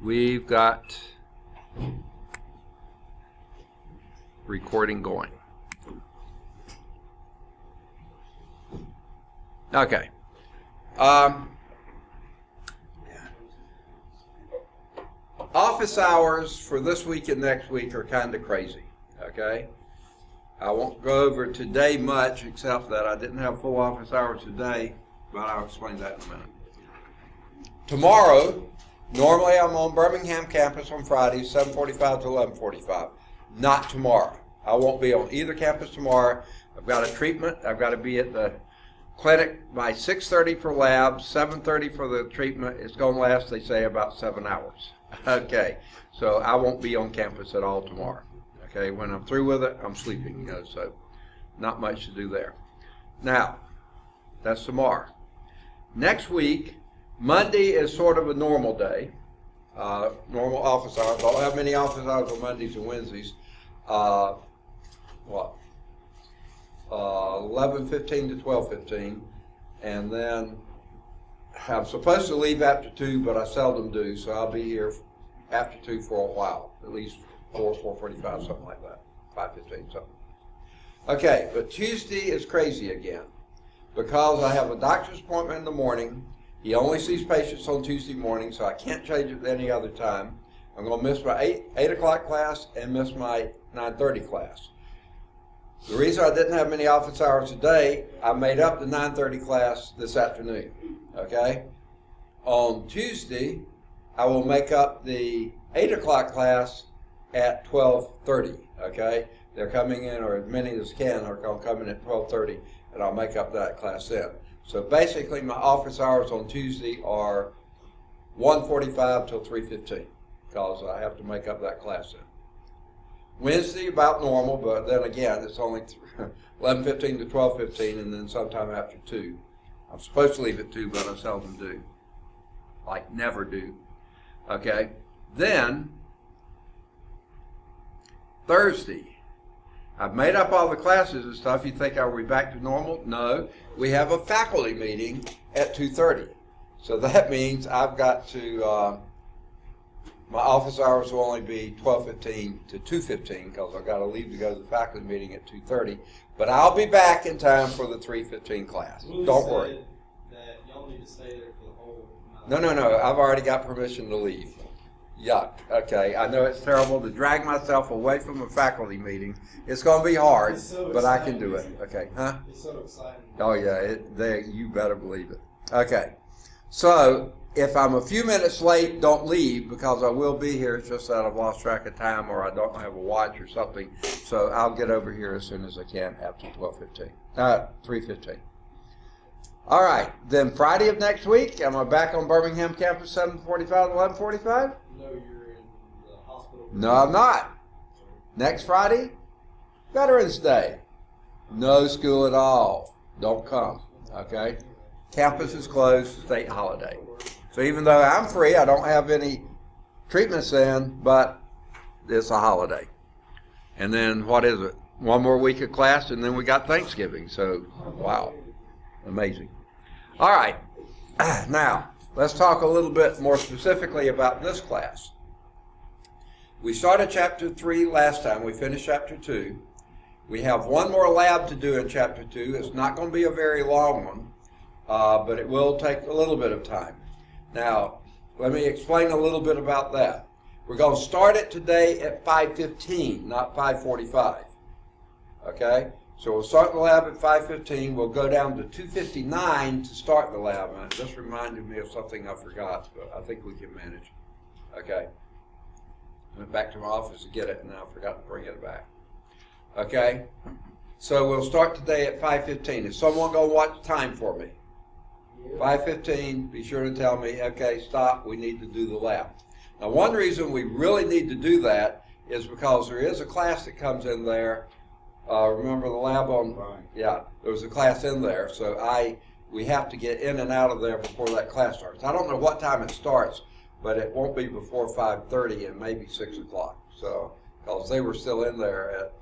We've got recording going. Okay. Office hours for this week and next week are kind of crazy, okay? I won't go over today much, except that I didn't have full office hours today, but I'll explain that in a minute. Tomorrow, normally I'm on Birmingham campus on Fridays, 7:45 to 11:45. Not tomorrow. I won't be on either campus tomorrow. I've got a treatment. I've got to be at the clinic by 6:30 for labs, 7:30 for the treatment. It's going to last, they say, about 7 hours. Okay, so I won't be on campus at all tomorrow. Okay, when I'm through with it, I'm sleeping, so not much to do there. Now, that's tomorrow. Next week, Monday is sort of a normal day, normal office hours. I don't have many office hours on Mondays and Wednesdays. 11:15 to 12:15, and then I'm supposed to leave after 2, but I seldom do, so I'll be here after 2 for a while, at least 4:45, something like that, 5:15, something. Okay, but Tuesday is crazy again, because I have a doctor's appointment in the morning. He only sees patients on Tuesday morning, so I can't change it to any other time. I'm going to miss my 8 o'clock class and miss my 9:30 class. The reason I didn't have many office hours today, I made up the 9:30 class this afternoon, okay? On Tuesday, I will make up the 8 o'clock class at 12:30, okay? They're coming in, or as many as can are going to come in at 12:30, and I'll make up that class then. So basically, my office hours on Tuesday are 1:45 till 3:15, because I have to make up that class then. Wednesday, about normal, but then again, it's only 11:15 to 12:15, and then sometime after 2. I'm supposed to leave at 2, but I seldom do. Like, never do. Okay? Then, Thursday. I've made up all the classes and stuff. You think, are we back to normal? No. We have a faculty meeting at 2:30. So that means I've got to... my office hours will only be 12:15 to 2:15 because I've got to leave to go to the faculty meeting at 2:30. But I'll be back in time for the 3:15 class. Don't worry. That y'all need to stay there for the whole night. No. I've already got permission to leave. Yuck. Okay. I know it's terrible to drag myself away from a faculty meeting. It's going to be hard, but I can do it. Okay. Huh? It's so exciting. Oh, yeah. You better believe it. Okay. So... if I'm a few minutes late, don't leave, because I will be here. It's just that I've lost track of time, or I don't have a watch or something. So I'll get over here as soon as I can after 3:15. All right. Then Friday of next week, am I back on Birmingham campus 7:45 to 11:45? No, you're in the hospital. No, I'm not. Next Friday, Veterans Day. No school at all. Don't come. Okay? Campus is closed, state holiday. So even though I'm free, I don't have any treatments then, but it's a holiday. And then, what is it? One more week of class, and then we got Thanksgiving. So, wow. Amazing. All right. Now, let's talk a little bit more specifically about this class. We started Chapter 3 last time. We finished Chapter 2. We have one more lab to do in Chapter 2. It's not going to be a very long one, but it will take a little bit of time. Now, let me explain a little bit about that. We're going to start it today at 5:15, not 5:45. Okay? So we'll start the lab at 5:15. We'll go down to 2:59 to start the lab. And it just reminded me of something I forgot, but I think we can manage. Okay? I went back to my office to get it, and I forgot to bring it back. Okay? So we'll start today at 5:15. Is someone going to watch time for me? 5:15, be sure to tell me, okay, stop, we need to do the lab. Now, one reason we really need to do that is because there is a class that comes in there. Remember the lab on? Right. Yeah, there was a class in there, so we have to get in and out of there before that class starts. I don't know what time it starts, but it won't be before 5:30 and maybe 6 o'clock. So, because they were still in there at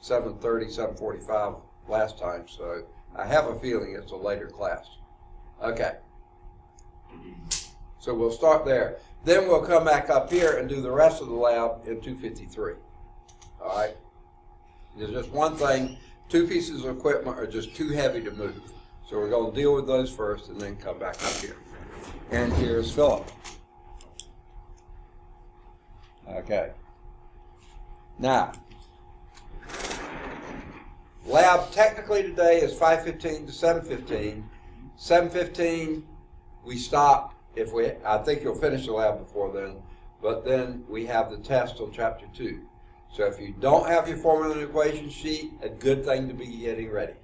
7:30, 7:45 last time, so I have a feeling it's a later class. Okay. So we'll start there. Then we'll come back up here and do the rest of the lab in 253. All right? There's just one thing. 2 pieces of equipment are just too heavy to move. So we're going to deal with those first and then come back up here. And here's Philip. Okay. Now, lab technically today is 5:15 to 7:15. 7:15 we stop. I think you'll finish the lab before then, but then we have the test on chapter 2. So if you don't have your formula and equation sheet, a good thing to be getting ready.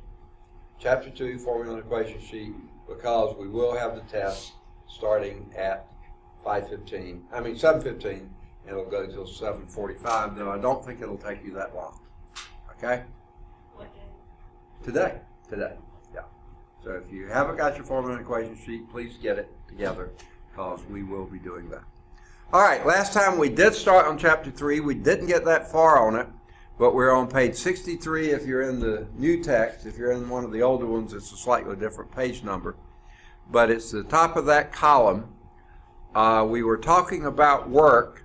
Chapter 2, formula and equation sheet, because we will have the test starting at 7:15, and it'll go till 7:45, though I don't think it'll take you that long. Okay? What day? Today, yeah. So if you haven't got your formula and equation sheet, please get it together, because we will be doing that. All right, last time we did start on chapter 3. We didn't get that far on it, but we're on page 63 if you're in the new text. If you're in one of the older ones, it's a slightly different page number. But it's the top of that column. We were talking about work,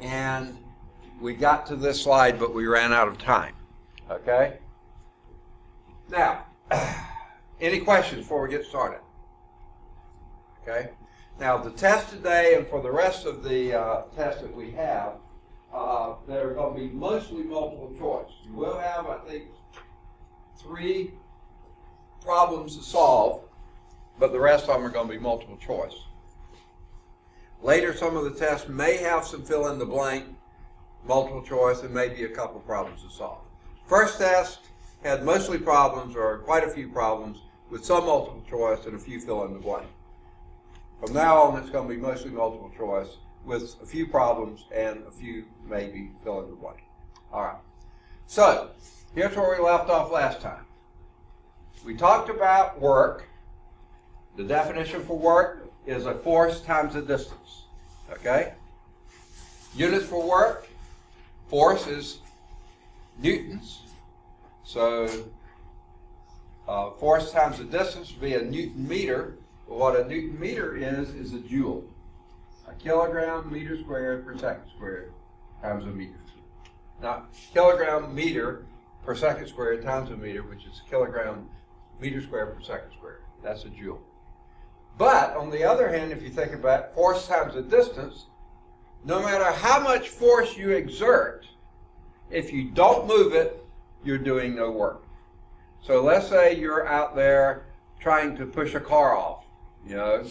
and we got to this slide, but we ran out of time. Okay? Now, any questions before we get started? Okay? Now, the test today and for the rest of the tests that we have, that are going to be mostly multiple choice. You will have, I think, 3 problems to solve, but the rest of them are going to be multiple choice. Later, some of the tests may have some fill-in-the-blank, multiple choice, and maybe a couple problems to solve. First test had mostly problems, or quite a few problems, with some multiple choice and a few fill-in-the-blank. From now on, it's going to be mostly multiple choice with a few problems and a few maybe fill-in-the-blank. All right. So, here's where we left off last time. We talked about work. The definition for work is a force times a distance. Okay? Units for work, force is newtons. So, force times the distance would be a newton meter. Well, what a newton meter is a joule. A kilogram meter squared per second squared times a meter. Now, kilogram meter per second squared times a meter, which is kilogram meter squared per second squared. That's a joule. But, on the other hand, if you think about force times the distance, no matter how much force you exert, if you don't move it, you're doing no work. So let's say you're out there trying to push a car off. You know,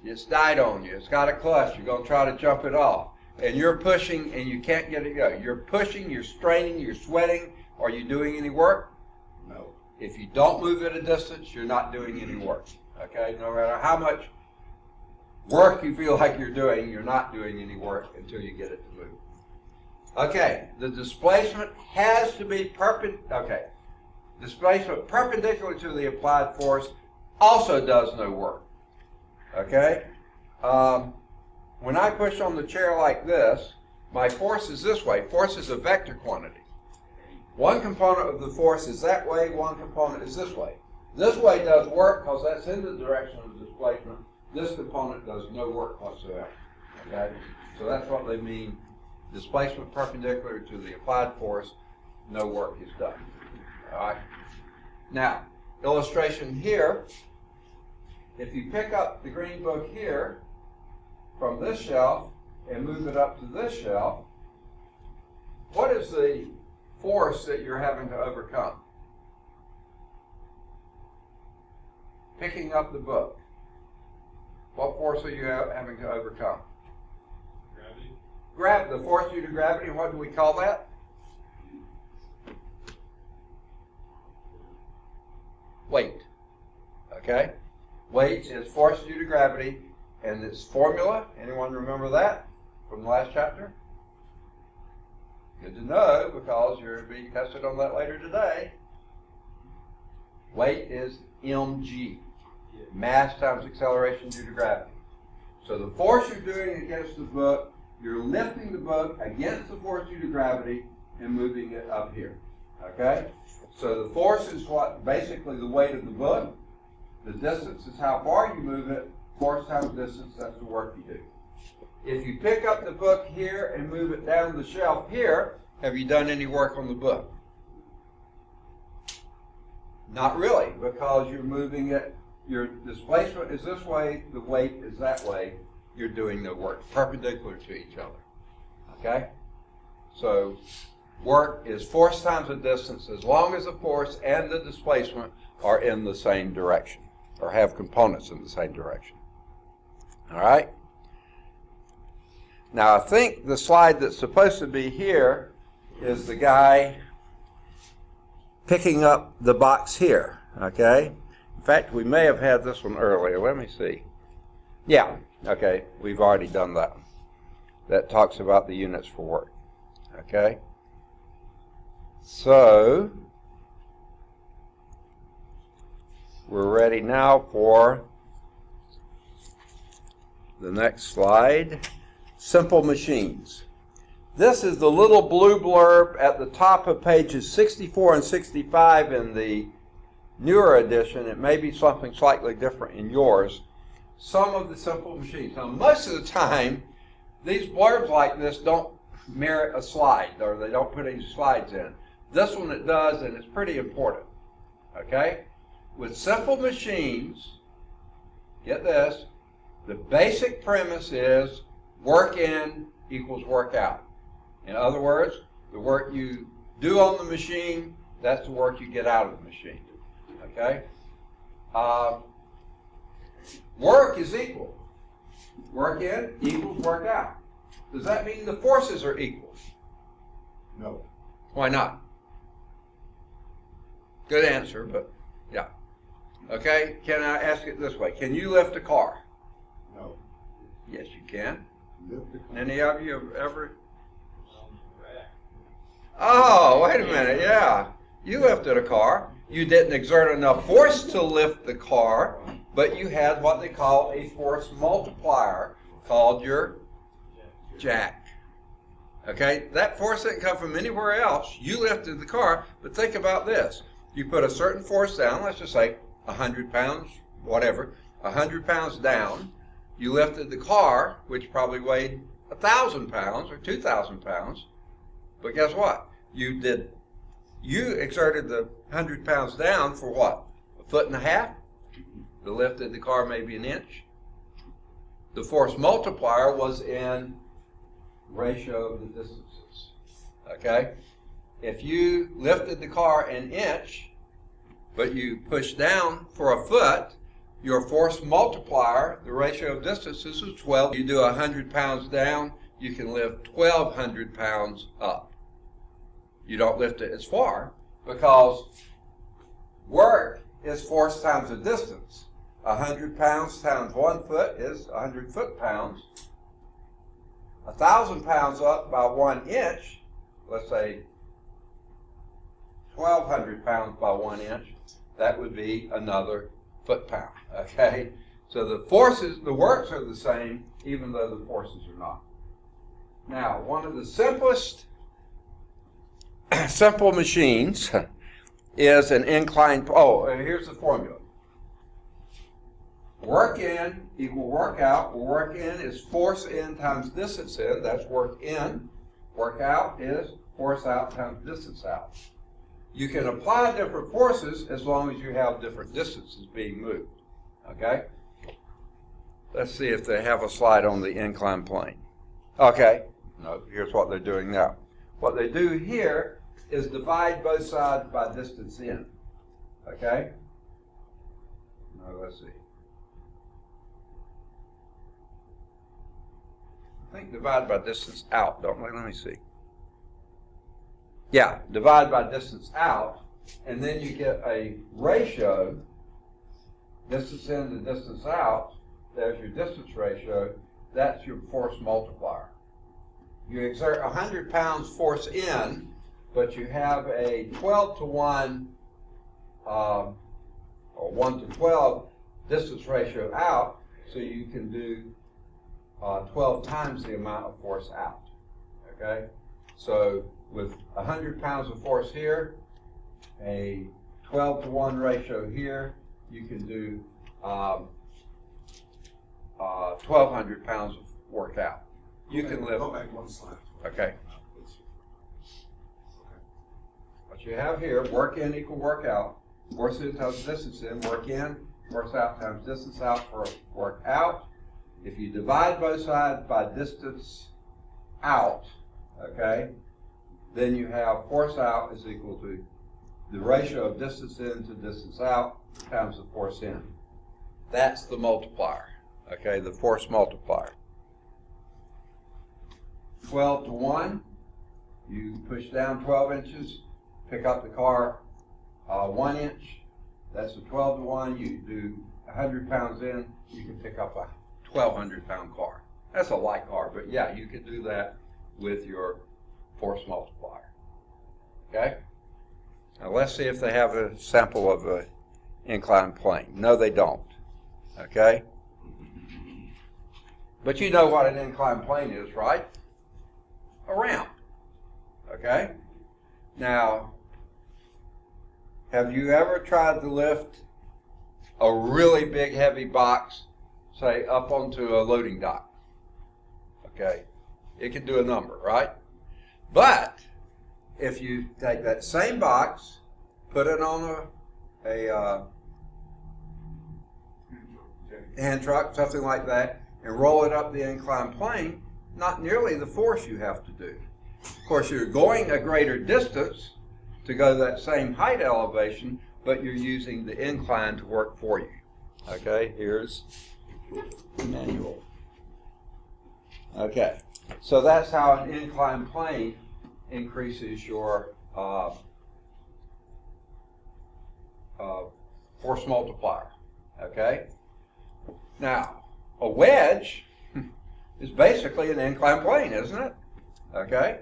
it's died on you. It's got a clutch. You're going to try to jump it off. And you're pushing and you can't get it go. You're pushing, you're straining, you're sweating. Are you doing any work? No. If you don't move at a distance, you're not doing any work. Okay? No matter how much work you feel like you're doing, you're not doing any work until you get it to move. Okay. The displacement has to be perpendicular. Okay. Displacement perpendicular to the applied force also does no work. Okay? When I push on the chair like this, my force is this way. Force is a vector quantity. One component of the force is that way, one component is this way. This way does work because that's in the direction of displacement. This component does no work whatsoever. Okay? So that's what they mean. Displacement perpendicular to the applied force, no work is done. All right? Now, illustration here. If you pick up the green book here from this shelf and move it up to this shelf, what is the force that you're having to overcome? Picking up the book. What force are you having to overcome? Gravity. The force due to gravity, what do we call that? Weight. Okay? Weight is force due to gravity, and its formula, anyone remember that from the last chapter? Good to know, because you're being tested on that later today. Weight is mg, mass times acceleration due to gravity. So the force you're doing against the book, you're lifting the book against the force due to gravity and moving it up here. Okay? So the force is what, basically the weight of the book. The distance is how far you move it. Force times distance, that's the work you do. If you pick up the book here and move it down the shelf here, have you done any work on the book? Not really, because you're moving it, your displacement is this way, the weight is that way, you're doing the work perpendicular to each other. Okay? So work is force times the distance as long as the force and the displacement are in the same direction, or have components in the same direction. All right? Now I think the slide that's supposed to be here is the guy picking up the box here, okay? In fact, we may have had this one earlier. Let me see. Yeah, okay, we've already done that one. That talks about the units for work, okay? So, we're ready now for the next slide. Simple machines. This is the little blue blurb at the top of pages 64 and 65 in the newer edition. It may be something slightly different in yours. Some of the simple machines. Now, most of the time, these blurbs like this don't merit a slide, or they don't put any slides in. This one it does, and it's pretty important. Okay? With simple machines, get this, the basic premise is work in equals work out. In other words, the work you do on the machine, that's the work you get out of the machine. Okay? Work is equal. Work in equals work out. Does that mean the forces are equal? No. Why not? Good answer, but yeah. Okay, can I ask it this way? Can you lift a car? No. Yes, you can. Lift the car. Any of you have ever? Oh, wait a minute, yeah. You lifted a car. You didn't exert enough force to lift the car, but you had what they call a force multiplier called your jack. Okay, that force didn't come from anywhere else. You lifted the car, but think about this. You put a certain force down, let's just say 100 pounds, whatever, 100 pounds down. You lifted the car, which probably weighed 1,000 pounds or 2,000 pounds. But guess what? You exerted the 100 pounds down for what? 1.5 feet? The lifted the car maybe an inch. The force multiplier was in ratio of the distances. Okay? If you lifted the car an inch, but you pushed down for 1 foot, your force multiplier, the ratio of distances, is 12. You do 100 pounds down, you can lift 1,200 pounds up. You don't lift it as far because work is force times the distance. 100 pounds times 1 foot is 100 foot-pounds. 1,000 pounds up by 1 inch, let's say 1,200 pounds by 1 inch, that would be another foot-pound. Okay? So the forces, the works are the same, even though the forces are not. Now, one of the simplest simple machines is an inclined. Here's the formula. Work in equal work out. Work in is force in times distance in. That's work in. Work out is force out times distance out. You can apply different forces as long as you have different distances being moved. Okay? Let's see if they have a slide on the inclined plane. Okay. No, here's what they're doing now. What they do here is divide both sides by distance in. Okay? Now let's see. I think divide by distance out, don't we? Let me see. Yeah, divide by distance out, and then you get a ratio, distance in to distance out. There's your distance ratio. That's your force multiplier. You exert 100 pounds force in, but you have a 12 to 1 or 1 to 12 distance ratio out, so you can do 12 times the amount of force out. Okay? So with 100 pounds of force here, a 12 to 1 ratio here, you can do 1,200 pounds of workout. You can lift. Go back one slide. Okay. Please. What you have here, work in equal workout. Force in times distance in, work in, force out times distance out for work out. If you divide both sides by distance out, okay, then you have force out is equal to the ratio of distance in to distance out times the force in. That's the multiplier, okay, the force multiplier. 12 to 1, you push down 12 inches, pick up the car 1 inch, that's a 12 to 1. You do 100 pounds in, you can pick up a 1,200 pound car. That's a light car, but yeah, you can do that with your force multiplier. Okay? Now let's see if they have a sample of an inclined plane. No, they don't. Okay? But you know what an inclined plane is, right? A ramp. Okay? Now, have you ever tried to lift a really big heavy box, say, up onto a loading dock? Okay? It can do a number, right? But if you take that same box, put it on a hand truck, something like that, and roll it up the inclined plane, not nearly the force you have to do. Of course, you're going a greater distance to go that same height elevation, but you're using the incline to work for you. Okay, here's the manual. Okay, so that's how an inclined plane increases your force multiplier. Okay, now a wedge is basically an inclined plane, isn't it? Okay.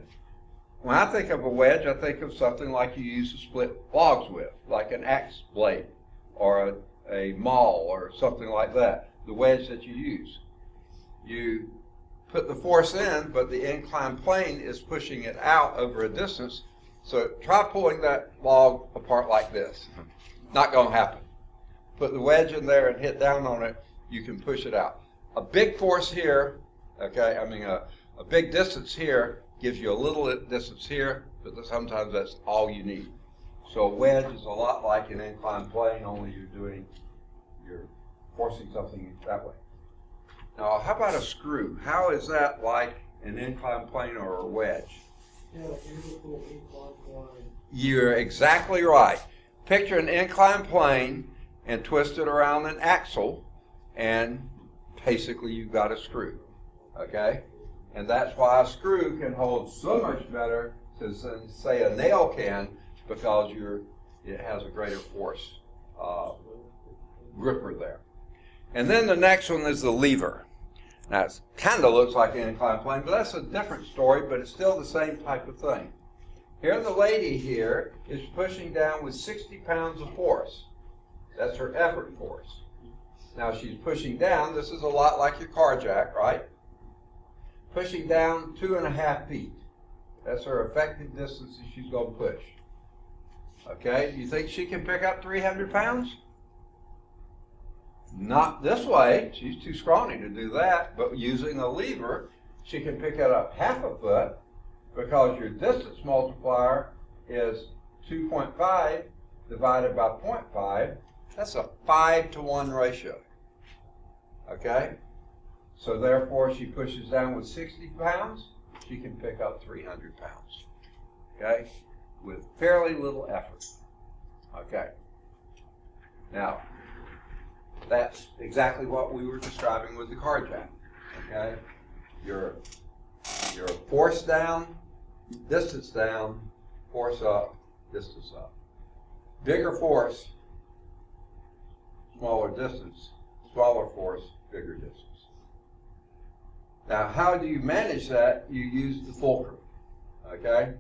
When I think of a wedge, I think of something like you use to split logs with, like an axe blade or a maul or something like that, the wedge that you use. You put the force in, but the inclined plane is pushing it out over a distance. So try pulling that log apart like this. Not going to happen. Put the wedge in there and hit down on it, you can push it out. A big force here, okay, a big distance here gives you a little distance here, but sometimes that's all you need. So a wedge is a lot like an inclined plane, only you're forcing something that way. Now, how about a screw? How is that like an inclined plane or a wedge? Yeah, beautiful inclined line. You're exactly right. Picture an inclined plane and twist it around an axle, and basically you've got a screw. Okay? And that's why a screw can hold so much better than, say, a nail can, because it has a greater force gripper there. And then the next one is the lever. Now, it kind of looks like an inclined plane, but that's a different story, but it's still the same type of thing. Here, the lady here is pushing down with 60 pounds of force. That's her effort force. Now, she's pushing down. This is a lot like your car jack, right? Pushing down 2.5 feet. That's her effective distance that she's going to push. Okay, do you think she can pick up 300 pounds? Not this way. She's too scrawny to do that. But using a lever, she can pick it up 1/2 foot, because your distance multiplier is 2.5 divided by 0.5. That's a 5 to 1 ratio. Okay? So therefore, she pushes down with 60 pounds, she can pick up 300 pounds. Okay? With fairly little effort. Okay? Now, that's exactly what we were describing with the car jack. Okay? Your force down, distance down, force up, distance up. Bigger force, smaller distance. Smaller force, bigger distance. Now, how do you manage that? You use the fulcrum. Okay?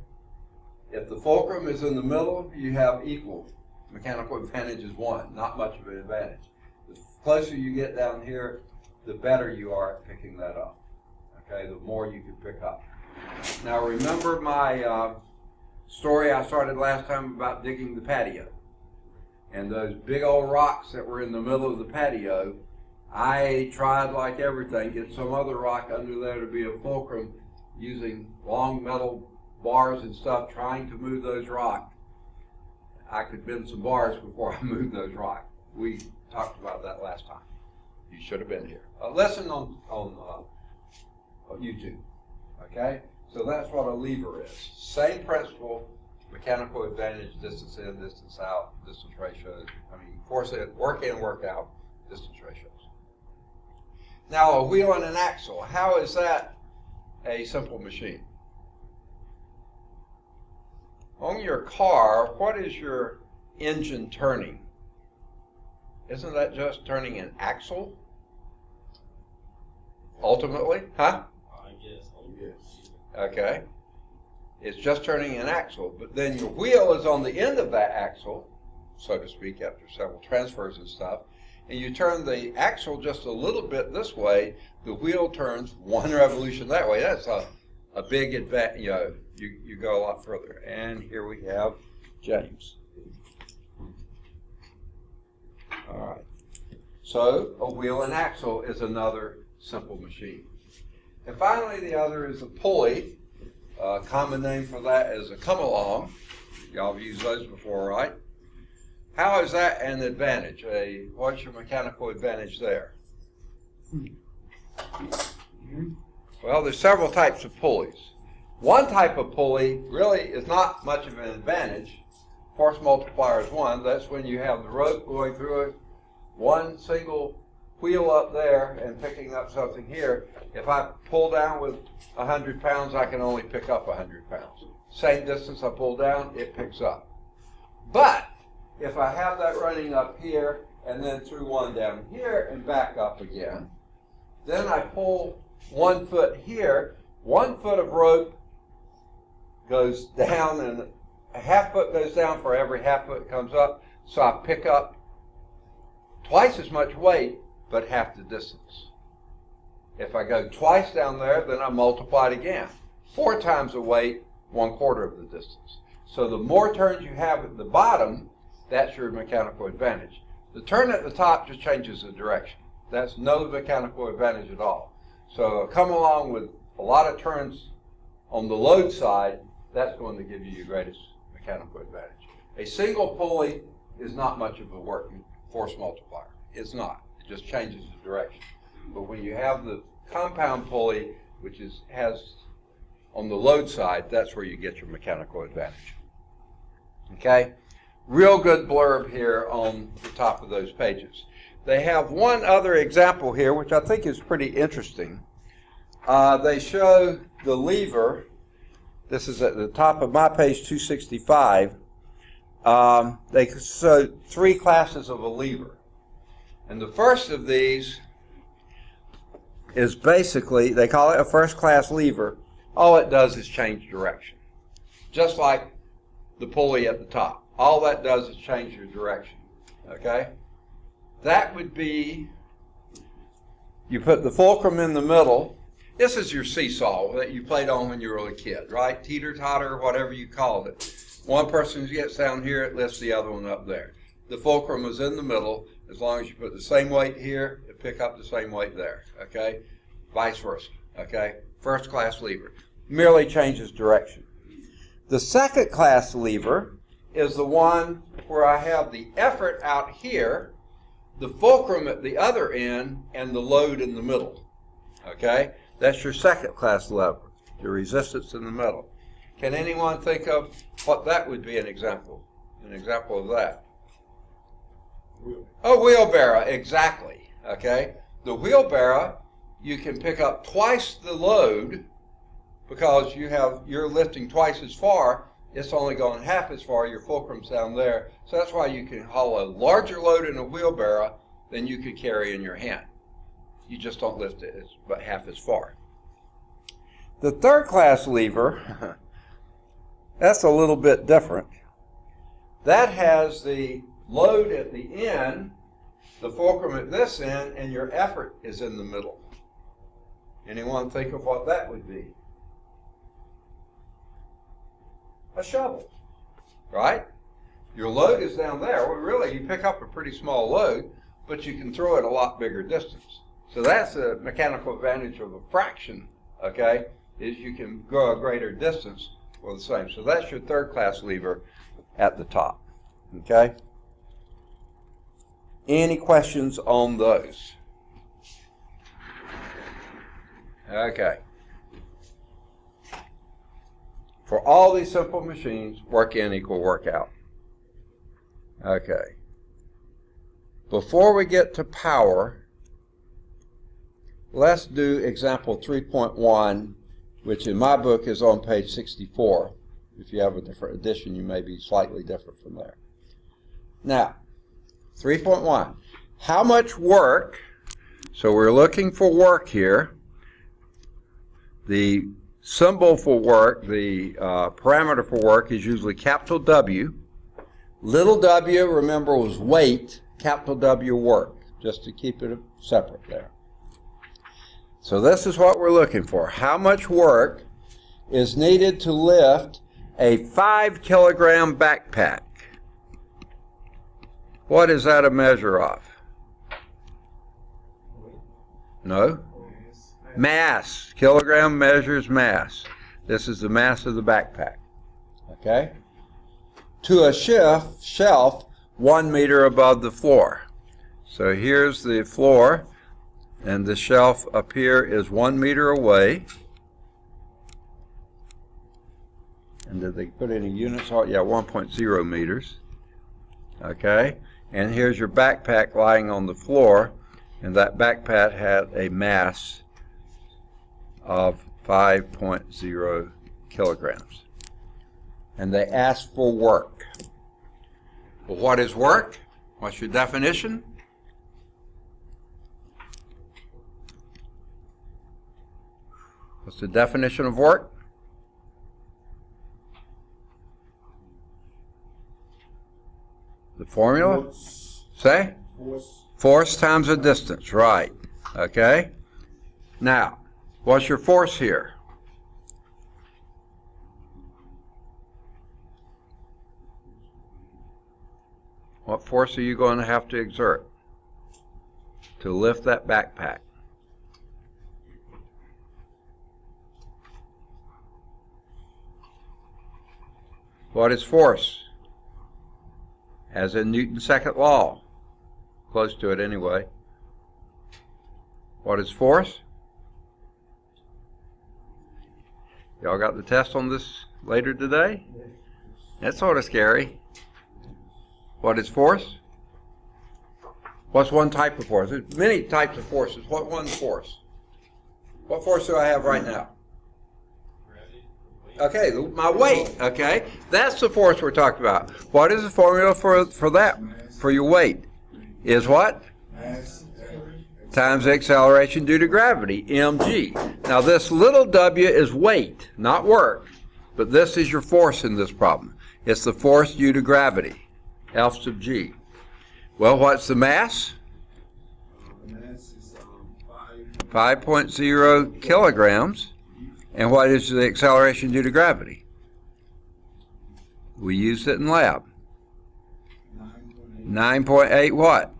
If the fulcrum is in the middle, you have equal. Mechanical advantage is 1, not much of an advantage. The closer you get down here, the better you are at picking that up. Okay? The more you can pick up. Now, remember my story I started last time about digging the patio. And those big old rocks that were in the middle of the patio, I tried like everything, get some other rock under there to be a fulcrum using long metal bars and stuff, trying to move those rocks. I could bend some bars before I moved those rocks. We talked about that last time. You should have been here. A lesson on YouTube. Okay? So that's what a lever is. Same principle, mechanical advantage, distance in, distance out, distance ratios. Force in, work out, distance ratios. Now a wheel and an axle, how is that a simple machine? On your car, what is your engine turning? Isn't that just turning an axle? Ultimately, huh? I guess. Yes. Okay. It's just turning an axle, but then your wheel is on the end of that axle, so to speak, after several transfers and stuff, and you turn the axle just a little bit this way, the wheel turns one revolution that way. That's a big advantage. You go a lot further. And here we have James. All right. So a wheel and axle is another simple machine. And finally, the other is a pulley. A common name for that is a come-along. Y'all have used those before, right? How is that an advantage? What's your mechanical advantage there? Well, there's several types of pulleys. One type of pulley really is not much of an advantage. Force multiplier is one. That's when you have the rope going through it, one single wheel up there and picking up something here. If I pull down with 100 pounds, I can only pick up 100 pounds. Same distance I pull down, it picks up. But if I have that running up here and then through one down here and back up again, then I pull 1 foot here, 1 foot of rope goes down and a half foot goes down for every half foot comes up. So I pick up twice as much weight, but half the distance. If I go twice down there, then I multiply it again. 4 times the weight, 1/4 of the distance. So the more turns you have at the bottom, that's your mechanical advantage. The turn at the top just changes the direction. That's no mechanical advantage at all. So come along with a lot of turns on the load side, that's going to give you your greatest mechanical advantage. A single pulley is not much of a working force multiplier. It's not. It just changes the direction. But when you have the compound pulley, which has on the load side, that's where you get your mechanical advantage. Okay? Real good blurb here on the top of those pages. They have one other example here, which I think is pretty interesting. They show the lever. This is at the top of my page 265. They show 3 classes of a lever. And the first of these is basically, they call it a first class lever. All it does is change direction. Just like the pulley at the top. All that does is change your direction. Okay? That would be, you put the fulcrum in the middle. This is your seesaw that you played on when you were a kid, right? Teeter-totter, whatever you called it. One person gets down here, it lifts the other one up there. The fulcrum is in the middle. As long as you put the same weight here, it pick up the same weight there, okay? Vice versa, okay? First class lever. Merely changes direction. The second class lever is the one where I have the effort out here, the fulcrum at the other end, and the load in the middle, okay? That's your second class lever, the resistance in the middle. Can anyone think of what that would be an example of that? A wheelbarrow, exactly, okay? The wheelbarrow, you can pick up twice the load because you're lifting twice as far. It's only going half as far. Your fulcrum's down there. So that's why you can haul a larger load in a wheelbarrow than you could carry in your hand. You just don't lift it but half as far. The third class lever, that's a little bit different. That has the load at the end, the fulcrum at this end, and your effort is in the middle. Anyone think of what that would be? A shovel, right? Your load is down there. Well, really, you pick up a pretty small load, but you can throw it a lot bigger distance. So that's a mechanical advantage of a fraction, okay, is you can go a greater distance for the same. So that's your third class lever at the top, okay? Any questions on those? Okay. For all these simple machines, work in equal work out. Okay. Before we get to power, let's do example 3.1, which in my book is on page 64. If you have a different edition, you may be slightly different from there. Now, 3.1. How much work, so we're looking for work here. The symbol for work, the parameter for work is usually capital W. Little w, remember, was weight, capital W, work, just to keep it separate there. So this is what we're looking for. How much work is needed to lift a 5-kilogram backpack? What is that a measure of? No? Mass. Kilogram measures mass. This is the mass of the backpack. Okay? To a shelf 1 meter above the floor. So here's the floor, and the shelf up here is 1 meter away. And did they put any units on? Yeah, 1.0 meters. Okay? And here's your backpack lying on the floor, and that backpack had a mass of 5.0 kilograms. And they asked for work. Well, what is work? What's your definition? What's the definition of work? The formula? Say? Force times the distance, right. Okay? Now, what's your force here? What force are you going to have to exert to lift that backpack? What is force? As in Newton's second law. Close to it anyway. What is force? Y'all got the test on this later today? That's sort of scary. What is force? What's one type of force? There's many types of forces. What one's force? What force do I have right now? Okay, my weight, okay? That's the force we're talking about. What is the formula for that, for your weight? Is what? Times the acceleration due to gravity, mg. Now this little w is weight, not work, but this is your force in this problem. It's the force due to gravity, F sub g. Well, what's the mass? 5.0 kilograms. And what is the acceleration due to gravity? We used it in lab. 9.8 what?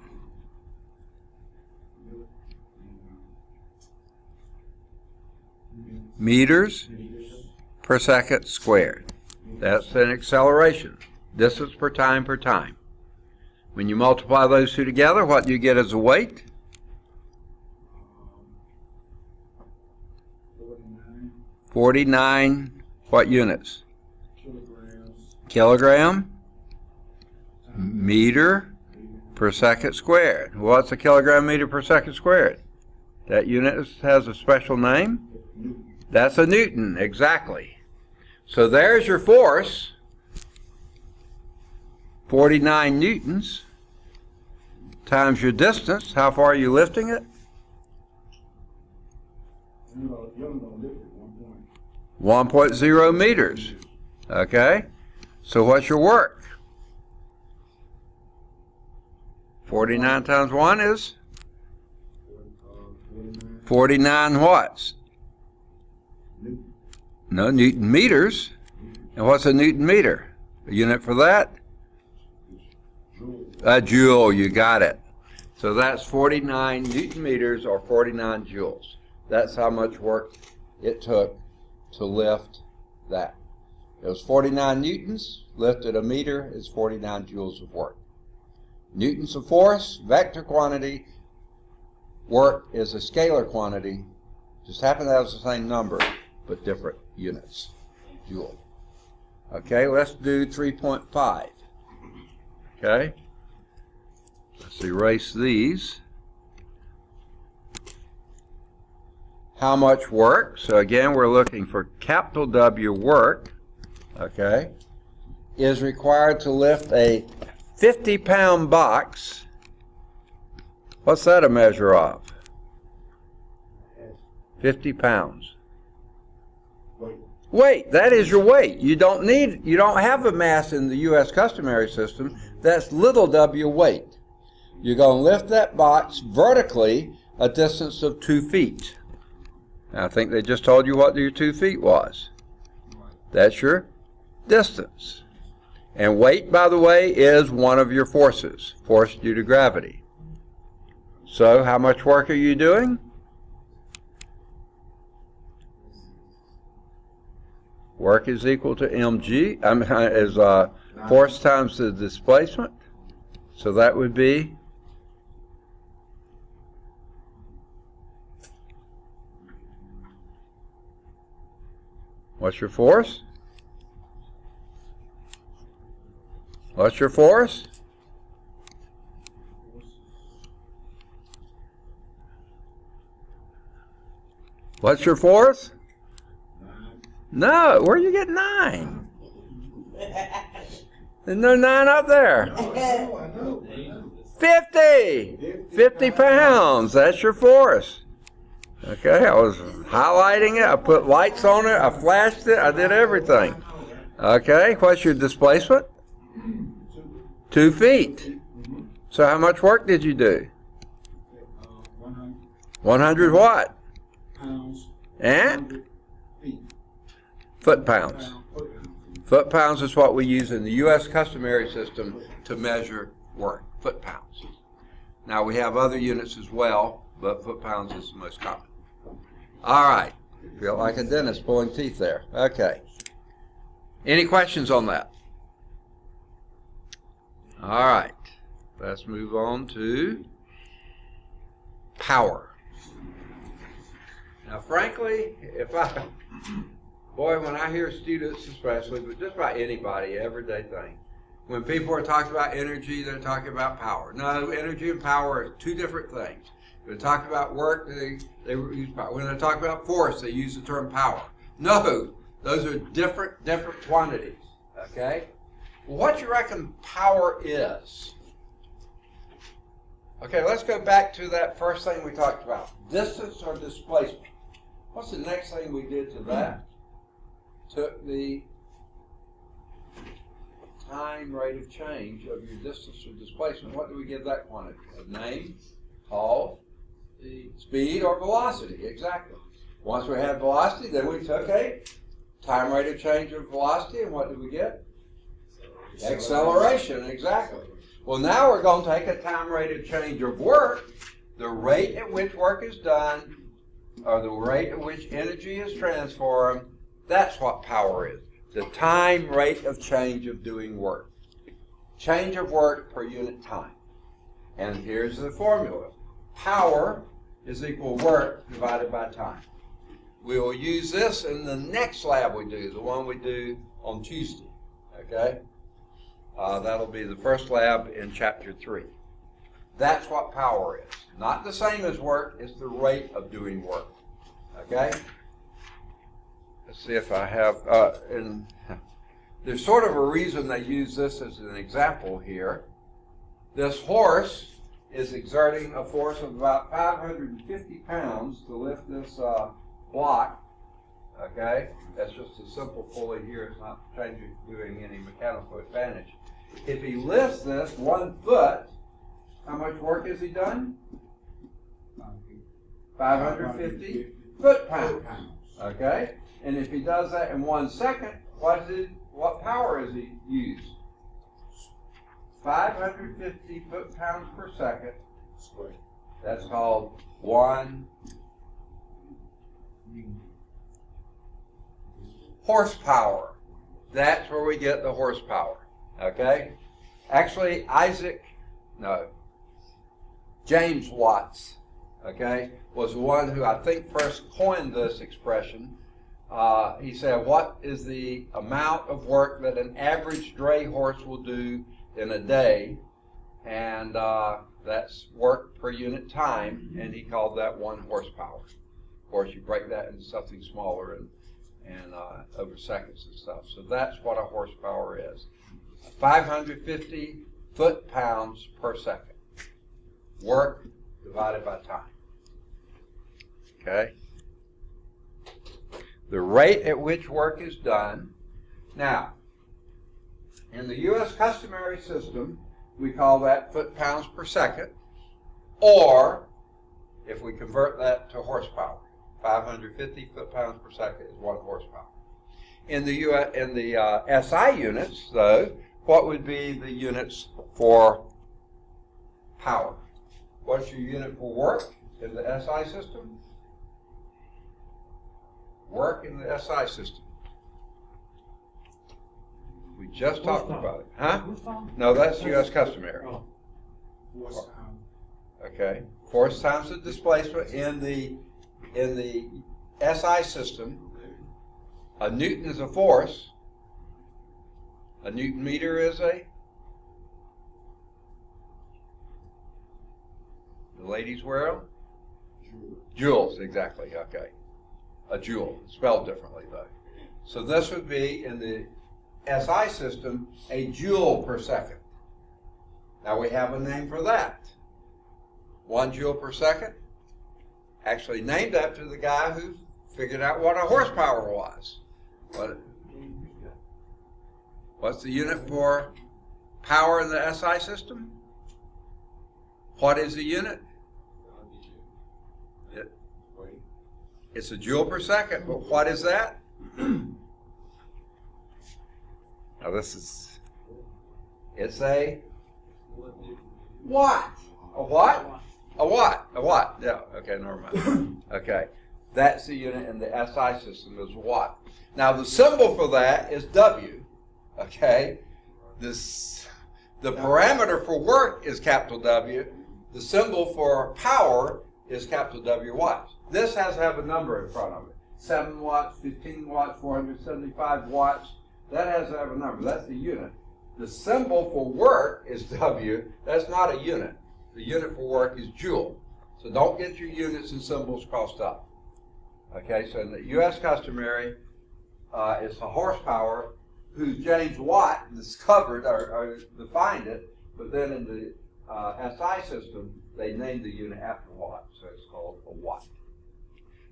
Meters per second squared. That's an acceleration. Distance per time per time. When you multiply those two together, what do you get as a weight? 49 what units? Kilogram meter per second squared. What's a kilogram meter per second squared? That unit has a special name? That's a Newton, exactly. So there's your force, 49 newtons, times your distance. How far are you lifting it? 1.0 meters. Okay? So what's your work? 49 times 1 is? 49 watts. No, Newton meters. And what's a Newton meter? A unit for that? A joule, you got it. So that's 49 Newton meters or 49 joules. That's how much work it took to lift that. It was 49 newtons, lifted a meter is 49 joules of work. Newtons of force, vector quantity, work is a scalar quantity, just happen to have the same number, but different units, joule. Okay, let's do 3.5. Okay, let's erase these. How much work? So again, we're looking for capital W work, okay, is required to lift a 50-pound box. What's that a measure of? 50 pounds. Weight, that is your weight. You don't have a mass in the U.S. customary system. That's little w weight. You're going to lift that box vertically a distance of 2 feet. Now, I think they just told you what your 2 feet was. That's your distance. And weight, by the way, is one of your forces, force due to gravity. So, how much work are you doing? Work is equal to mg, is force times the displacement. So that would be what's your force? What's your force? What's your force? No, where are you getting 9? There's no 9 up there. 50! 50 pounds, that's your force. Okay, I was highlighting it, I put lights on it, I flashed it, I did everything. Okay, what's your displacement? 2 feet. So how much work did you do? 100 what? Pounds. And? Foot pounds. Foot pounds is what we use in the U.S. customary system to measure work. Foot pounds. Now we have other units as well, but foot pounds is the most common. All right. Feel like a dentist pulling teeth there. Okay. Any questions on that? All right. Let's move on to power. Now, frankly, when I hear students especially, but just about anybody, everyday thing, when people are talking about energy, they're talking about power. No, energy and power are two different things. When they talk about work, they use power. When they talk about force, they use the term power. No, those are different quantities, okay? Well, what do you reckon power is? Okay, let's go back to that first thing we talked about, distance or displacement. What's the next thing we did to that? Took the time rate of change of your distance or displacement. What do we give that quantity? A name called speed or velocity, exactly. Once we had velocity, then we took a time rate of change of velocity, and what did we get? Acceleration, exactly. Well, now we're going to take a time rate of change of work, the rate at which work is done, or the rate at which energy is transformed. That's what power is. The time rate of change of doing work. Change of work per unit time. And here's the formula. Power is equal work divided by time. We will use this in the next lab we do, the one we do on Tuesday. Okay? That'll be the first lab in Chapter 3. That's what power is. Not the same as work, it's the rate of doing work. Okay? Let's see if I have, and there's sort of a reason they use this as an example here. This horse is exerting a force of about 550 pounds to lift this block. Okay? That's just a simple pulley here. It's not doing any mechanical advantage. If he lifts this 1 foot, how much work has he done? 550 foot-pounds. Okay? And if he does that in 1 second, what power has he used? 550 foot-pounds per second. Square. That's called 1 horsepower. That's where we get the horsepower. Okay? Actually, James Watts, okay, was the one who I think first coined this expression. He said, what is the amount of work that an average dray horse will do in a day? And that's work per unit time, and he called that 1 horsepower. Of course, you break that into something smaller and over seconds and stuff. So that's what a horsepower is. 550 foot-pounds per second. Work divided by time. Okay? The rate at which work is done. Now, in the U.S. customary system, we call that foot-pounds per second, or if we convert that to horsepower, 550 foot-pounds per second is 1 horsepower. In the SI units, though, what would be the units for power? What's your unit for work in the SI system? Work in the SI system. We just talked about it. Huh? No, that's U.S. customary. Force time. Okay. Force times the displacement in the SI system. A newton is a force. A newton meter is a... The ladies wear them? Joules, exactly, okay. A joule, spelled differently though. So this would be, in the SI system, a joule per second. Now we have a name for that. 1 joule per second. Actually named after the guy who figured out what a horsepower was. What's the unit for power in the SI system? What is the unit? It's a joule per second, but what is that? Now it's a watt. A what? A watt. A watt. Yeah, okay, never mind. Okay, that's the unit in the SI system is watt. Now the symbol for that is W, okay? The parameter for work is capital W. The symbol for power is capital W watts. This has to have a number in front of it. 7 watts, 15 watts, 475 watts. That has to have a number. That's the unit. The symbol for work is W. That's not a unit. The unit for work is joule. So don't get your units and symbols crossed up. Okay, so in the U.S. customary, it's a horsepower whose James Watt discovered or defined it, but then in the SI system, they named the unit after watt, so it's called a watt.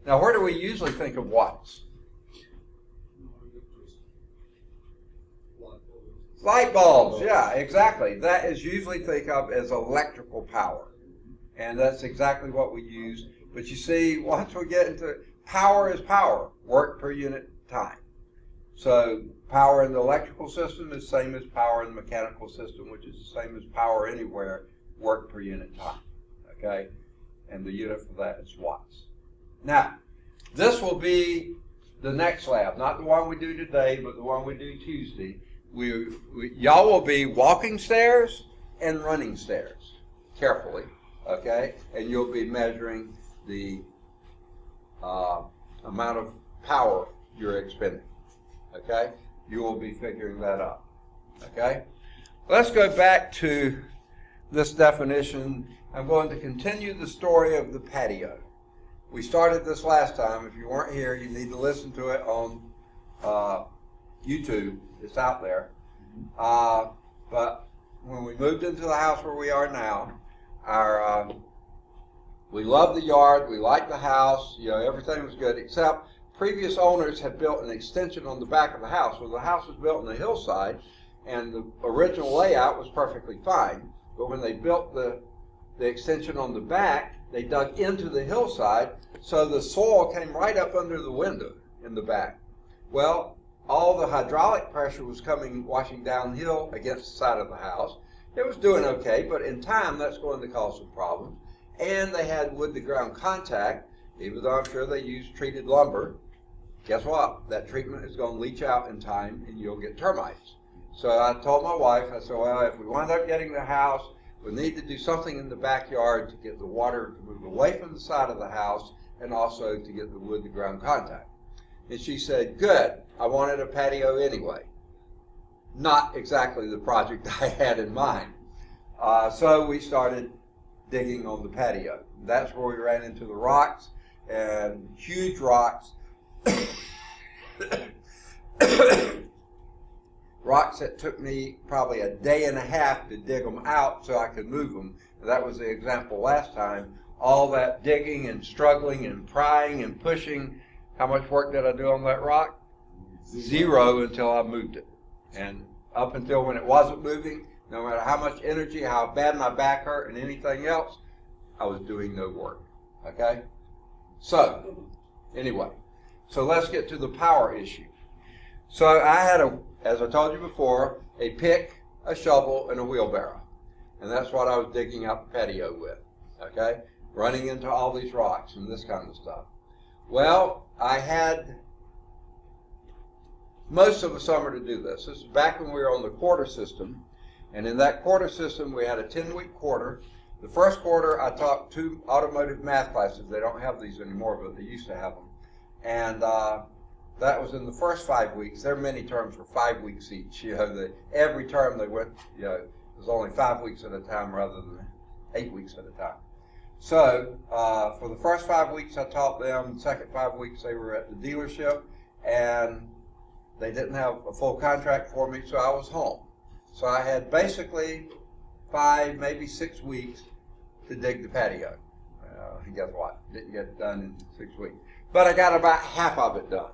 Now, where do we usually think of watts? Light bulbs, yeah, exactly. That is usually think of as electrical power. And that's exactly what we use. But you see, once we get into power is power, work per unit time. So power in the electrical system is the same as power in the mechanical system, which is the same as power anywhere, work per unit time. Okay? And the unit for that is watts. Now, this will be the next lab, not the one we do today, but the one we do Tuesday. Y'all will be walking stairs and running stairs, carefully, okay? And you'll be measuring the amount of power you're expending, okay? You will be figuring that out, okay? Let's go back to this definition. I'm going to continue the story of the patio. We started this last time. If you weren't here, you need to listen to it on YouTube. It's out there. But when we moved into the house where we are now, we loved the yard. We liked the house. You know, everything was good, except previous owners had built an extension on the back of the house. Well, the house was built on the hillside, and the original layout was perfectly fine. But when they built the extension on the back, they dug into the hillside, so the soil came right up under the window in the back. Well, all the hydraulic pressure was washing downhill against the side of the house, It was doing okay, but in time, that's going to cause some problems. And they had wood-to-ground contact, even though I'm sure they used treated lumber. Guess what? That treatment is going to leach out in time, and you'll get termites. So I told my wife, I said, well, if we wind up getting the house, we need to do something in the backyard to get the water to move away from the side of the house and also to get the wood-to-ground contact. And she said, good, I wanted a patio anyway. Not exactly the project I had in mind. So we started digging on the patio. That's where we ran into the rocks, and huge rocks. Rocks that took me probably a day and a half to dig them out so I could move them. That was the example last time. All that digging and struggling and prying and pushing. How much work did I do on that rock? Zero until I moved it. And up until when it wasn't moving, no matter how much energy, how bad my back hurt, and anything else, I was doing no work. Okay? So, anyway. So let's get to the power issue. So I had, as I told you before, a pick, a shovel, and a wheelbarrow. And that's what I was digging out the patio with. Okay? Running into all these rocks and this kind of stuff. Well, I had most of the summer to do this. This is back when we were on the quarter system. And in that quarter system, we had a 10-week quarter. The first quarter, I taught 2 automotive math classes. They don't have these anymore, but they used to have them. And that was in the first 5 weeks. Their mini terms were 5 weeks each. You know, every term they went, you know, it was only 5 weeks at a time rather than 8 weeks at a time. So for the first 5 weeks, I taught them. The second 5 weeks, they were at the dealership, and they didn't have a full contract for me, so I was home. So I had basically 5, maybe 6 weeks to dig the patio. And guess what? Didn't get it done in 6 weeks. But I got about half of it done.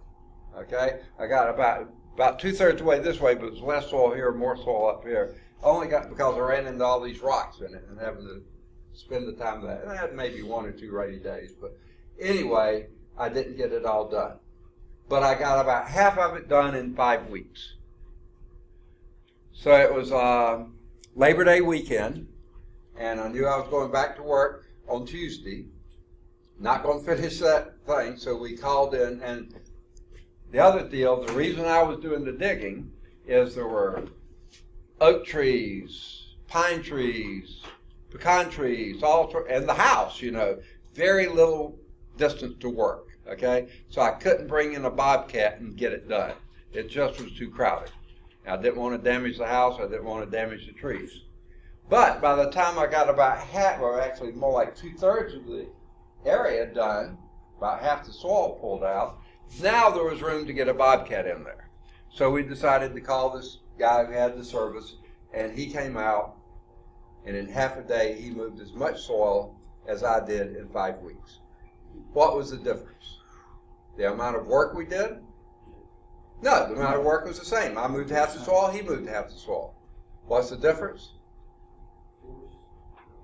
Okay? I got about 2/3 the way this way, but there's less soil here, more soil up here. Only got because I ran into all these rocks in it and having to spend the time with that. And I had maybe 1 or 2 rainy days. But anyway, I didn't get it all done. But I got about half of it done in 5 weeks. So it was Labor Day weekend, and I knew I was going back to work on Tuesday. Not going to finish that thing, so we called in. And the other deal, the reason I was doing the digging is there were oak trees, pine trees, pecan trees, and the house, you know, very little distance to work, okay? So I couldn't bring in a bobcat and get it done. It just was too crowded. I didn't want to damage the house. I didn't want to damage the trees. But by the time I got about half, or actually more like 2/3 of the area done, about half the soil pulled out, now there was room to get a bobcat in there. So we decided to call this guy who had the service, and he came out, and in half a day he moved as much soil as I did in 5 weeks. What was the difference? The amount of work we did? No, the amount of work was the same. I moved half the soil, he moved half the soil. What's the difference?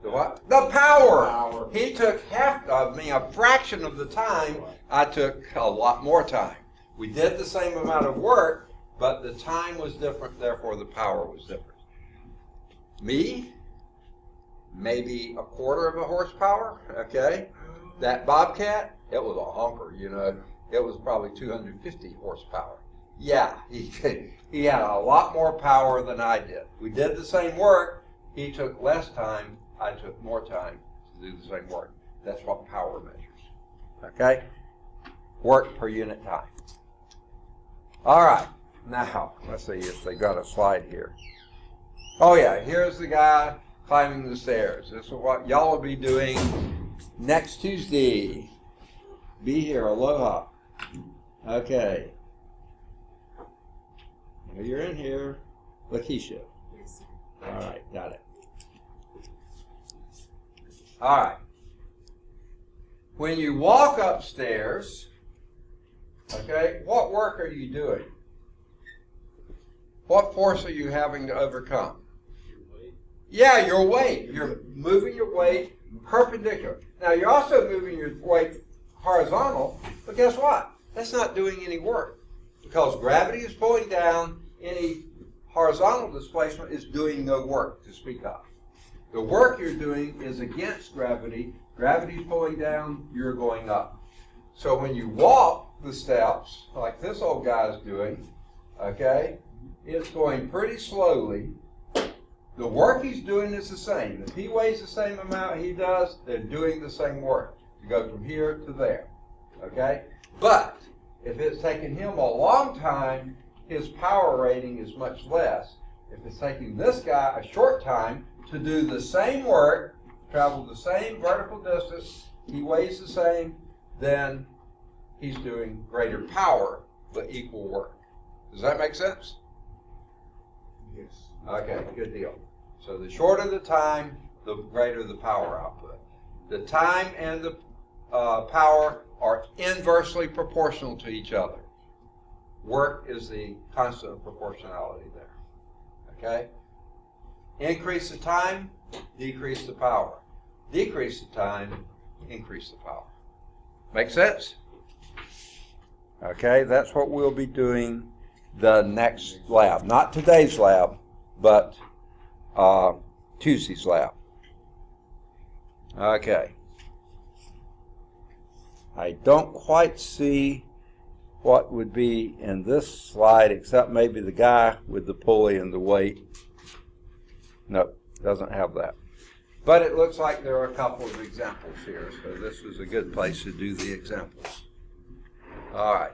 The what? The power. He took half of me, a fraction of the time. I took a lot more time. We did the same amount of work, but the time was different, therefore the power was different. Me, maybe 1/4 of a horsepower, okay? That bobcat, it was a honker, you know. It was probably 250 horsepower. Yeah, he had a lot more power than I did. We did the same work. He took less time. I took more time to do the same work. That's what power measures. Okay? Work per unit time. All right. Now, let's see if they got a slide here. Oh, yeah. Here's the guy climbing the stairs. This is what y'all will be doing next Tuesday. Be here. Aloha. Okay. You're in here. Lakeisha. Yes, sir. All right. Got it. All right. When you walk upstairs, okay, what work are you doing? What force are you having to overcome? Your weight. Yeah, your weight. You're moving your weight perpendicular. Now, you're also moving your weight horizontal, but guess what? That's not doing any work because gravity is pulling down. Any horizontal displacement is doing no work to speak of. The work you're doing is against gravity. Gravity's pulling down, you're going up. So when you walk the steps, like this old guy's doing, okay, it's going pretty slowly. The work he's doing is the same. If he weighs the same amount he does, they're doing the same work. You go from here to there, okay? But if it's taking him a long time, his power rating is much less. If it's taking this guy a short time to do the same work, travel the same vertical distance, he weighs the same, then he's doing greater power but equal work. Does that make sense? Yes. Okay, good deal. So the shorter the time, the greater the power output. The time and the power are inversely proportional to each other. Work is the constant of proportionality there. Okay? Increase the time, decrease the power. Decrease the time, increase the power. Make sense? Okay, that's what we'll be doing the next lab. Not today's lab, but Tuesday's lab. Okay. I don't quite see what would be in this slide except maybe the guy with the pulley and the weight. No, doesn't have that. But it looks like there are a couple of examples here, so this is a good place to do the examples. All right.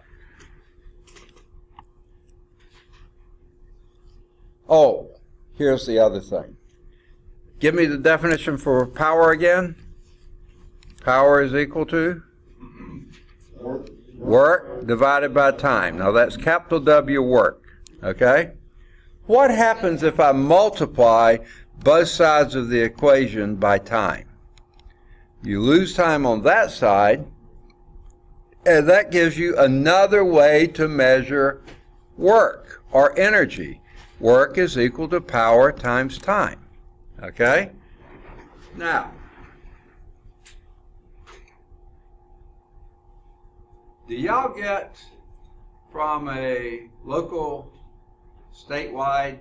Oh, here's the other thing. Give me the definition for power again. Power is equal to? Work divided by time. Now that's capital W work, okay? What happens if I multiply both sides of the equation by time? You lose time on that side, and that gives you another way to measure work or energy. Work is equal to power times time, okay? Now, do y'all get from a local, statewide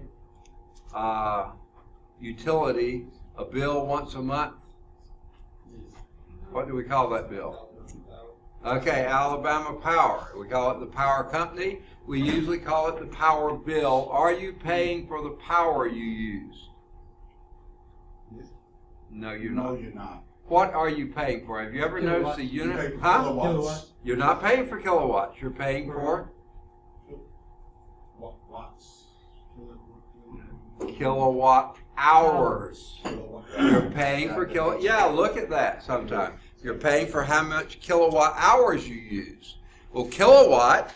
utility a bill once a month? What do we call that bill? Okay, Alabama Power. We call it the power company. We usually call it the power bill. Are you paying for the power you use? No, you're not. No, you're not. What are you paying for? Have you ever noticed the You pay unit? for Huh? kilowatts. You're not paying for kilowatts. You're paying for Watts. kilowatt hours. Kilowatt. You're paying for yeah, look at that sometime. You're paying for how much kilowatt hours you use. Well, kilowatt,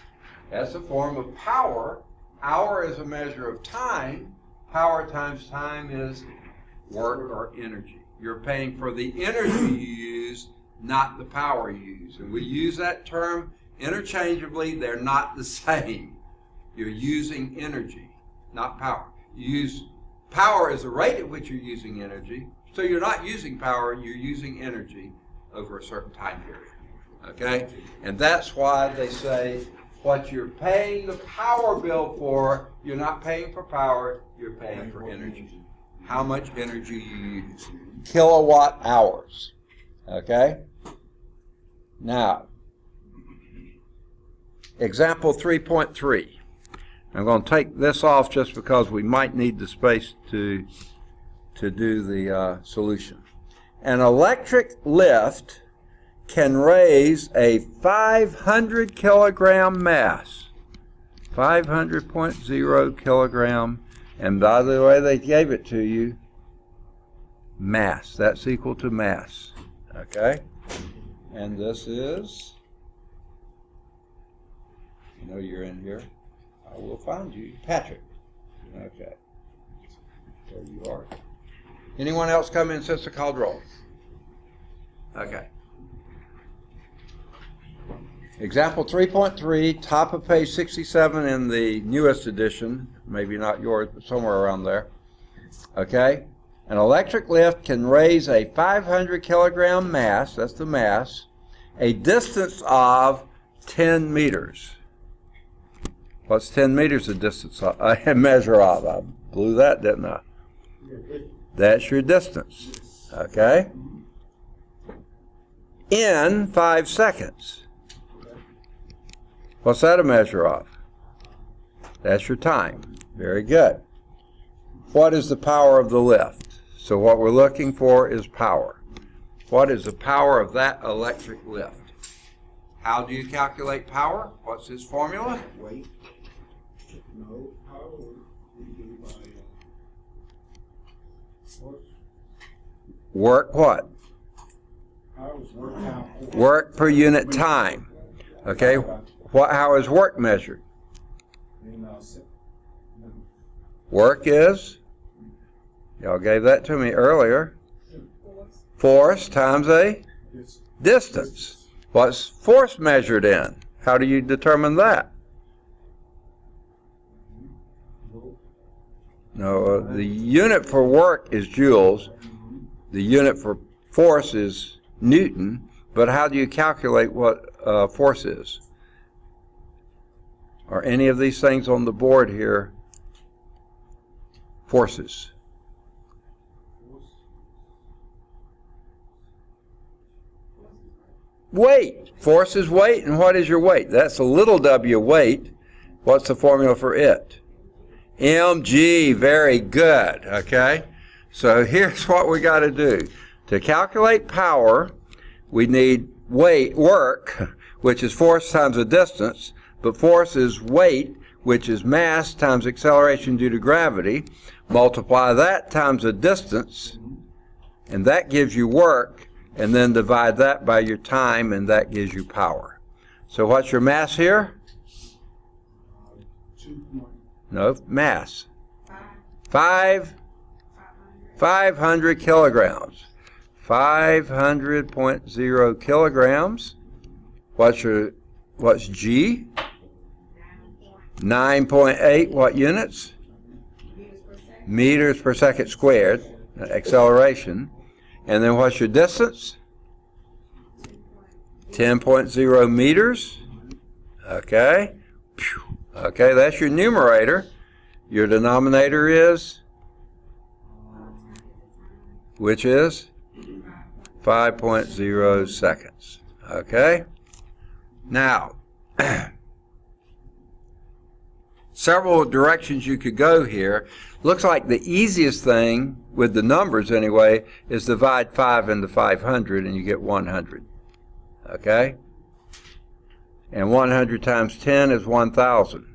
that's a form of power. Hour is a measure of time. Power times time is work or energy. You're paying for the energy you use, not the power you use. And we use that term interchangeably. They're not the same. You're using energy, not power. You use power as the rate at which you're using energy. So you're not using power, you're using energy over a certain time period. Okay? And that's why they say what you're paying the power bill for, you're not paying for power, you're paying for energy. How much energy you use. Kilowatt hours. Okay? Now, example 3.3. I'm going to take this off just because we might need the space to do the solution. An electric lift can raise a 500 kilogram mass. 500.0 kilogram. And by the way, they gave it to you. Mass. That's equal to mass. Okay? And this is, you know you're in here. I will find you. Patrick. Okay. There you are. Anyone else come in since the called roll? Okay. Example 3.3, top of page 67 in the newest edition. Maybe not yours, but somewhere around there. Okay. An electric lift can raise a 500 kilogram mass, that's the mass, a distance of 10 meters. What's 10 meters of distance I measure off? I blew that, didn't I? That's your distance. Okay? In 5 seconds. What's that a measure of? That's your time. Very good. What is the power of the lift? So what we're looking for is power. What is the power of that electric lift? How do you calculate power? What's his formula? Weight. No, power we do by force. Work what? Power is work out. Work per unit time. Okay? How is work measured? Work is? Y'all gave that to me earlier. Force times a distance. What's force measured in? How do you determine that? No, the unit for work is joules. The unit for force is Newton. But how do you calculate what force is? Are any of these things on the board here forces? Weight. Force is weight, and what is your weight? That's a little w weight. What's the formula for it? mg. Very good. Okay? So here's what we got to do. To calculate power, we need work, which is force times a distance, but force is weight, which is mass times acceleration due to gravity. Multiply that times a distance, and that gives you work, and then divide that by your time, and that gives you power. So what's your mass here? No, mass. 500 kilograms. 500.0 kilograms. What's G? 9.8. What units? Meters per second squared. Acceleration. And then what's your distance? 10.0 meters. Okay. Okay, that's your numerator. Your denominator is? Which is? 5.0 seconds. Okay? Now, several directions you could go here. Looks like the easiest thing, with the numbers anyway, is divide 5 into 500 and you get 100. Okay? And 100 times 10 is 1,000.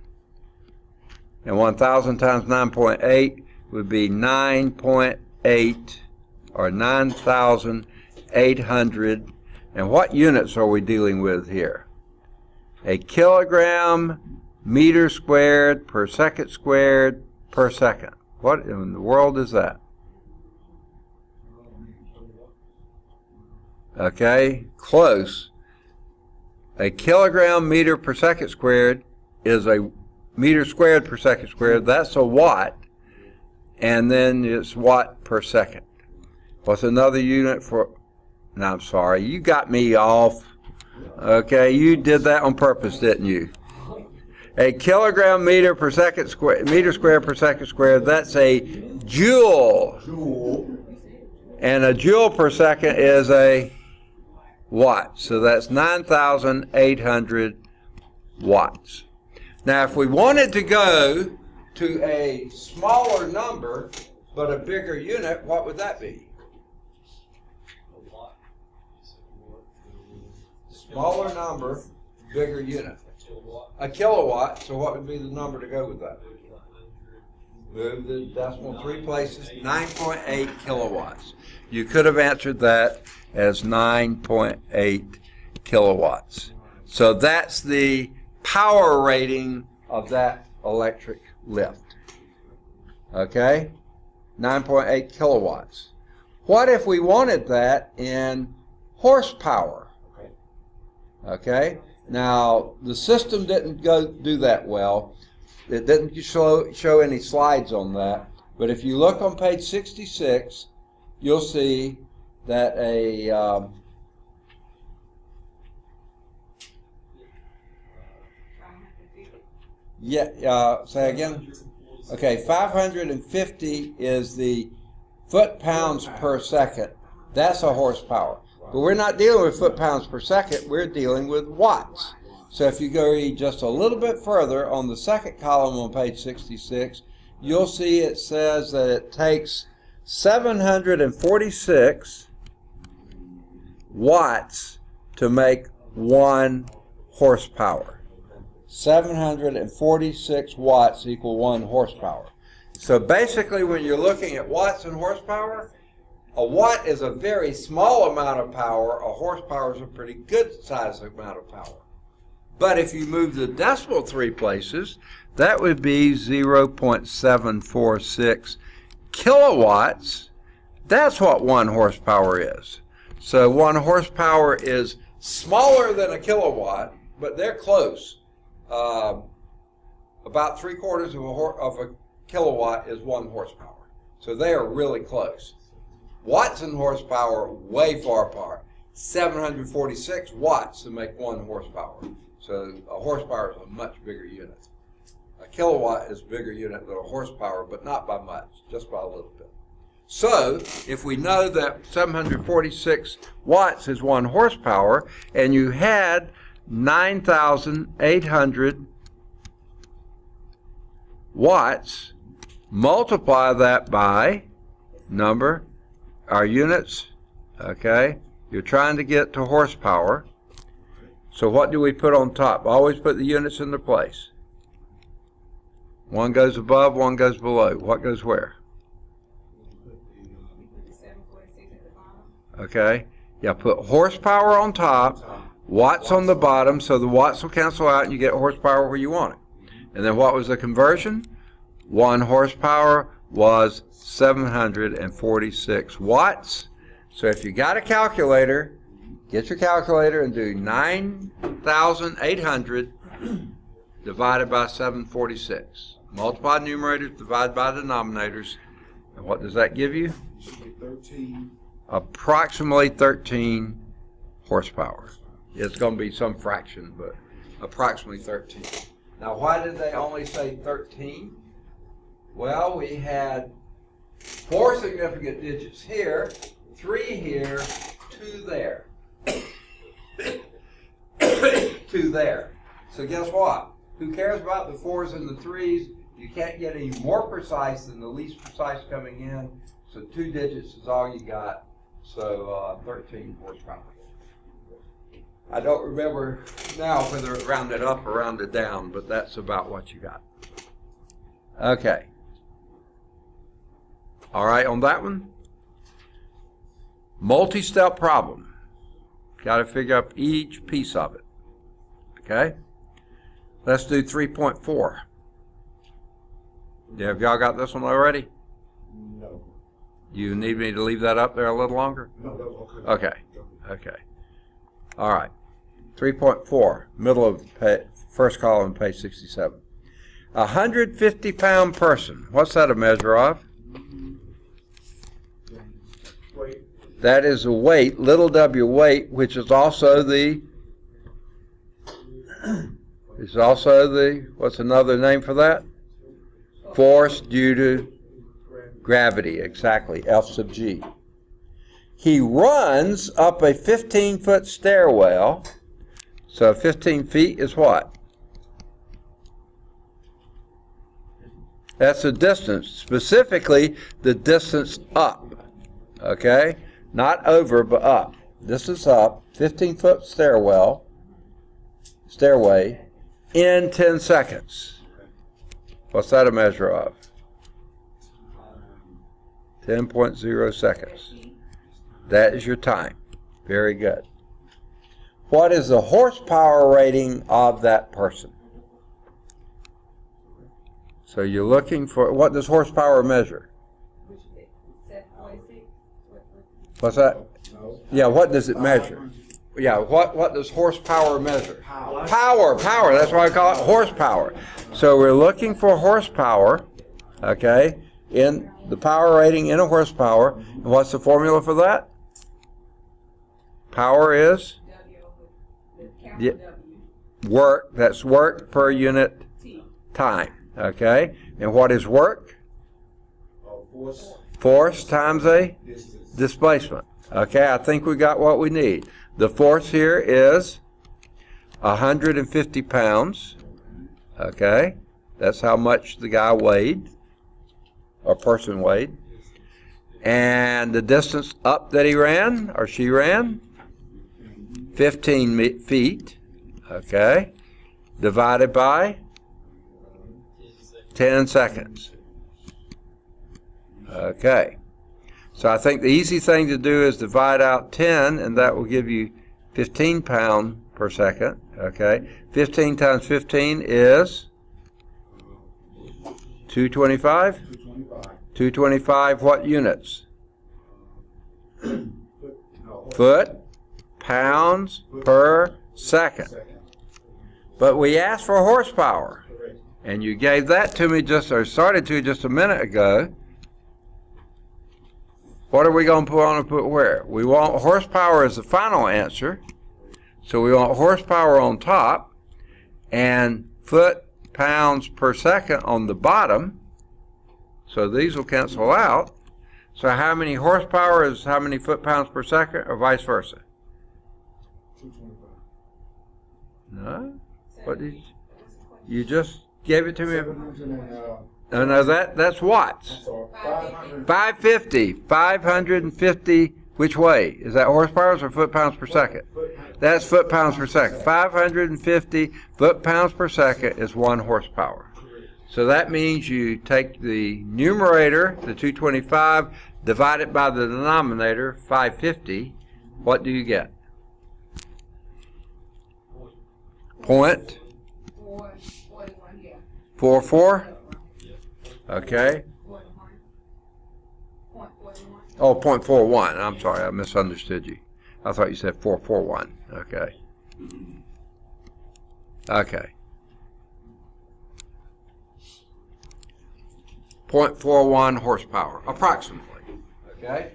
And 1,000 times 9.8 would be 9.8 or 9,800. And what units are we dealing with here? A kilogram meter squared per second squared per second. What in the world is that? Okay, close. A kilogram meter per second squared is a meter squared per second squared. That's a watt. And then it's watt per second. What's another unit for? No, I'm sorry. You got me off. Okay, you did that on purpose, didn't you? A kilogram meter per second square, meter squared per second squared, that's a joule. And a joule per second is a watt. So that's 9,800 watts. Now, if we wanted to go to a smaller number, but a bigger unit, what would that be? Smaller number, bigger unit. A kilowatt, so what would be the number to go with that? Move the decimal 3 places, 9.8 kilowatts. You could have answered that as 9.8 kilowatts. So that's the power rating of that electric lift. Okay? 9.8 kilowatts. What if we wanted that in horsepower? Okay? Now, the system didn't do that well. It didn't show any slides on that. But if you look on page 66, you'll see that Yeah, say again? Okay, 550 is the foot-pounds per second. That's a horsepower. But we're not dealing with foot-pounds per second. We're dealing with watts. So if you go read just a little bit further on the second column on page 66, you'll see it says that it takes 746 watts to make 1 horsepower. 746 watts equal 1 horsepower. So basically when you're looking at watts and horsepower, a watt is a very small amount of power. A horsepower is a pretty good sized amount of power. But if you move the decimal 3 places, that would be 0.746 kilowatts. That's what 1 horsepower is. So 1 horsepower is smaller than a kilowatt, but they're close. About 3/4 of a kilowatt is 1 horsepower. So they are really close. Watts and horsepower way far apart. 746 watts to make 1 horsepower. So a horsepower is a much bigger unit. A kilowatt is a bigger unit than a horsepower, but not by much, just by a little bit. So if we know that 746 watts is 1 horsepower, and you had 9,800 watts, multiply that by number, our units, okay? You're trying to get to horsepower. So what do we put on top? Always put the units in their place. One goes above, one goes below. What goes where? Okay. Yeah, put horsepower on top, watts on the bottom, so the watts will cancel out and you get horsepower where you want it. And then what was the conversion? 1 horsepower was 746 watts. So if you got a calculator, get your calculator and do 9,800 divided by 746. Multiply numerators, divide by denominators. And what does that give you? 13. Approximately 13 horsepower. It's going to be some fraction, but approximately 13. Now, why did they only say 13? Well, we had 4 significant digits here, 3 here, 2 there. 2 there. So guess what? Who cares about the 4s and the 3s? You can't get any more precise than the least precise coming in. So 2 digits is all you got. So 13 horsepower. I don't remember now whether it rounded up or rounded down, but that's about what you got. Okay. All right, on that one, multi-step problem. Got to figure out each piece of it. Okay? Let's do 3.4. Have y'all got this one already? No. You need me to leave that up there a little longer? No, that was okay. Okay. Okay. All right. 3.4, middle of first column, page 67. A 150-pound person. What's that a measure of? Weight. That is a weight, little w weight, which is also the, what's another name for that? Force due to gravity, exactly, F sub G. He runs up a 15-foot stairwell. So 15 feet is what? That's the distance, specifically the distance up, okay? Not over, but up. Distance up, 15-foot stairway, in 10 seconds. What's that a measure of? 10.0 seconds. That is your time. Very good. What is the horsepower rating of that person? So you're looking for, what does horsepower measure? What's that? Yeah, what does it measure? Yeah, what does horsepower measure? Power, that's why I call it horsepower. So we're looking for horsepower, okay, in the power rating in a horsepower. And what's the formula for that? Power is? Yeah, work, that's work per unit time. Okay? And what is work? Force. Force times a Distance. displacement. Okay, I think we got what we need. The force here is 150 pounds. Okay, that's how much the guy weighed, or person weighed. And the distance up that he ran, or she ran, 15 feet. Okay, divided by 10 seconds. Okay, so I think the easy thing to do is divide out 10, and that will give you 15 pounds per second. Okay, 15 times 15 is 225. 225 what units? Foot, pounds per second. But we asked for horsepower, and you gave that to me started to just a minute ago. What are we going to put on and put where? We want horsepower as the final answer. So we want horsepower on top and foot pounds per second on the bottom. So these will cancel out. So how many horsepower is how many foot pounds per second, or vice versa? 225. No? What did you just gave it to me? 700 and, No, that's watts. 550. 550 which way? Is that horsepower or foot pounds per second? That's foot pounds per second. 550 foot pounds per second is 1 horsepower. So that means you take the numerator, the 225, divide it by the denominator, 550. What do you get? Point 44? Okay. Oh, 0.41. I'm sorry, I misunderstood you. I thought you said 441. Okay. Okay. 0.41 horsepower, approximately. Okay?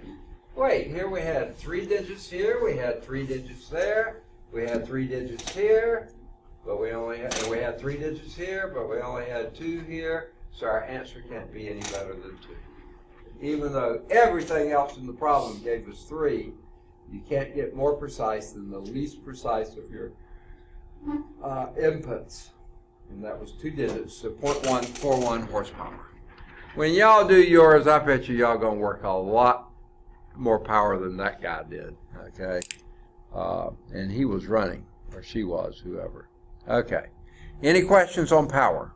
Wait, here we had 3 digits here, we had 3 digits there, we had 3 digits here, but we had 3 digits here, but we only had 2 here, so our answer can't be any better than 2. Even though everything else in the problem gave us 3, you can't get more precise than the least precise of your inputs. And that was 2 digits, so 0.141 horsepower. When y'all do yours, I bet y'all gonna work a lot more power than that guy did, okay? And he was running, or she was, whoever. Okay. Any questions on power?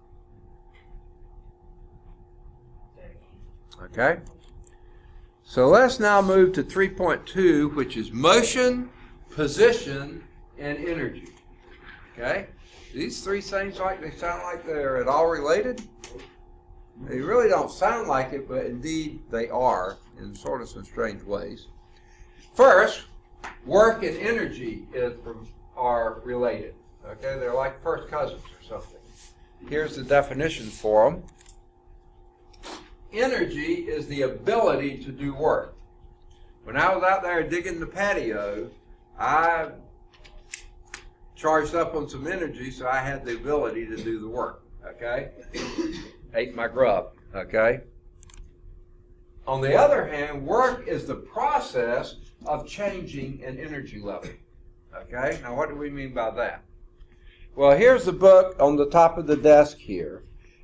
Okay. So let's now move to 3.2, which is motion, position, and energy. Okay? These 3 things they sound like they're at all related. They really don't sound like it, but indeed they are in sort of some strange ways. First, work and energy are related. Okay? They're like first cousins or something. Here's the definition for them. Energy is the ability to do work. When I was out there digging the patio, I charged up on some energy, so I had the ability to do the work. Okay? Ate my grub. Okay? On the other hand, work is the process of changing an energy level. Okay? Now, what do we mean by that? Well, here's the book on the top of the desk here.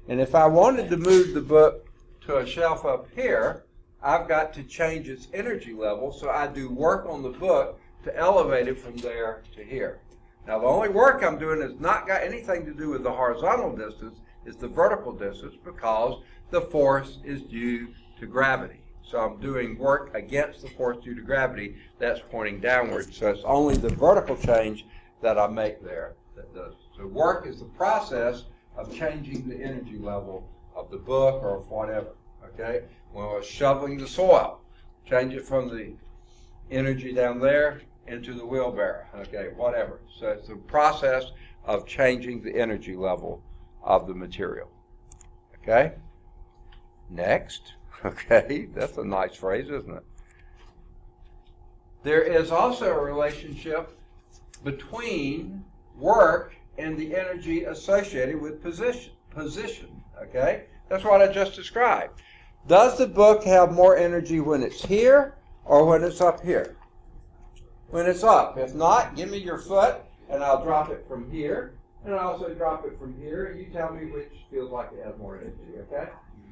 And if I wanted to move the book to a shelf up here, I've got to change its energy level, so I do work on the book to elevate it from there to here. Now, the only work I'm doing has not got anything to do with the horizontal distance, it's the vertical distance, because the force is due to gravity. So I'm doing work against the force due to gravity that's pointing downward. So it's only the vertical change that I make there that does. So work is the process of changing the energy level of the book or of whatever. Okay? When I was shoveling the soil, change it from the energy down there into the wheelbarrow. Okay, whatever. So it's the process of changing the energy level of the material. Okay? Next. Okay, that's a nice phrase, isn't it? There is also a relationship between work and the energy associated with position. position. Okay? That's what I just described. Does the book have more energy when it's here or when it's up here? When it's up. If not, give me your foot and I'll drop it from here. And I'll also drop it from here. And you tell me which feels like it has more energy. Okay?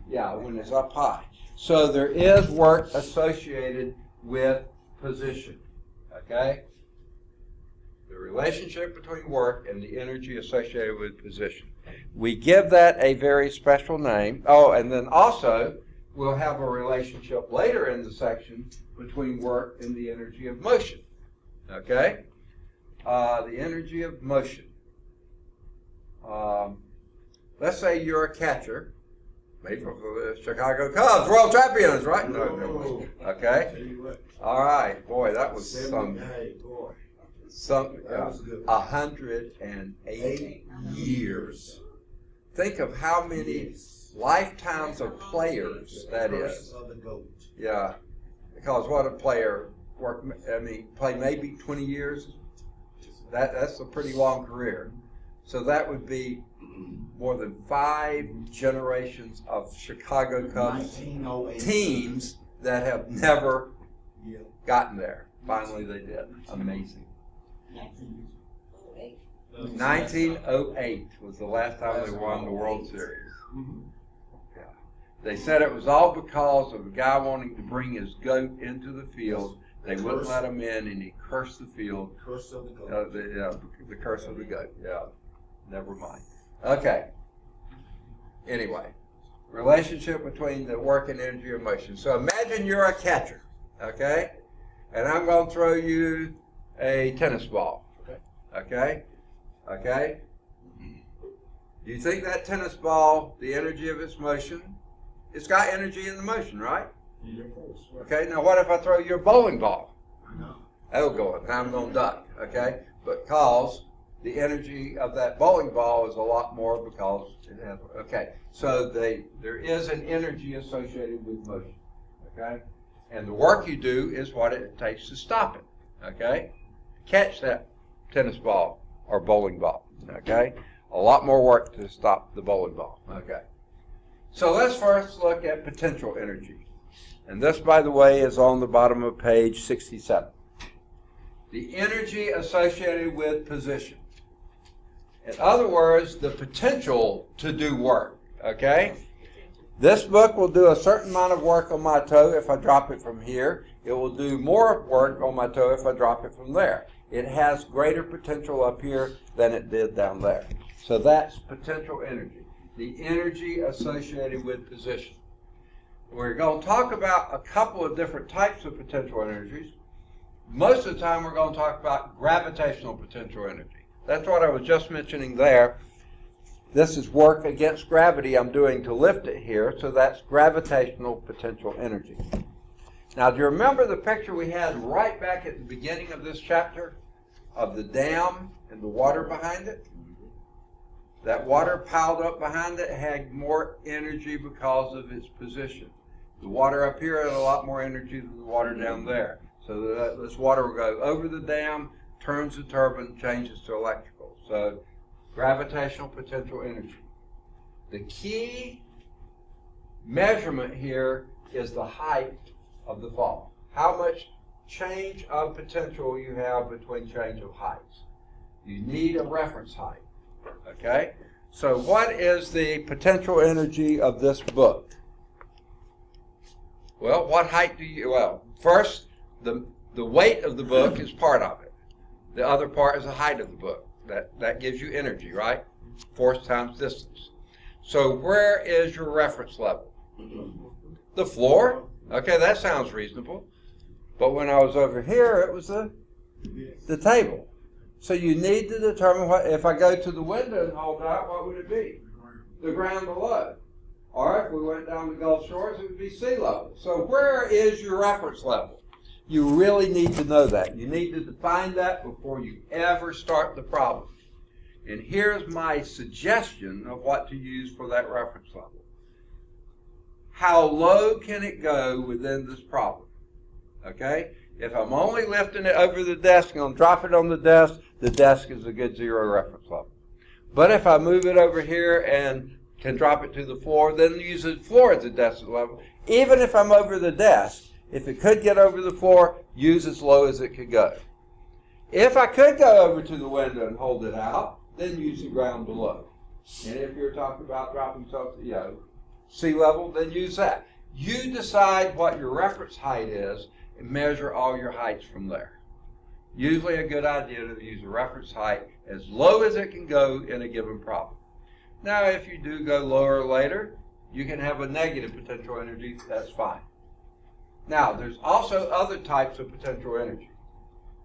Yeah, when it's up high. So there is work associated with position. Okay? The relationship between work and the energy associated with position. We give that a very special name. Oh, and then also we'll have a relationship later in the section between work and the energy of motion. Okay? The energy of motion. Let's say you're a catcher. Maybe for the Chicago Cubs, world champions, right? No. Okay? All right. Boy, that was some 180 years. Think of how many lifetimes of players that is. Yeah. Because what a player play maybe 20 years. That's a pretty long career. So that would be more than 5 generations of Chicago Cubs teams that have never gotten there. Finally they did. Amazing. 1908 was the last time they won the World Series. Yeah. They said it was all because of a guy wanting to bring his goat into the field. They wouldn't let him in, and he cursed the field. Curse of the goat. The curse of the goat. Yeah. Never mind. Okay. Anyway, relationship between the work and energy of motion. So imagine you're a catcher, okay? And I'm going to throw you a tennis ball. Okay? Okay? Do you think that tennis ball, the energy of its motion, it's got energy in the motion, right? Yeah, of course. Okay, now what if I throw you a bowling ball? I know. That'll go up. Now I'm going to duck, okay? Because the energy of that bowling ball is a lot more because it has, okay. So there is an energy associated with motion, okay? And the work you do is what it takes to stop it, okay? Catch that tennis ball or bowling ball, okay? A lot more work to stop the bowling ball, okay? So let's first look at potential energy. And this, by the way, is on the bottom of page 67. The energy associated with position. In other words, the potential to do work, okay? This book will do a certain amount of work on my toe if I drop it from here. It will do more work on my toe if I drop it from there. It has greater potential up here than it did down there. So that's potential energy, the energy associated with position. We're going to talk about a couple of different types of potential energies. Most of the time we're going to talk about gravitational potential energy. That's what I was just mentioning there. This is work against gravity I'm doing to lift it here, so that's gravitational potential energy. Now, do you remember the picture we had right back at the beginning of this chapter of the dam and the water behind it? That water piled up behind it had more energy because of its position. The water up here had a lot more energy than the water down there. So this water will go over the dam, turns the turbine, changes to electrical. So gravitational potential energy. The key measurement here is the height of the fall. How much change of potential you have between change of heights. You need a reference height. Okay? So what is the potential energy of this book? Well, what height do you, well, first, the weight of the book is part of it. The other part is the height of the book. That gives you energy, right? Force times distance. So where is your reference level? The floor? Okay, that sounds reasonable. But when I was over here, it was the table. So you need to determine what, if I go to the window and hold out, what would it be? The ground below. Or if we went down the Gulf Shores, it would be sea level. So where is your reference level? You really need to know that. You need to define that before you ever start the problem. And here's my suggestion of what to use for that reference level. How low can it go within this problem? Okay? If I'm only lifting it over the desk and I'll drop it on the desk is a good zero reference level. But if I move it over here and can drop it to the floor, then use the floor as a desk level. Even if I'm over the desk, if it could get over the floor, use as low as it could go. If I could go over to the window and hold it out, then use the ground below. And if you're talking about dropping something, sea level, then use that. You decide what your reference height is and measure all your heights from there. Usually a good idea to use a reference height as low as it can go in a given problem. Now, if you do go lower later, you can have a negative potential energy. That's fine. Now, there's also other types of potential energy.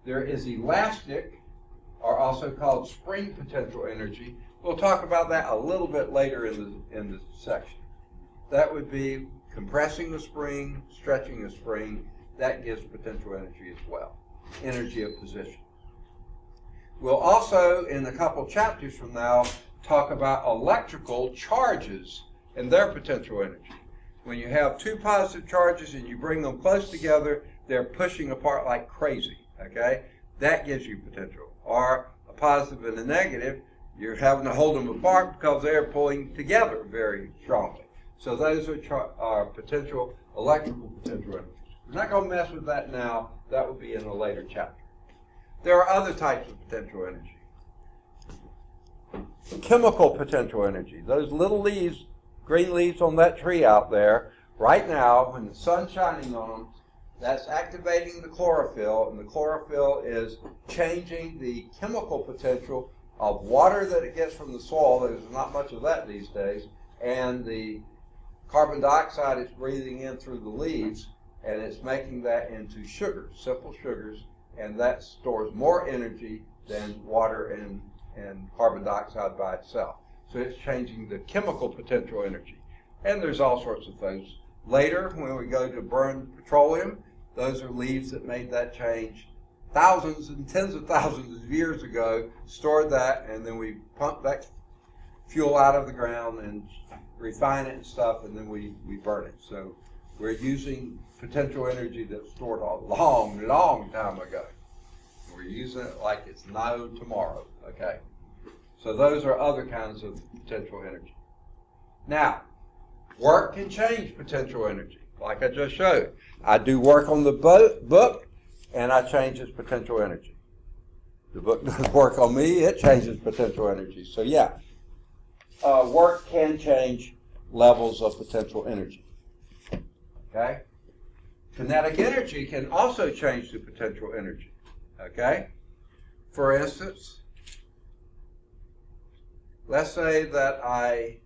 There is elastic, or also called spring potential energy. We'll talk about that a little bit later in the section. That would be compressing a spring, stretching a spring. That gives potential energy as well. Energy of position. We'll also, in a couple chapters from now, talk about electrical charges and their potential energy. When you have two positive charges and you bring them close together, they're pushing apart like crazy, okay? That gives you potential. Or a positive and a negative, you're having to hold them apart because they're pulling together very strongly. So those are potential, electrical potential energies. We're not going to mess with that now. That will be in a later chapter. There are other types of potential energy. Chemical potential energy. Those little leaves, green leaves on that tree out there, right now, when the sun's shining on them, that's activating the chlorophyll, and the chlorophyll is changing the chemical potential of water that it gets from the soil. There's not much of that these days, and the carbon dioxide it's breathing in through the leaves, and it's making that into sugars, simple sugars, and that stores more energy than water and carbon dioxide by itself. So it's changing the chemical potential energy. And there's all sorts of things. Later, when we go to burn petroleum, those are leaves that made that change thousands and tens of thousands of years ago, stored that, and then we pump that fuel out of the ground and refine it and stuff, and then we burn it. So we're using potential energy that's stored a long, long time ago. We're using it like it's no tomorrow, okay? So those are other kinds of potential energy. Now, work can change potential energy, like I just showed. I do work on the book, and I change its potential energy. The book does work on me, it changes potential energy. So yeah, work can change levels of potential energy. Okay? Kinetic energy can also change the potential energy. Okay? For instance, let's say that I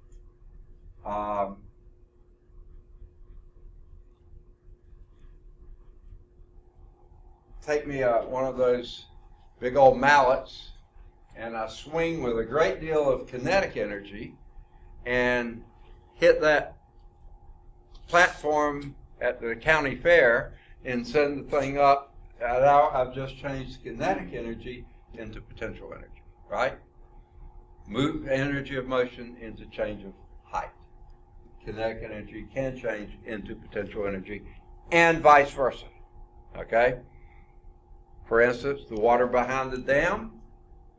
take me one of those big old mallets and I swing with a great deal of kinetic energy and hit that platform at the county fair and send the thing up. Now I've just changed kinetic energy into potential energy, right? Move energy of motion into change of height. Kinetic energy can change into potential energy and vice versa, okay? For instance, the water behind the dam,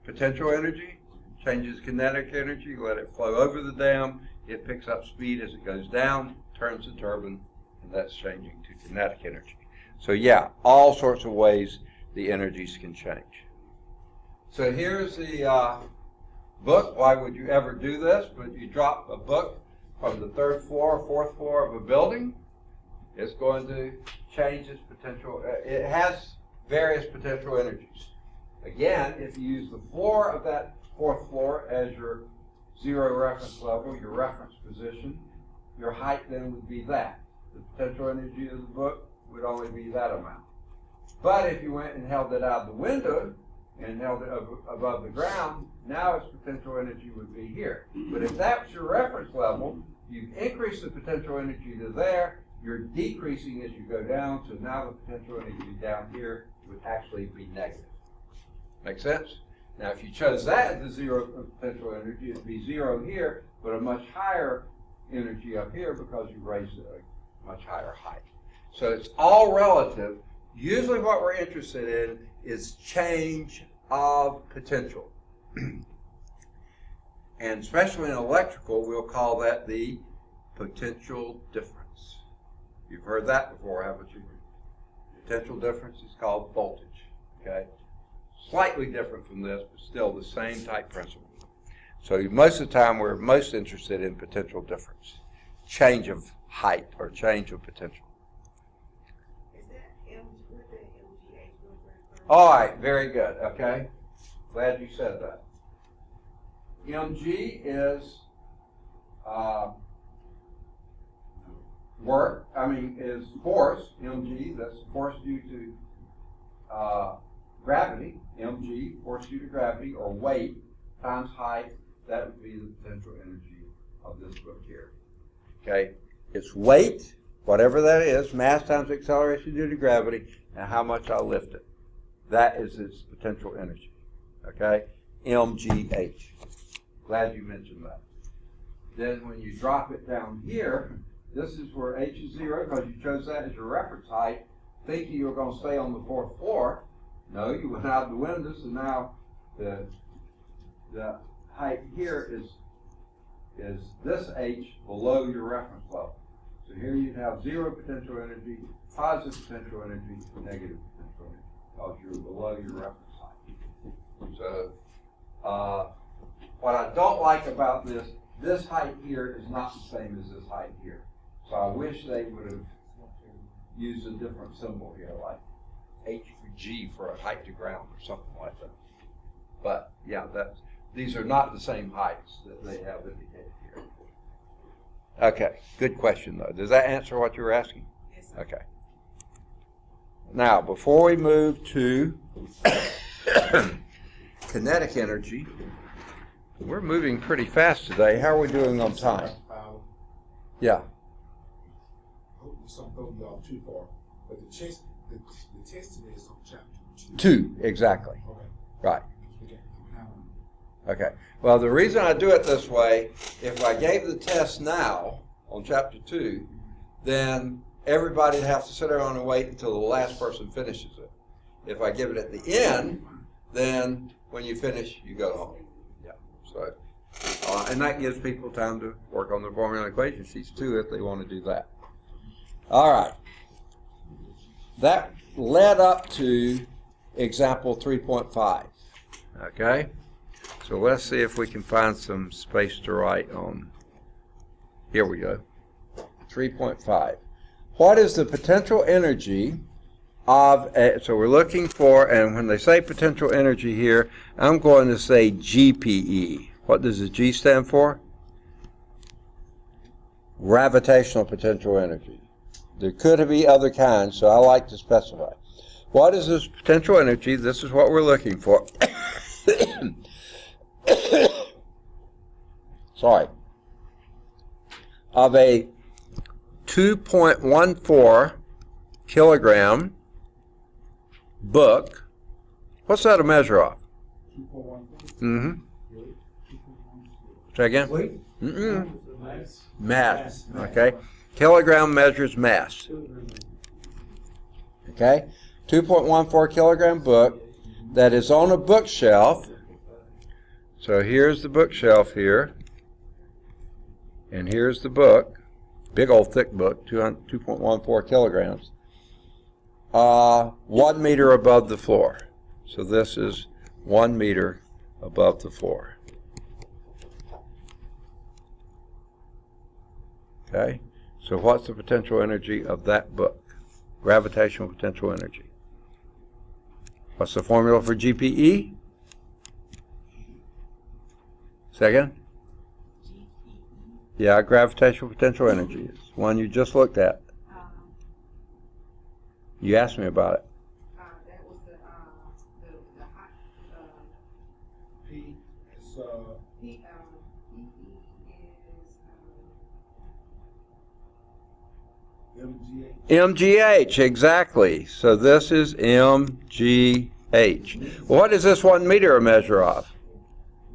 potential energy, changes kinetic energy, let it flow over the dam, it picks up speed as it goes down, turns the turbine, and that's changing to kinetic energy. So yeah, all sorts of ways the energies can change. So here's the book. Why would you ever do this? But you drop a book from the third floor or fourth floor of a building, it's going to change its potential. It has various potential energies. Again, if you use the floor of that fourth floor as your zero reference level, your reference position, your height then would be that. The potential energy of the book would only be that amount. But if you went and held it out the window and held it above the ground, now its potential energy would be here. But if that's your reference level, you've increased the potential energy to there, you're decreasing as you go down, so now the potential energy down here would actually be negative. Make sense? Now if you chose that as the zero potential energy, it'd be zero here, but a much higher energy up here because you raised a much higher height. So it's all relative. Usually what we're interested in is change of potential. And especially in electrical, we'll call that the potential difference. You've heard that before, haven't you? Potential difference is called voltage, okay? Slightly different from this, but still the same type principle. So most of the time, we're most interested in potential difference, change of height or change of potential. Is that what the MGH was? All right, very good, okay? Glad you said that. mg is is force, mg, that's force due to gravity, mg, force due to gravity, or weight times height. That would be the potential energy of this book here. Okay, it's weight, whatever that is, mass times acceleration due to gravity, and how much I'll lift it. That is its potential energy. Okay, mgh. Glad you mentioned that. Then when you drop it down here, this is where h is 0 because you chose that as your reference height, thinking you were going to stay on the 4th floor. No, you went out the windows, and now the height here is this h below your reference level. So here you'd have 0 potential energy, positive potential energy, negative potential energy, because you're below your reference height. So what I don't like about this height here is not the same as this height here. So I wish they would have used a different symbol here, like H for G for a height to ground or something like that. But yeah, these are not the same heights that they have indicated here. Okay, good question though. Does that answer what you were asking? Yes, sir. Okay. Now, before we move to kinetic energy, we're moving pretty fast today. How are we doing on time? Yeah. Hope this don't throw you off too far. But the test today is on chapter 2, exactly. Okay. Right. We got an hour. Okay. Well, the reason I do it this way, if I gave the test now on chapter 2, then everybody'd have to sit around and wait until the last person finishes it. If I give it at the end, then when you finish, you go home. Yeah. So, and that gives people time to work on their formula and equation sheets too if they want to do that. All right. That led up to example 3.5. Okay? So let's see if we can find some space to write on. Here we go. 3.5. What is the potential energy of so we're looking for, and when they say potential energy here, I'm going to say GPE. What does the G stand for? Gravitational potential energy. There could be other kinds, so I like to specify. What is this potential energy? This is what we're looking for. Sorry. Of a 2.14 kilogram book. What's that a measure of? 2.14. Mm-hmm. Say again? Weight? Mass. Okay. Kilogram measures mass. Okay. 2.14 kilogram book that is on a bookshelf. So here's the bookshelf here. And here's the book. Big old thick book, 2.14 kilograms. 1 meter above the floor. So this is 1 meter above the floor. Okay, so what's the potential energy of that book? Gravitational potential energy. What's the formula for GPE? Second? Yeah, gravitational potential energy. It's one you just looked at. You asked me about it. That was the hot, P is PE is, MGH. MGH, exactly. So this is MGH. What is this 1 meter a measure of?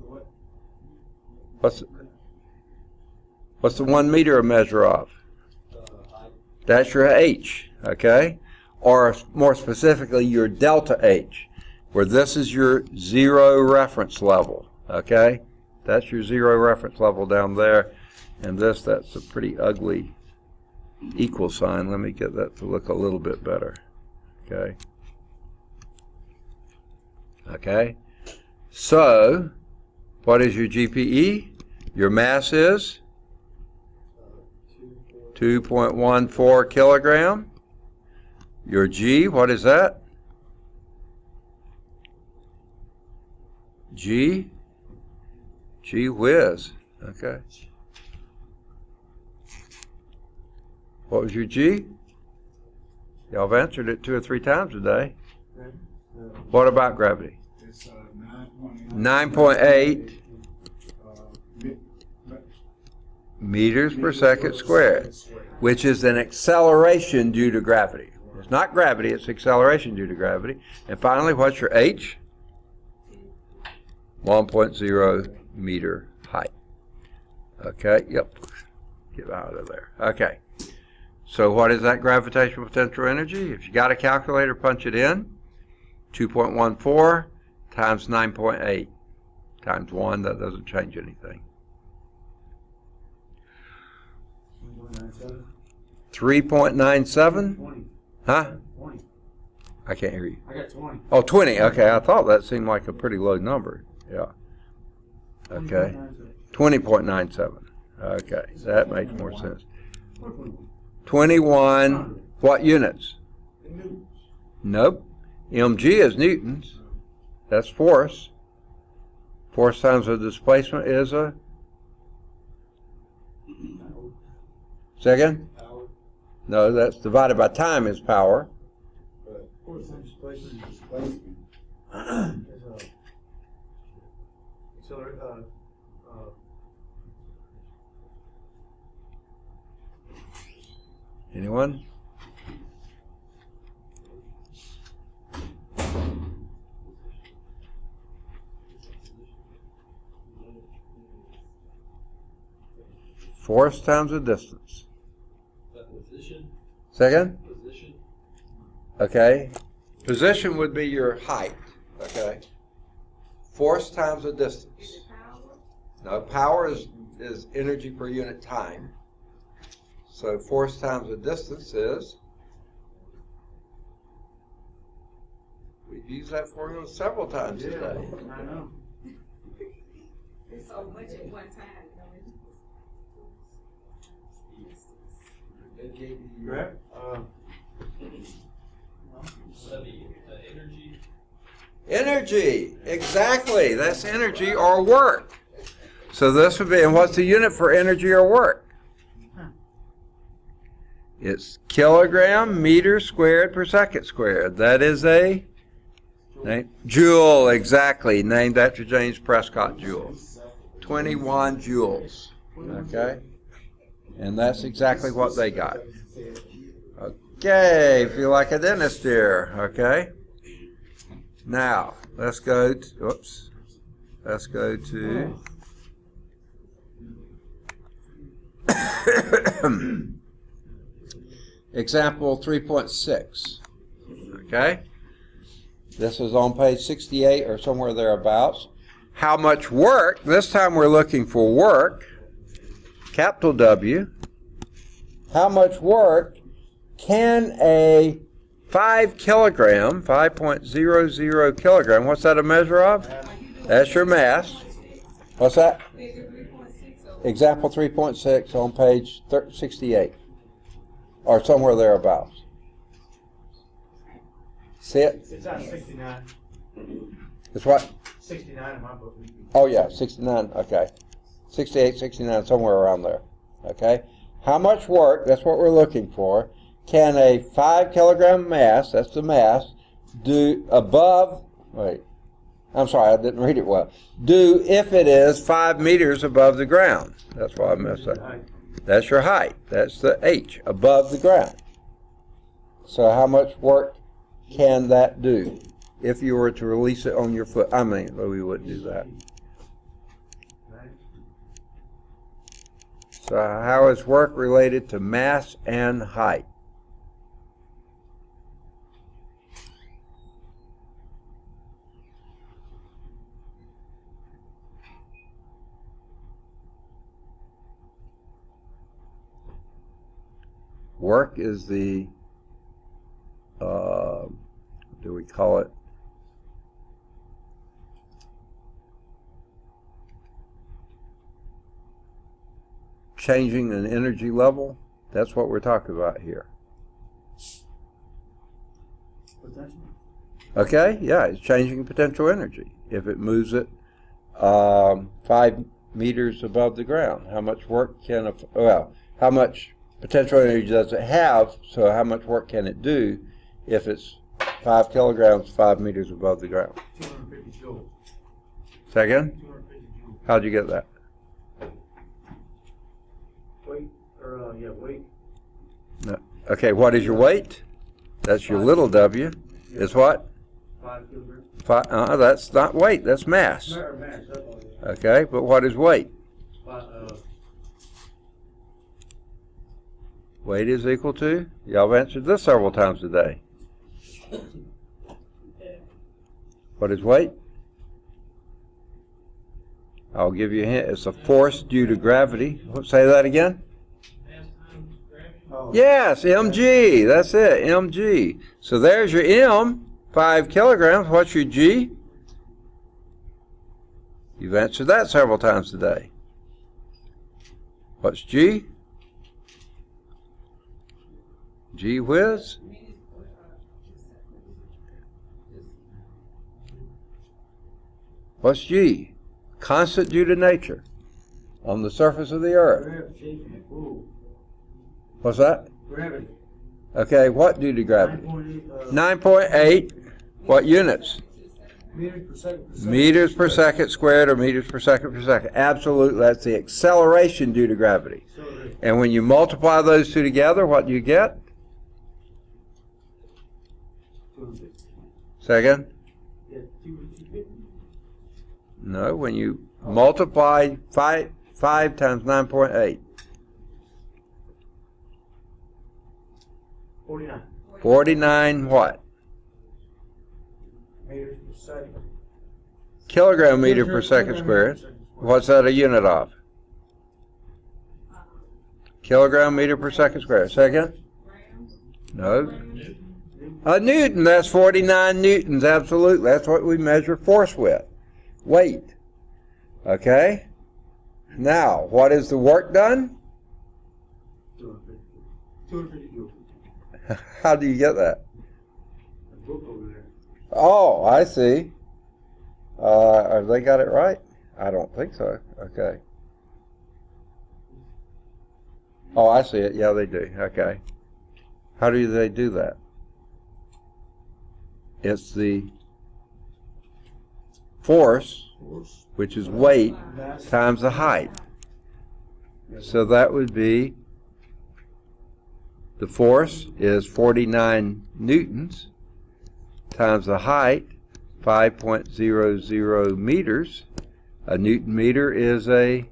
What? What's the 1 meter a measure of? That's your H, okay? Or more specifically, your delta H, where this is your 0 reference level, okay? That's your zero reference level down there. And this, that's a pretty ugly equal sign. Let me get that to look a little bit better. Okay. Okay. So, what is your GPE? Your mass is 2.14 kilogram. Your G, what is that? Gee whiz. Okay. What was your G? Y'all have answered it 2 or 3 times today. What about gravity? It's 9.8 meters per second squared, which is an acceleration due to gravity. It's not gravity, it's acceleration due to gravity. And finally, what's your H? 1.0 meter height. Okay, yep. Get out of there. Okay. So what is that gravitational potential energy? If you got a calculator, punch it in. 2.14 times 9.8 times 1. That doesn't change anything. 3.97? 20. Huh? 20. I can't hear you. I got 20. Oh, 20. Okay, I thought that seemed like a pretty low number. Yeah. Okay. 20.97. Okay, that makes more sense. 21, what units? Nope. mg is newtons. That's force. Force times the displacement is a... Second? No, that's divided by time is power. Force times displacement is Anyone? Force times the distance. Position. Second? Position. Okay. Position would be your height. Okay. Force times the distance. Is it power? No, power is energy per unit time. So force times the distance is, we've used that formula several times today. I know. It's so much at one time. Correct? Energy. Energy, exactly. That's energy or work. So this would be, and what's the unit for energy or work? It's kilogram meter squared per second squared. That is a joule, exactly, named after James Prescott Joule. 21 joules. Okay? And that's exactly what they got. Okay, feel like a dentist here. Okay? Now, let's go to, let's go to example 3.6. Okay? This is on page 68 or somewhere thereabouts. How much work? This time we're looking for work, capital W. How much work can a 5 kilogram, 5.00 kilogram, what's that a measure of? That's your mass. What's that? Example 3.6 on page 68. Or somewhere thereabouts. See it? It's on 69. It's what? 69 in my book. Oh yeah, 69, okay. 68, 69, somewhere around there. Okay? How much work, that's what we're looking for, can a 5 kilogram mass, that's the mass, do above, I'm sorry, I didn't read it well, do if it is 5 meters above the ground. That's why I messed up. That's your height. That's the H, above the ground. So how much work can that do if you were to release it on your foot? I mean, we wouldn't do that. So how is work related to mass and height? Work is the, what do we call it? Changing an energy level. That's what we're talking about here. Potential. Okay, yeah, it's changing potential energy. If it moves it 5 meters above the ground, how much work can, how much potential energy does it have, so how much work can it do if it's 5 kilograms 5 meters above the ground? 250 joules. Second? 250 joules. How'd you get that? Weight, or weight. No. Okay, what is your weight? That's your little w. Is what? 5 kilograms. That's not weight, that's mass. Mass, that's all it is. Okay, but what is weight? Weight is equal to? Y'all have answered this several times today. What is weight? I'll give you a hint. It's a force due to gravity. Say that again? Oh. Yes, mg. That's it, mg. So there's your m, 5 kilograms. What's your g? You've answered that several times today. What's g? Gee whiz. What's g? Constant due to nature on the surface of the earth. Gravity. Ooh. What's that? Gravity. Okay, what due to gravity? 9.8. 9.8. What units? Meters per second. Meters per second squared or meters per second per second. Absolutely, that's the acceleration due to gravity. So it is. And when you multiply those two together, what do you get? 250. Second? Yeah, 250. No, when you multiply 5 times 9.8. 49. 49 what? Meters per second. Kilogram meter per second squared. What's that a unit of? Kilogram meter per second squared. Second? No. A newton, that's 49 newtons, absolutely. That's what we measure force with. Weight. Okay? Now, what is the work done? 250. 250 joules. How do you get that? The book over there. Oh, I see. Have they got it right? I don't think so. Okay. Oh, I see it. Yeah, they do. Okay. How do they do that? It's the force, which is weight, times the height. So that would be, the force is 49 newtons times the height, 5.00 meters. A newton meter is a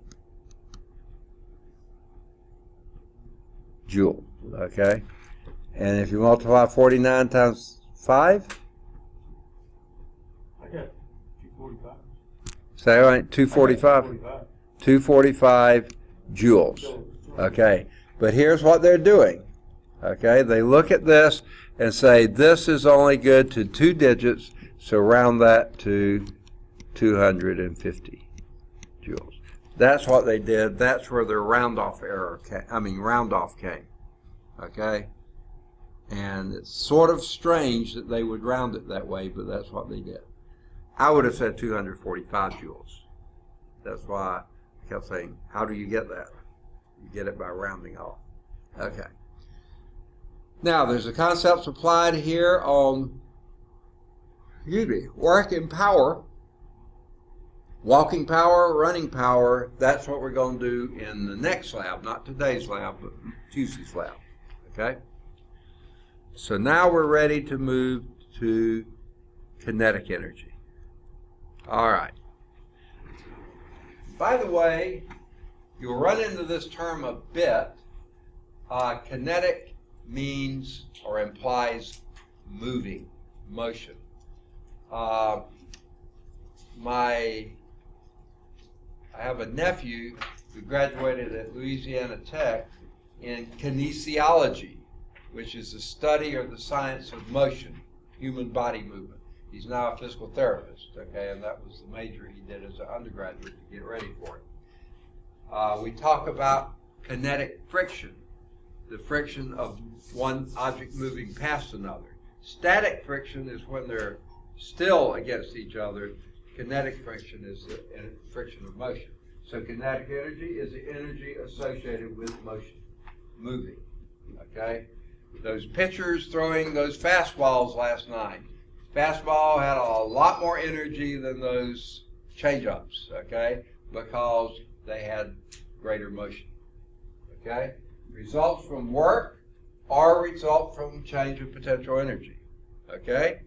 joule, okay? And if you multiply 49 times 5, I got 245. say I ain't 245. 245 joules. Okay, but here's what they're doing. Okay, they look at this and say this is only good to 2 digits, so round that to 250 joules. That's what they did. That's where their round-off error came. Round-off came. Okay, and it's sort of strange that they would round it that way, but that's what they did. I would have said 245 joules. That's why I kept saying, how do you get that? You get it by rounding off. Okay. Now, there's the concepts applied here on, work and power. Walking power, running power, that's what we're going to do in the next lab, not today's lab, but Tuesday's lab. Okay? So now we're ready to move to kinetic energy. All right. By the way, you'll run into this term a bit. Kinetic means or implies moving, motion. I have a nephew who graduated at Louisiana Tech in kinesiology. which is the study or the science of motion, human body movement. He's now a physical therapist, okay, and that was the major he did as an undergraduate to get ready for it. We talk about kinetic friction, the friction of one object moving past another. Static friction is when they're still against each other. Kinetic friction is the friction of motion. So kinetic energy is the energy associated with motion, moving, okay? Those pitchers throwing those fastballs last night, fastball had a lot more energy than those change-ups, okay? Because they had greater motion, okay? Results from work or result from change of potential energy, okay?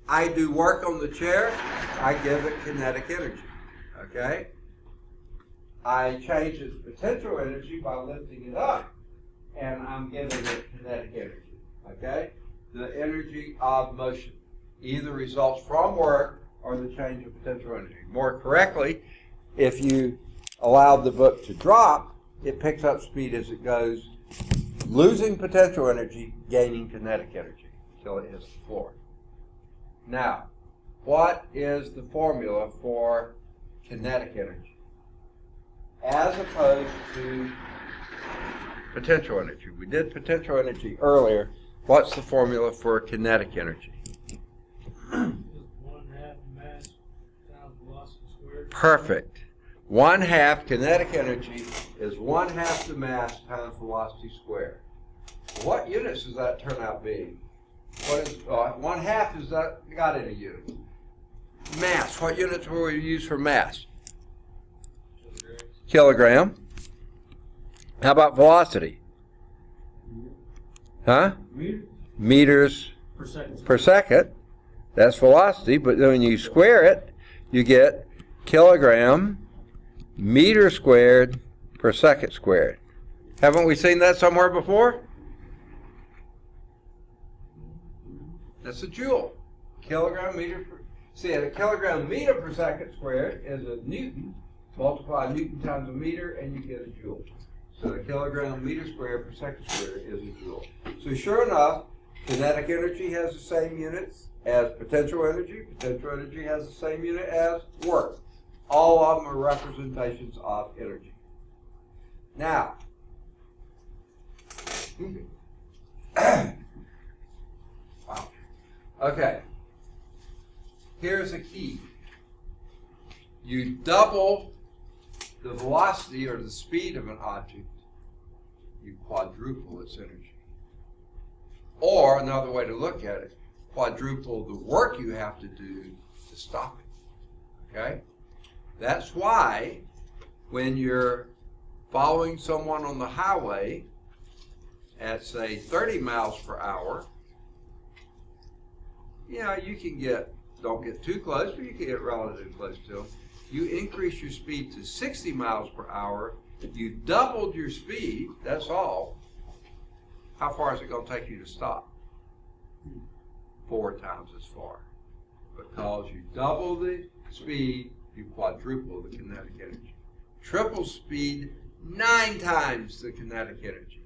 I do work on the chair, I give it kinetic energy, okay? I change its potential energy by lifting it up, and I'm giving it kinetic energy, okay? The energy of motion either results from work or the change of potential energy. More correctly, if you allow the book to drop, it picks up speed as it goes, losing potential energy, gaining kinetic energy until it hits the floor. Now, what is the formula for kinetic energy as opposed to potential energy? We did potential energy earlier. What's the formula for kinetic energy? 1/2 mass times velocity squared. Perfect. 1/2 kinetic energy is 1/2 the mass times velocity squared. What units does that turn out being? What is 1/2 is that got in a unit? Mass. What units will we use for mass? Kilogram. How about velocity? Huh? Meters per second. That's velocity, but then when you square it, you get kilogram meter squared per second squared. Haven't we seen that somewhere before? That's a joule. Kilogram meter per... See, a kilogram meter per second squared is a Newton. Multiply Newton times a meter, and you get a joule. So a kilogram meter squared per second squared is a joule. So sure enough, kinetic energy has the same units as potential energy. Potential energy has the same unit as work. All of them are representations of energy. Now, wow. Okay. Here's a key. You double the velocity or the speed of an object, you quadruple its energy. Or another way to look at it, quadruple the work you have to do to stop it. Okay? That's why when you're following someone on the highway at, say, 30 miles per hour, you know, you can get, don't get too close, but you can get relatively close to them. You increase your speed to 60 miles per hour, you doubled your speed, that's all. How far is it going to take you to stop? 4 times as far. Because you double the speed, you quadruple the kinetic energy. Triple speed, 9 times the kinetic energy.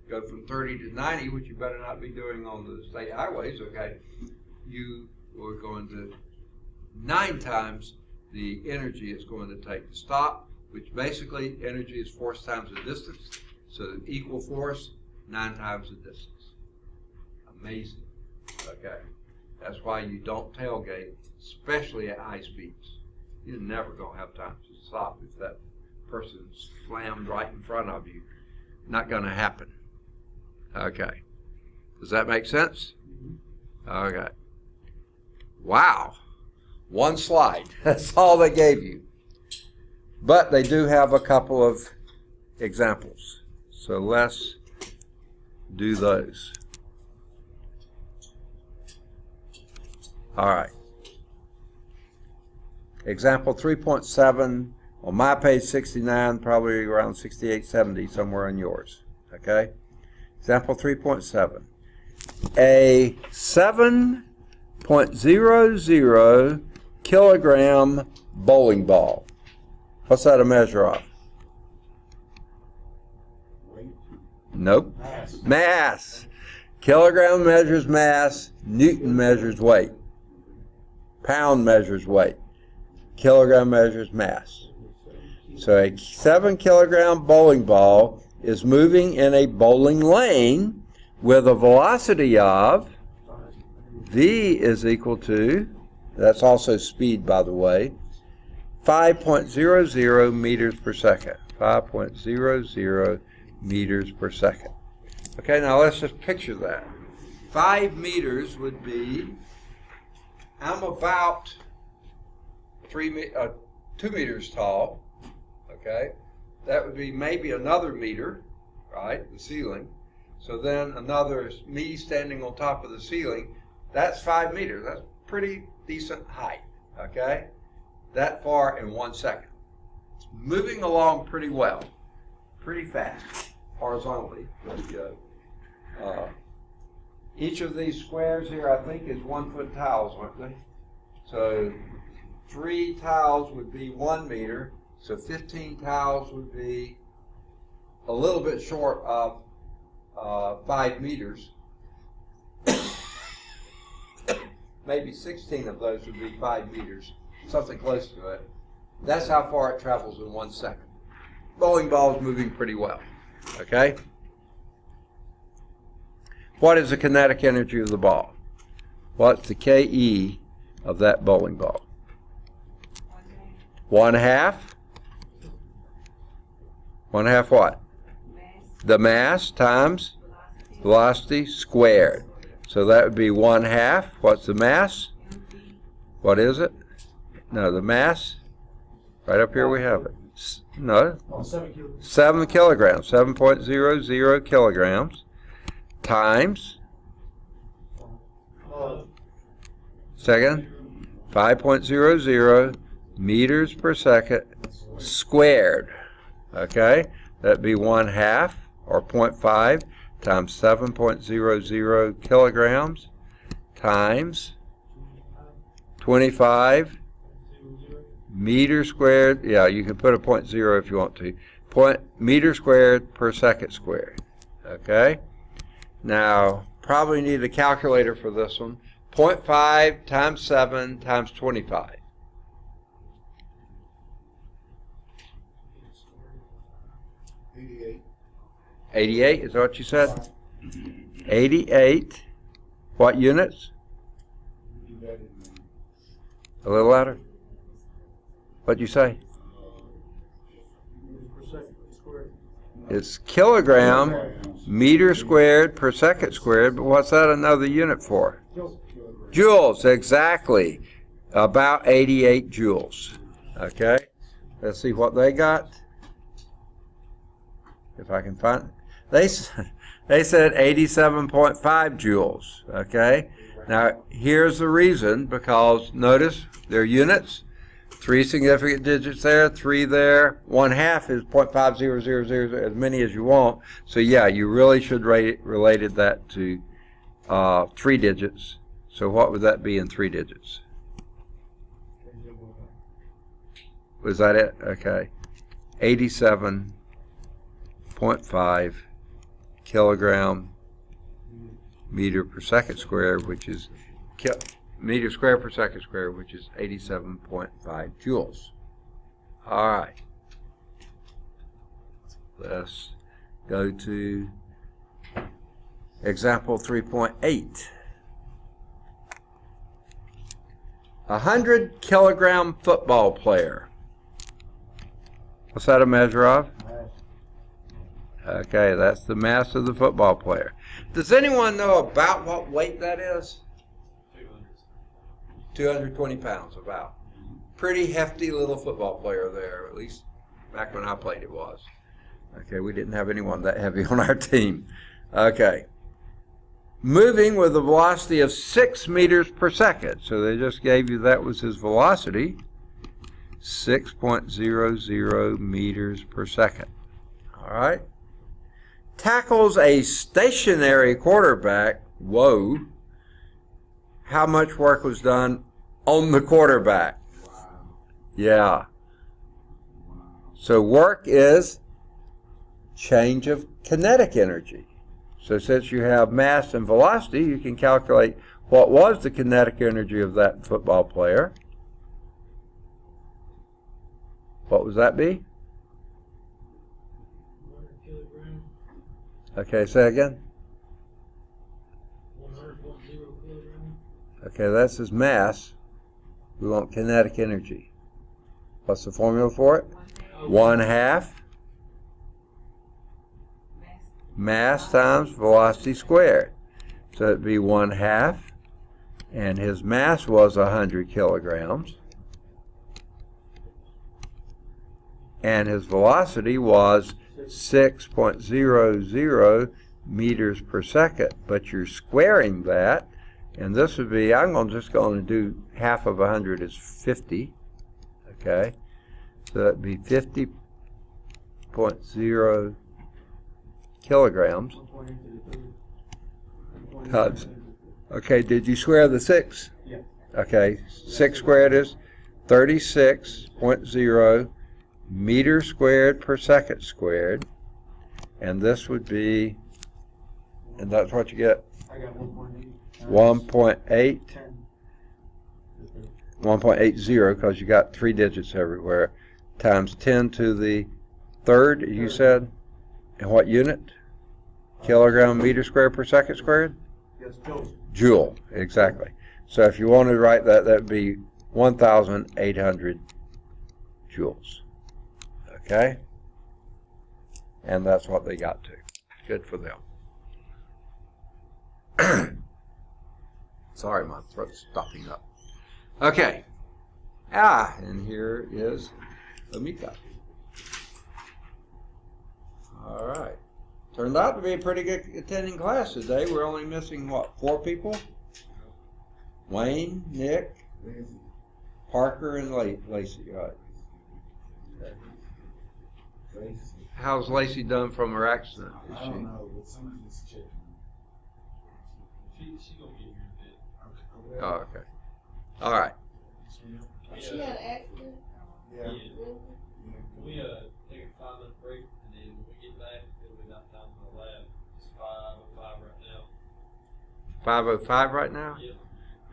Go from 30 to 90, which you better not be doing on the state highways, okay? You are going to 9 times the energy it's going to take to stop, which basically energy is force times the distance. So equal force, 9 times the distance. Amazing. Okay. That's why you don't tailgate, especially at high speeds. You're never going to have time to stop if that person's slammed right in front of you. Not going to happen. Okay. Does that make sense? Okay. Wow. 1 slide. That's all they gave you. But they do have a couple of examples. So let's do those. All right. Example 3.7 on my page 69, probably around 68, 70, somewhere on yours. Okay? Example 3.7. A 7.00 kilogram bowling ball. What's that a measure of? Weight. Nope. Mass. Mass. Kilogram measures mass, Newton measures weight. Pound measures weight. Kilogram measures mass. So a 7 kilogram bowling ball is moving in a bowling lane with a velocity of V is equal to, that's also speed by the way, 5.00 meters per second. 5.00 meters per second. Okay, now let's just picture that. 5 meters would be, I'm about 2 meters tall. Okay, that would be maybe another meter, right, the ceiling. So then another, me standing on top of the ceiling, that's 5 meters. That's pretty decent height, okay? That far in 1 second. It's moving along pretty well, pretty fast, horizontally. Each of these squares here, I think, is 1 foot tiles, aren't they? So 3 tiles would be 1 meter. So 15 tiles would be a little bit short of 5 meters. Maybe 16 of those would be 5 meters, something close to it. That's how far it travels in 1 second. Bowling ball is moving pretty well. Okay? What is the kinetic energy of the ball? What's the KE of that bowling ball? 1/2. 1/2 what? The mass times velocity squared. So that would be 1/2. What's the mass? What is it? No, the mass. Right up here we have it. No. 7 kilograms. 7.00 kilograms times. Second. 5.00 meters per second squared. Okay, that'd be 1/2 or 0.5 times 7.00 kilograms times 25 meters squared. Yeah, you can put a 0.0 if you want to. Meter squared per second squared. Okay, now probably need a calculator for this one. 0.5 times 7 times 25. 88, is that what you said? 88, what units? A little louder. What'd you say? It's kilogram, meter squared per second squared, but what's that another unit for? Joules, exactly. About 88 joules. Okay, let's see what they got. If I can find it. They said 87.5 joules, okay? Now, here's the reason, because notice their units, 3 significant digits there, 3 there, 1/2 is 0.5000, as many as you want. So yeah, you really should related that to 3 digits. So what would that be in 3 digits? Was that it? Okay. 87.5 kilogram meter per second squared, which is meter square per second squared, which is 87.5 joules. All right. Let's go to example 3.8. 100 kilogram football player. What's that a measure of? Okay, that's the mass of the football player. Does anyone know about what weight that is? 220 pounds, about. Pretty hefty little football player there, at least back when I played it was. Okay, we didn't have anyone that heavy on our team. Okay. Moving with a velocity of 6 meters per second. So they just gave you that was his velocity. 6.00 meters per second. All right. Tackles a stationary quarterback. Whoa. How much work was done on the quarterback? Yeah. So work is change of kinetic energy. So since you have mass and velocity, you can calculate what was the kinetic energy of that football player. What would that be? 100 kilograms. Okay, say again. 100.0 kilograms. Okay, that's his mass. We want kinetic energy. What's the formula for it? 1/2 mass times velocity squared. So it'd be 1/2, and his mass was 100 kilograms, and his velocity was 6.00 meters per second. But you're squaring that, and this would be, just going to do half of 100 is 50. Okay, so that'd be 50.0 kilograms. Times. Okay, did you square the 6? Yeah. Okay, 6 squared is 36.0 meters squared per second squared. And this would be, and that's what you get, I got 1.8. 1.8. 10. 1.80, because you got 3 digits everywhere, times 10 to the third, you said? And what unit? Kilogram meter squared per second squared? Yes, Joe. Joule, exactly. So if you wanted to write that, that would be 1,800 joules. Okay? And that's what they got to. Good for them. Sorry, my throat's stopping up. Okay. And here is Amika. All right. Turned out to be a pretty good attending class today. We're only missing, what, 4 people? Wayne, Nick, Parker, and Lacey. Right. How's Lacey done from her accident? I don't know, but somebody needs to check. She gonna get here in a bit. Oh, okay. All right. She had an accident? Yeah. We take a 5-minute break, and then when we get back, it'll be enough time for the lab. It's 5:05 right now. 5:05 right now? Yeah.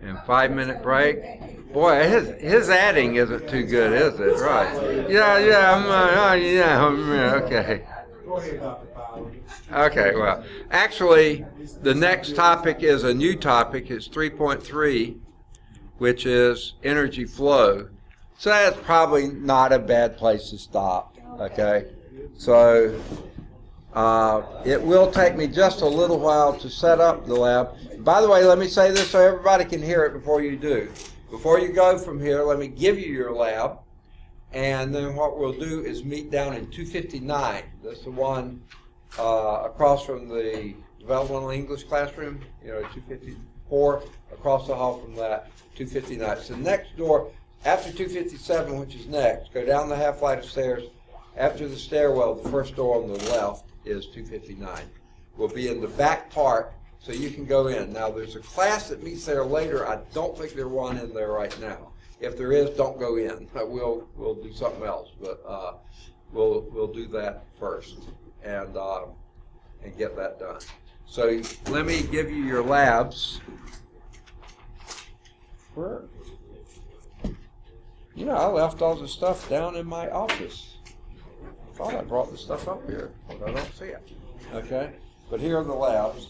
And 5-minute break. Boy, his adding isn't too good, is it? Right. Okay. Go ahead, Dr. Fowler. Okay, well, actually, the next topic is a new topic. It's 3.3, which is energy flow. So that's probably not a bad place to stop, okay? So it will take me just a little while to set up the lab. By the way, let me say this so everybody can hear it before you do. Before you go from here, let me give you your lab, and then what we'll do is meet down in 259. That's the one across from the developmental English classroom, 254, across the hall from that, 259. So next door, after 257, which is next, go down the half flight of stairs. After the stairwell, the first door on the left is 259. We'll be in the back part, so you can go in. Now, there's a class that meets there later. I don't think there's one in there right now. If there is, don't go in. We'll do something else, but we'll do that first and get that done. So let me give you your labs. Where? I left all the stuff down in my office. I thought I brought the stuff up here, but I don't see it. Okay, but here are the labs.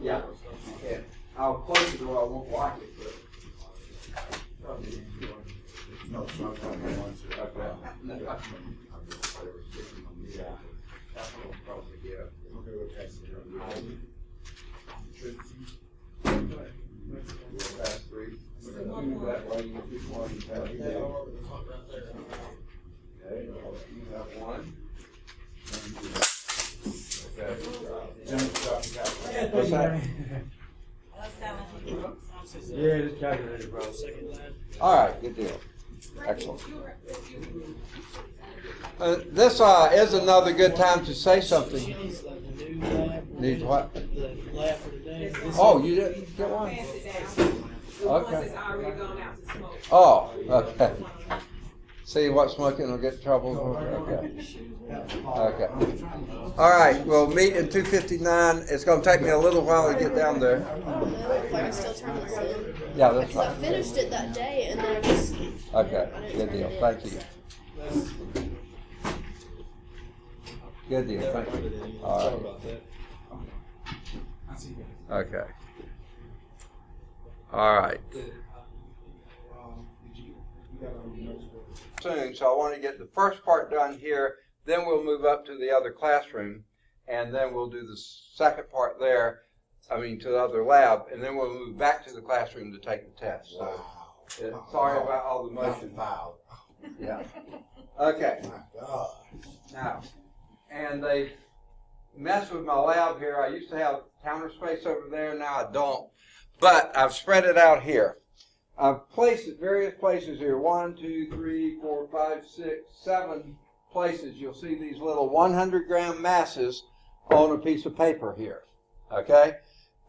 Yeah, you can. I'll close the door. I won't lock it, but. No, it's not coming. I want to. Okay. Yeah. Okay, we'll pass it around. We'll pass 3. That way you get 1. Okay, you have 1. Okay. What's that? Yeah, just calculated, bro. All right, good deal. Excellent. This is another good time to say something. Needs what? The lab for today. Oh, you didn't get one? Pass it down. The ones Okay. that's already gone out to smoke. Oh, okay. See what smoking will get trouble for? Okay. Okay. All right, we'll meet in 259. It's going to take me a little while to get down there. If I can still turn this in. Yeah, that's Because I fine. finished it that day and then I just. Okay, good deal. Thank you. Good deal. Thank you. All Sorry right. about that. Okay. All right. Soon, so I want to get the first part done here, then we'll move up to the other classroom, and then we'll do the second part there, to the other lab, and then we'll move back to the classroom to take the test. So, sorry about all the motion. Yeah. Okay. My God. Now, and they've messed with my lab here. I used to have counter space over there, now I don't. But I've spread it out here. I've placed it various places here. 1, 2, 3, 4, 5, 6, 7 places. You'll see these little 100-gram masses on a piece of paper here. Okay?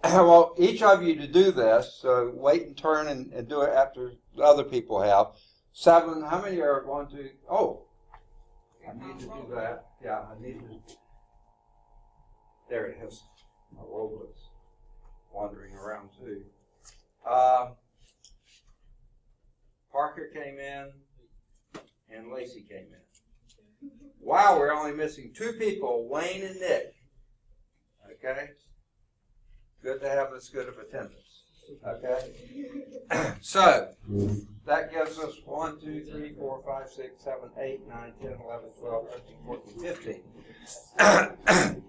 I want each of you to do this, so wait and turn and do it after the other people have. 7, how many are 1, 2, oh, I need to do that. Yeah, I need to. There it is. My roll was wandering around too. Parker came in and Lacey came in. Wow, we're only missing 2 people, Wayne and Nick. Okay? Good to have this good of attendance. Okay? So, that gives us 1, 2, 3, 4, 5, 6, 7, 8, 9, 10, 11, 12, 13, 14, 15.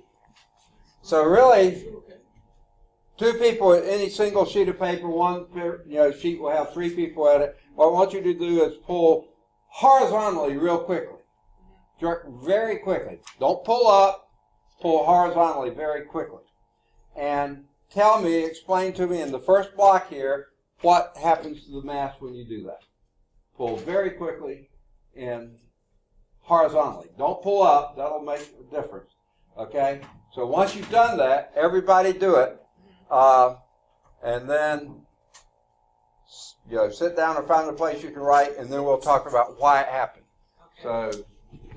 So really, 2 people with any single sheet of paper, one sheet will have 3 people at it. What I want you to do is pull horizontally real quickly. Jerk very quickly. Don't pull up, pull horizontally very quickly. And tell me, explain to me in the first block here, what happens to the mass when you do that. Pull very quickly and horizontally. Don't pull up, that'll make a difference. Okay? So once you've done that, everybody do it. And then sit down or find a place you can write, and then we'll talk about why it happened. So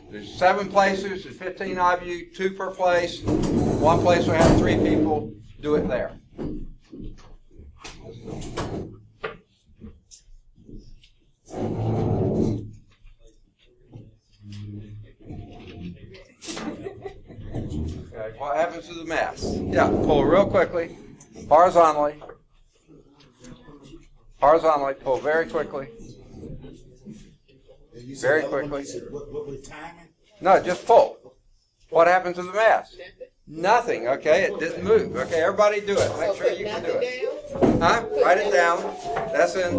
there's 7 places, there's 15 of you, 2 per place. One place will have 3 people. Do it there. Okay, what happens to the mass? Yeah, pull real quickly, horizontally. Horizontally, pull very quickly. Very quickly. What with timing? No, just pull. What happens to the mass? Nothing, okay? It didn't move. Okay, everybody do it. Make sure you can do it. Huh? Write it down. That's in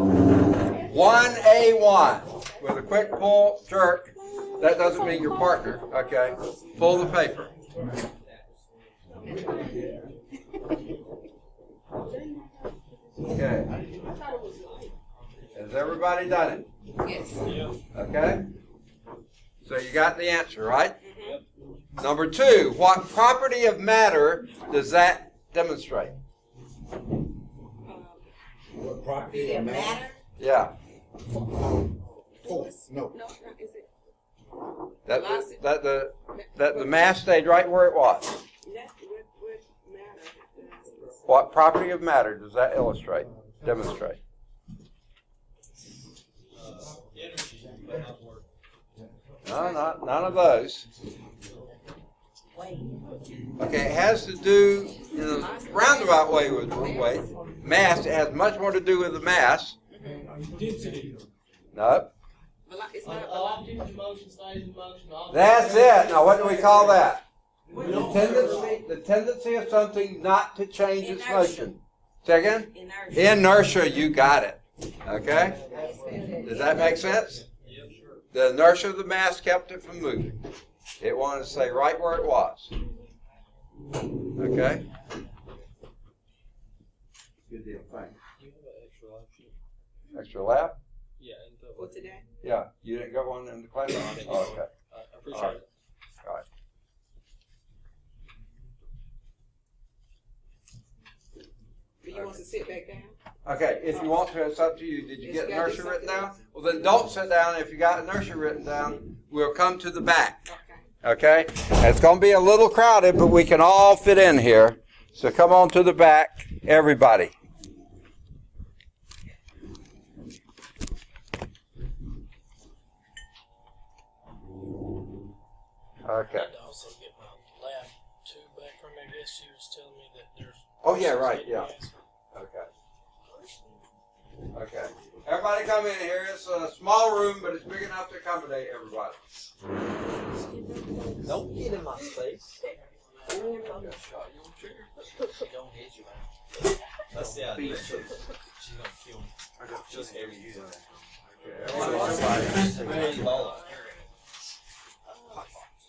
1A1. With a quick pull, jerk. That doesn't mean your partner, okay? Pull the paper. Okay. Has everybody done it? Yes. Okay? So you got the answer, right? Number 2, what property of matter does that demonstrate? What property of matter? Yeah. Force. No. No, is it? That the mass stayed right where it was. What matter? What property of matter does that illustrate? Demonstrate. Energy, but not work. No, none of those. Okay, it has to do in a roundabout way with weight. Mass, it has much more to do with the mass. Density. No. Velocity, motion, stays in motion. That's it. Now, what do we call that? The tendency of something not to change its motion. Second? Inertia, you got it. Okay? Does that make sense? Yep, sure. The inertia of the mass kept it from moving. It wanted to stay right where it was. Okay? Good deal. Thanks. Do you have an extra lab sheet? Extra lab? Yeah, and For today? Yeah. You didn't go one in the class? Oh, okay. I appreciate it. All right. Do you want to sit back down? Okay, if you want to, it's up to you. Did you get nursery written down? Well, then don't sit down. If you got nursery written down, we'll come to the back. Okay? And it's going to be a little crowded, but we can all fit in here. So come on to the back, everybody. Okay. I'd also get my lab too back from there. I guess she was telling me that there's. Oh, yeah, right, yeah. Okay. Okay. Everybody come in here. It's a small room, but it's big enough to accommodate everybody. Don't get in my space. Don't hit you, man. That's the idea. She's gonna kill me. Just every year.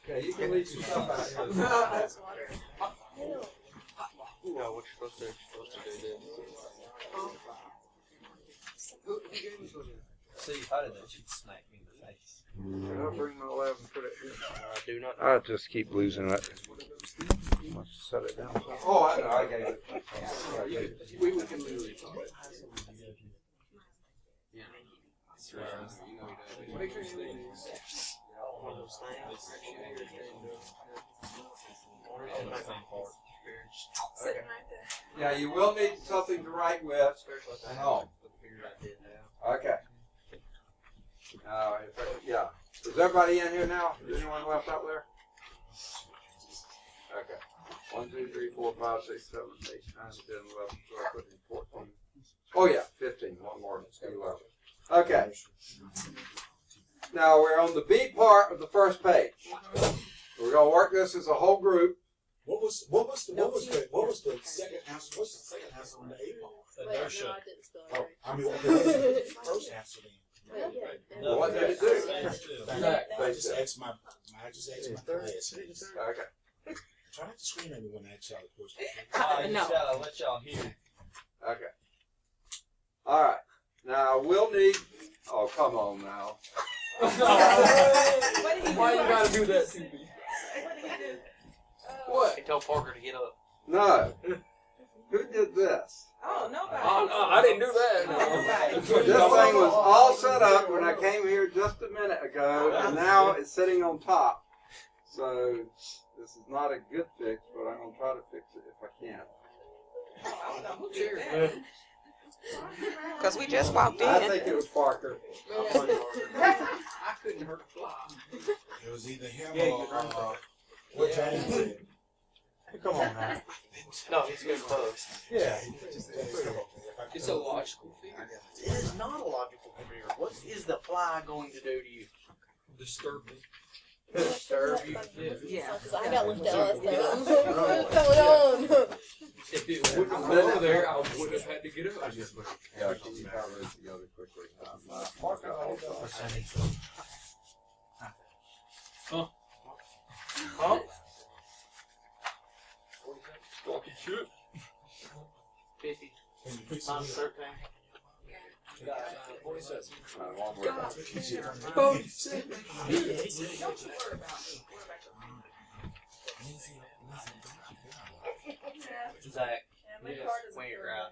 Okay, you can leave your stuff out here. No, what you're supposed to do this. See, if I did that, she'd smack me in the face. Did I bring my lab and put it here? I do not. I just keep losing it. Must set it down. Oh, I know. I gave it. We can literally talk. Make sure you One of those things. Yeah, you will need something to write with. No. Okay. Yeah. Is everybody in here now? Is anyone left out there? Okay. 1, 2, 3, 4, 5, 6, 7, 8, 9, 10, 11, 12, 13, 14. Oh yeah, 15. One more. 11. Okay. Now we're on the B part of the first page. We're going to work this as a whole group. What was the second answer? What's the second answer on the A part? Inertia. I mean, what was the first answer then? Well, what did it do? I just asked my classmates. Okay. Try not to scream at me when I ask y'all a question. I just gotta let y'all hear. Okay. All right. Now we'll need. Oh, come on now. Why you gotta do that to me? What? Hey, tell Parker to get up. No. Who did this? Oh, nobody. Oh, no, I didn't do that. This thing was all set up when I came here just a minute ago, and now it's sitting on top. So this is not a good fix, but I'm gonna try to fix it if I can. I don't know who did that. Because we just walked in. I think it was Parker. I couldn't hurt a fly. It was either him or what James said. Come on now. No, he's good bugs. Yeah. It's a logical figure. It is not a logical figure. What is the fly going to do to you? Disturb me. Disturb you? Yeah. Because I got left out last time. What's going on? If it wouldn't have been over there, I would have had to get up. Yeah, can you tie those together quickly? Huh? Talking shit. 50. Can you fix Times it? 13. 47. One more. Don't you worry about me. Zach. My Yes, card is when you're filled. out.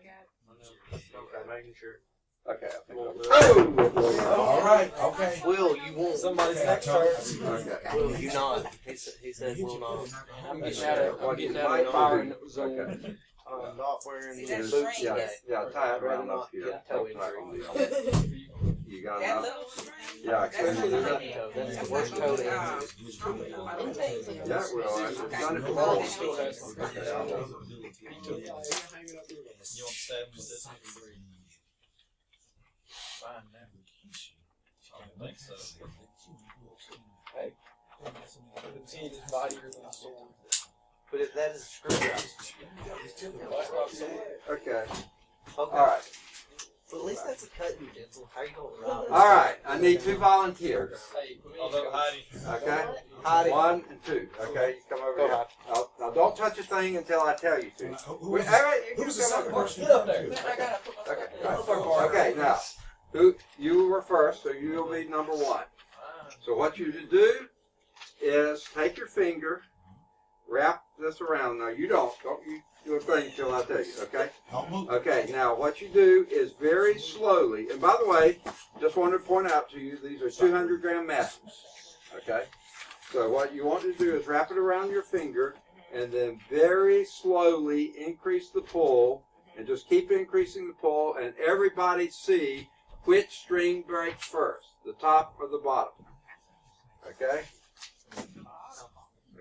Okay, making sure. Okay, I think Oh! All right. Okay. Will, you won't. Somebody's Okay, next I'll turn. Okay. Will, you not. He said will not. I'm getting out of firing that was okay. Not wearing See, that boots string Yeah, today. yeah, tie it I'd rather around not up here. get a toe Don't tie it on injury. the elbow. You got That enough? little string? Yeah, That's especially not that. good. That's the That's worst not toe good. to Yeah, well, I've done it Okay. before. Okay. Okay, I will. You want to stab with this? Fine now. I don't think so. Hey. The team is mightier than a sword. But that is a screwdriver. Okay, Okay. all right. Well, at least that's a cutting utensil. How are you going to rob? All right, I need 2 volunteers. Hey, although Heidi. Okay? Heidi. 1 and 2. Okay, you come over Go here. ahead. Now, don't touch a thing until I tell you to. Who Wait, was all right, you who can was the come second over. person? Get up there. I gotta put my Okay, stuff right. Okay, now, you were first, so you'll be number 1. So what you do is take your finger, wrap this around. Now you don't you your thing until I tell you, okay? Don't move. Okay, now what you do is very slowly, and by the way, just wanted to point out to you, these are 200 gram masses, okay? So what you want to do is wrap it around your finger and then very slowly increase the pull and just keep increasing the pull and everybody see which string breaks first, the top or the bottom, okay?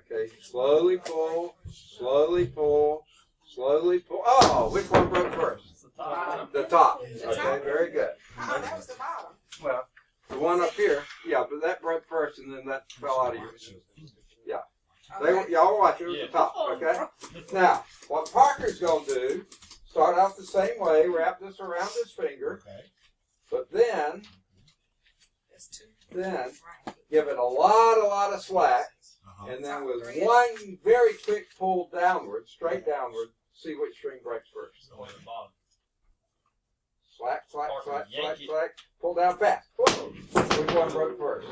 Okay, slowly pull, slowly pull, slowly pull. Oh, which one broke first? The top. Okay, very good. Oh, that was the bottom. Well, the one up here, yeah, but that broke first and then that fell out of your. Yeah. Y'all watch it, it was the top, okay? Now, what Parker's going to do, start off the same way, wrap this around his finger, Okay. but then That's two. give it a lot of slack, and then with one very quick pull downward, straight downward, see which string breaks first. Slack, slack, slack, slack, slack. Pull down fast. Whoa. Which one broke first?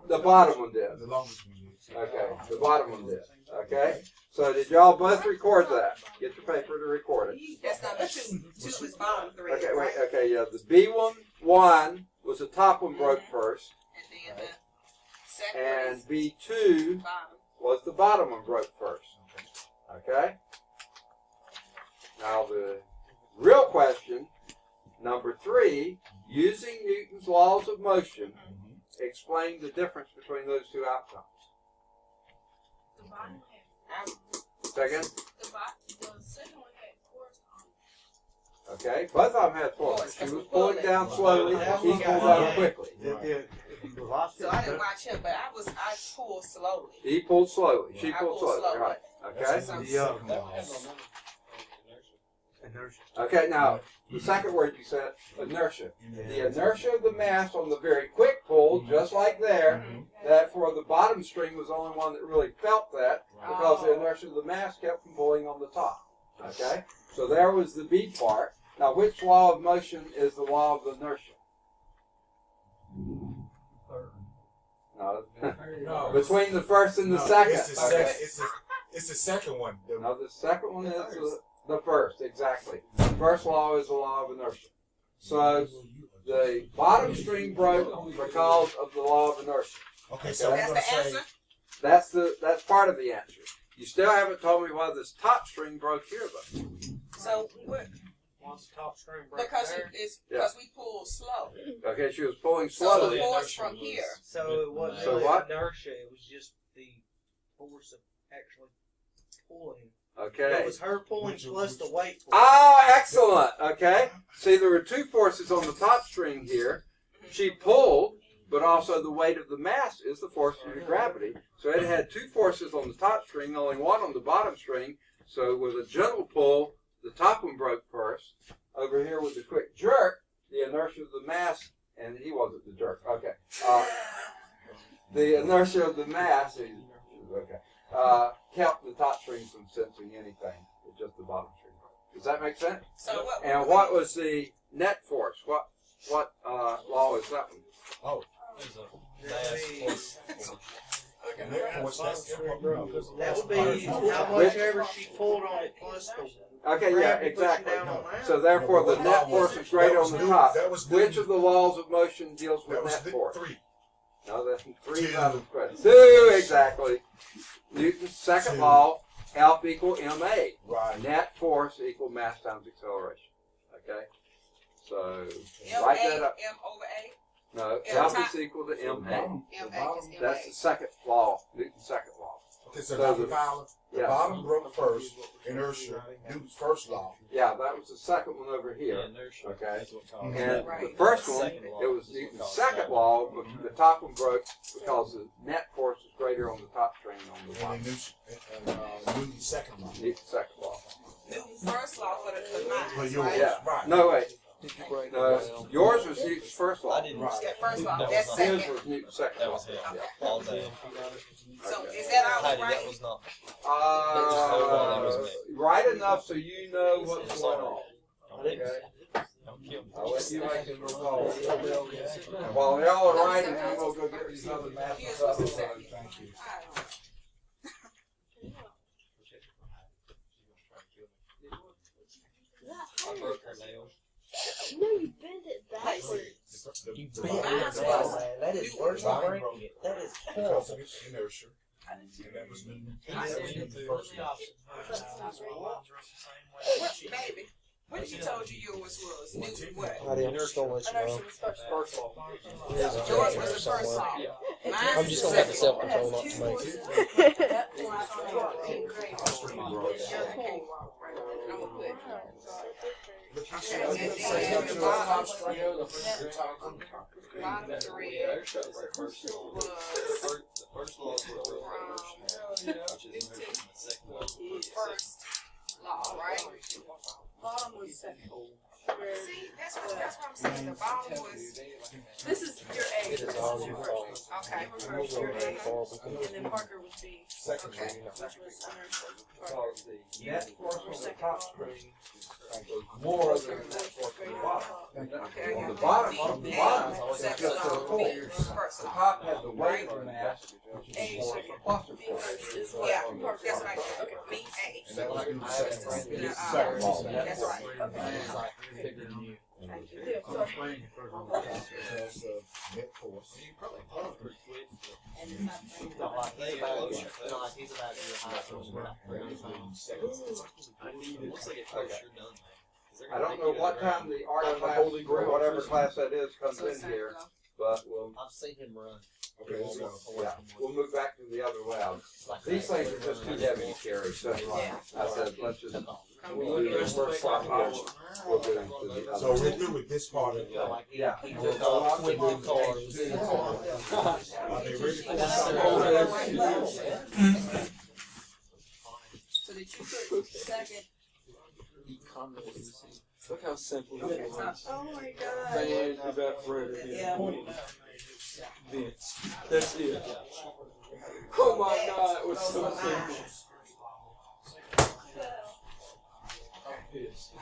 The bottom one did. The longest one. Okay, the bottom one did. Okay? So did y'all both record that? Get your paper to record it. That's number two. Two is bottom thread. Okay, wait, right? okay, yeah. The B one was the top one broke first, And then the second and B2 is bottom. was the bottom one broke first. Okay? Now the real question, number 3, using Newton's laws of motion, explain the difference between those two outcomes. The bottom had, Second? the second one had force on it. Okay, both of them had force. She was pulling down slowly, he pulled down quickly. So I didn't watch him, but I pulled slowly. He pulled slowly, she I pulled pulled slowly. slowly. Right. Okay? So- Okay, now, the second word you said, inertia. The inertia of the mass on the very quick pull, just like there, that for the bottom string was the only one that really felt that, because the inertia of the mass kept from pulling on the top. Okay? So there was the B part. Now, which law of motion is the law of inertia? No. No. Between the first and the second. It's the Okay. second. It's the second one. No, the second one is the first, exactly. The first law is the law of inertia. So the bottom string broke because of the law of inertia. Okay, so That's we're the gonna say answer? That's part of the answer. You still haven't told me why this top string broke here though. So what? Once the top string breaks Because there, because we pulled slow. Okay, she was pulling So the slowly. force from here. So it wasn't So really what? inertia, it was just the force of actually pulling. It Okay. was her pulling plus the weight. Ah, excellent. Okay. See, there were two forces on the top string here. She pulled, but also the weight of the mass is the force due to gravity. So it had two forces on the top string, only one on the bottom string. So with a gentle pull, the top one broke first. Over here with the quick jerk, the inertia of the mass, and he wasn't the jerk. Okay. The inertia of the mass, kept the top string from sensing anything. It's just the bottom string. Does that make sense? So what? And what was the net force? What law is that one? oh, there's a mass force. and that force, that's improper. That would be how much ever she pulled on it plus the Okay, yeah, gravity pushing exactly. down on that. So therefore, the net force is greater on the top. That was Which of the laws of motion deals with That was net force? 3. No, that's 3 Two. times credit. 2, exactly. Newton's second Two. law, F equal ma. Right. Net force equal mass times acceleration. Okay? So, M write A that up. M over A. No, M F top. is equal to ma. M A is M That's A. the second law, Newton's second law. Okay, so So Dr. the- Fowler, the yeah. bottom broke first, inertia, Newton's first law. Yeah, that was the second one over Yeah, here. inertia. Okay. That's what caused And it. Right. the first one, Second law it was is what Newton's caused second that. law, but the top one broke because the net force was greater on the top string than on the And bottom. then Newton's second law. Newton's second law. Newton's first law for For mine, yours, right? Yeah. right. No, wait. Did you break No, it down? yours was Newton's first law. I didn't. Right. That first law. That That's was His second. was Newton's second That law. was it. Okay. All day. So Okay. is that all Heidi, right? that was not. Right enough so you know what's It's going all on. right. I didn't. Okay. Don't kill me. I'll let you make it recall. While y'all are writing, I'm gonna go get these other math Here's stuff. what's the second. Thank you. I don't know. I broke her nail. No, you bent it backwards. You bent it down, man. That is worse than breaking it. That is horrible. You never sure. And that was me. What, baby? What you told you yours was? It was what? I'm just gonna let you know. Inertia was first. Yours was the first law. Mine's I'm just gonna have the self-control not to make it. The first law is the which is the second law. First law, right? Bottom was second. See, that's what I'm saying. The bottom was This is your A. This is your first. okay. You were first, your A. And then Parker was B. Second Okay. reading. Which was inertia. Because the Net force on the Second top law. screen was more than the net force on the bottom. Okay. On the bottom, on the bottom, it's Second just a law, pull. B, first The law. top has the weight of mass, which is A the force second. of cluster B force. first is Yeah, what? that's right. Okay, me, A. And that was in the second reading. Second law. That's right. Thank you. Yeah, so Because of net force. you probably pump pretty quick. He's about to do a high force. Once they get close, you're done, man. I don't know what time the art class, or whatever class that is, comes in here, but I've seen him run. Okay, let's go. we'll move back to the other way. These things are just too heavy to carry, so I said, let's just, we'll do the first part, we'll do the So other. we're through with this part of the. Yeah. Are they ready for something? So did you put second? Look how simple it is. Oh my God. Fan evaporator. Yeah. Vents. That's it. Oh my God, it was so simple. I'm pissed.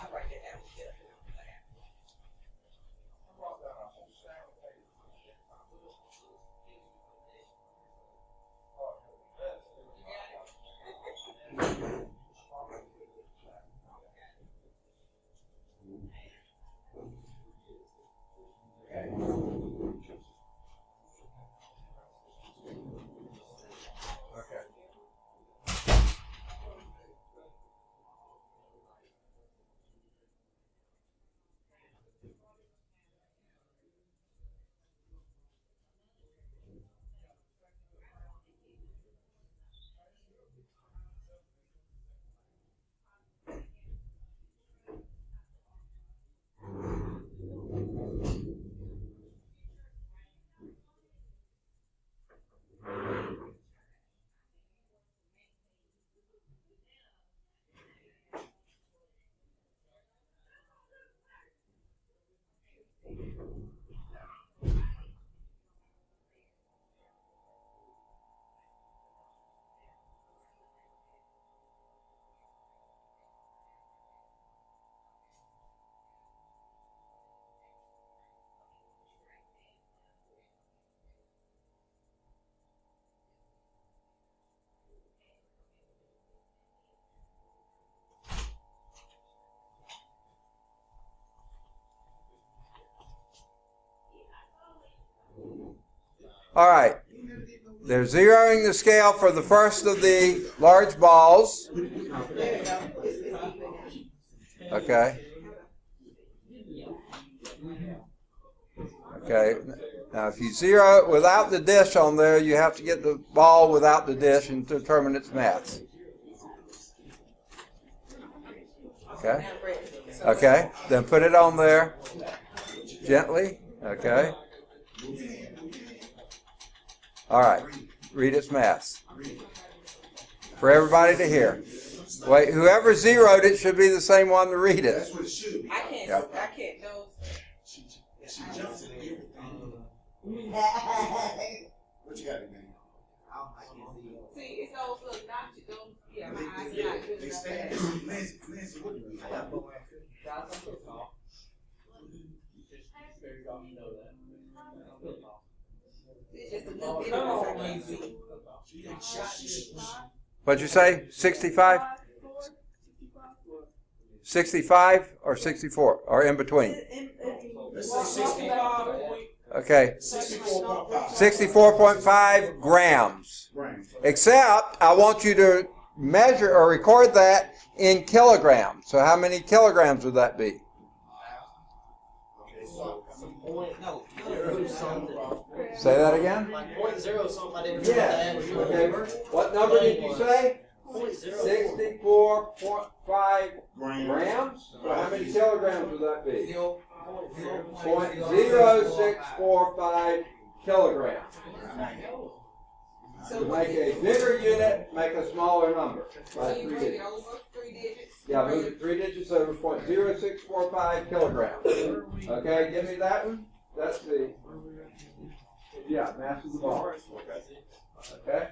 All right. They're zeroing the scale for the first of the large balls. Okay. Okay. Now, if you zero it without the dish on there, you have to get the ball without the dish and determine its mass. Okay. Okay. Then put it on there gently. Okay. All right. Read its mass. For everybody to hear. Wait, whoever zeroed it should be the same one to read it. That's what it should be. I can't Yep. know. She jumps in everything. What you got in there? See, it's those little notches. Those, yeah, my eyes are not good They enough. stand. Nancy, what do you mean? It's just a little bit of I can't see. What'd you say? 65? 65 or 64 or in between? Let's say 65. Okay. 64.5 64.5 grams. grams. Except I want you to measure or record that in kilograms. So how many kilograms would that be? Okay, so No, zero something. Say that again? Like 0.0 something. I didn't Yes. Okay. What number did you say? 64.5 grams? So how many kilograms would that be? 0.0645 kilograms. To make a bigger unit, make a smaller number. By 3 digits. Yeah, move it 3 digits over 0.0645 kilograms. Okay, give me that one. That's the mass of the ball. Okay,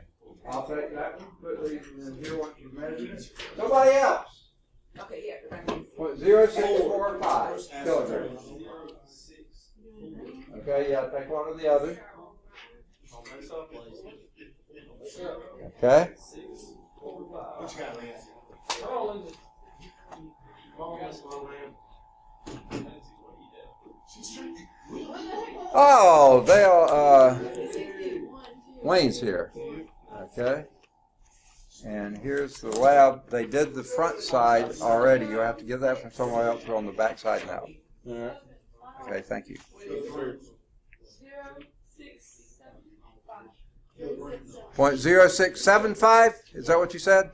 I'll take that one. Put these in here once you measure it. Somebody else. Okay, yeah, because I need 0.0645 kilograms. Okay, yeah, take one or the other. Okay. what you got, Lance? Oh, they are, Wayne's here. Okay. And here's the lab. They did the front side already. You have to get that from somewhere else on the back side now. Okay, thank you. 0.0675? Is that what you said?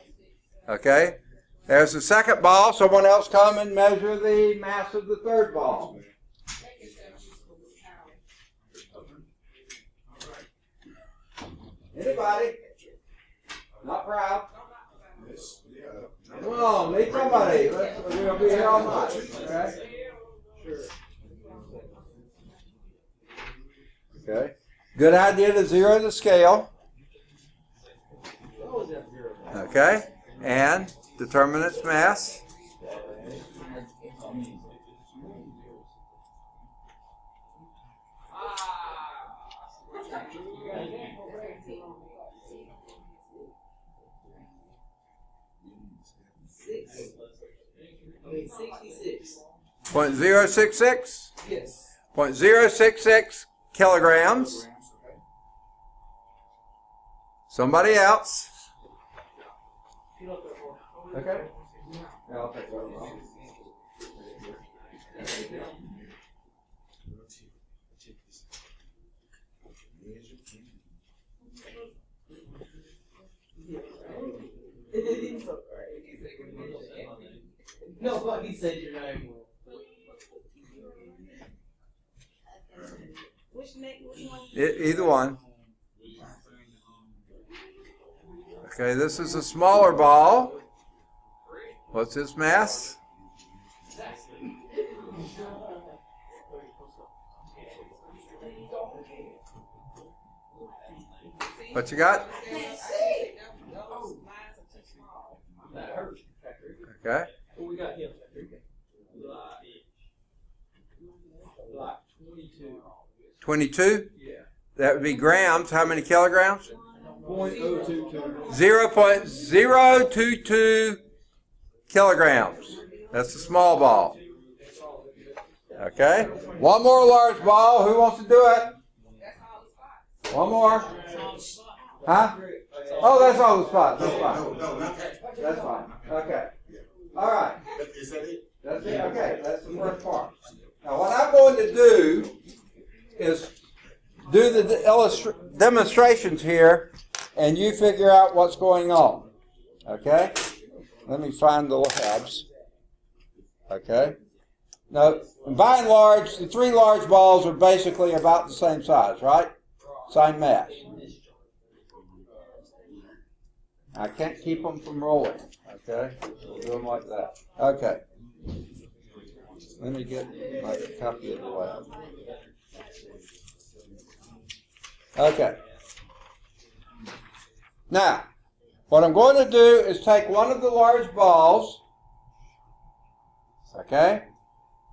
Okay. There's the second ball. Someone else come and measure the mass of the third ball. Anybody? Not proud? Come on, meet somebody. We're going to be here all night. Okay? Okay. Good idea to zero the scale. Okay. And determine its mass. .066? Yes. 0.066 kilograms. Somebody else. Okay. Yeah, I'll take that one. Nobody said your name. which one? Either one. Okay, this is a smaller ball. What's its mass? What you got? That hurt. Okay. What we got here? Like 22. 22? Yeah. That would be grams. How many kilograms? 0.022. 0.022 kilograms. That's a small ball. Okay. One more large ball. Who wants to do it? One more. Huh? Oh, that's all the spots. That's fine. No, not that. That's fine. Okay. All right. Is that it? That's it. Okay. That's the first part. Now, what I'm going to do is do the demonstrations here, and you figure out what's going on. Okay? Let me find the labs. Okay? Now, by and large, the three large balls are basically about the same size, right? Same mass. I can't keep them from rolling. Okay? We'll do them like that. Okay. Let me get my copy of the lab. Okay. Now, what I'm going to do is take one of the large balls, okay,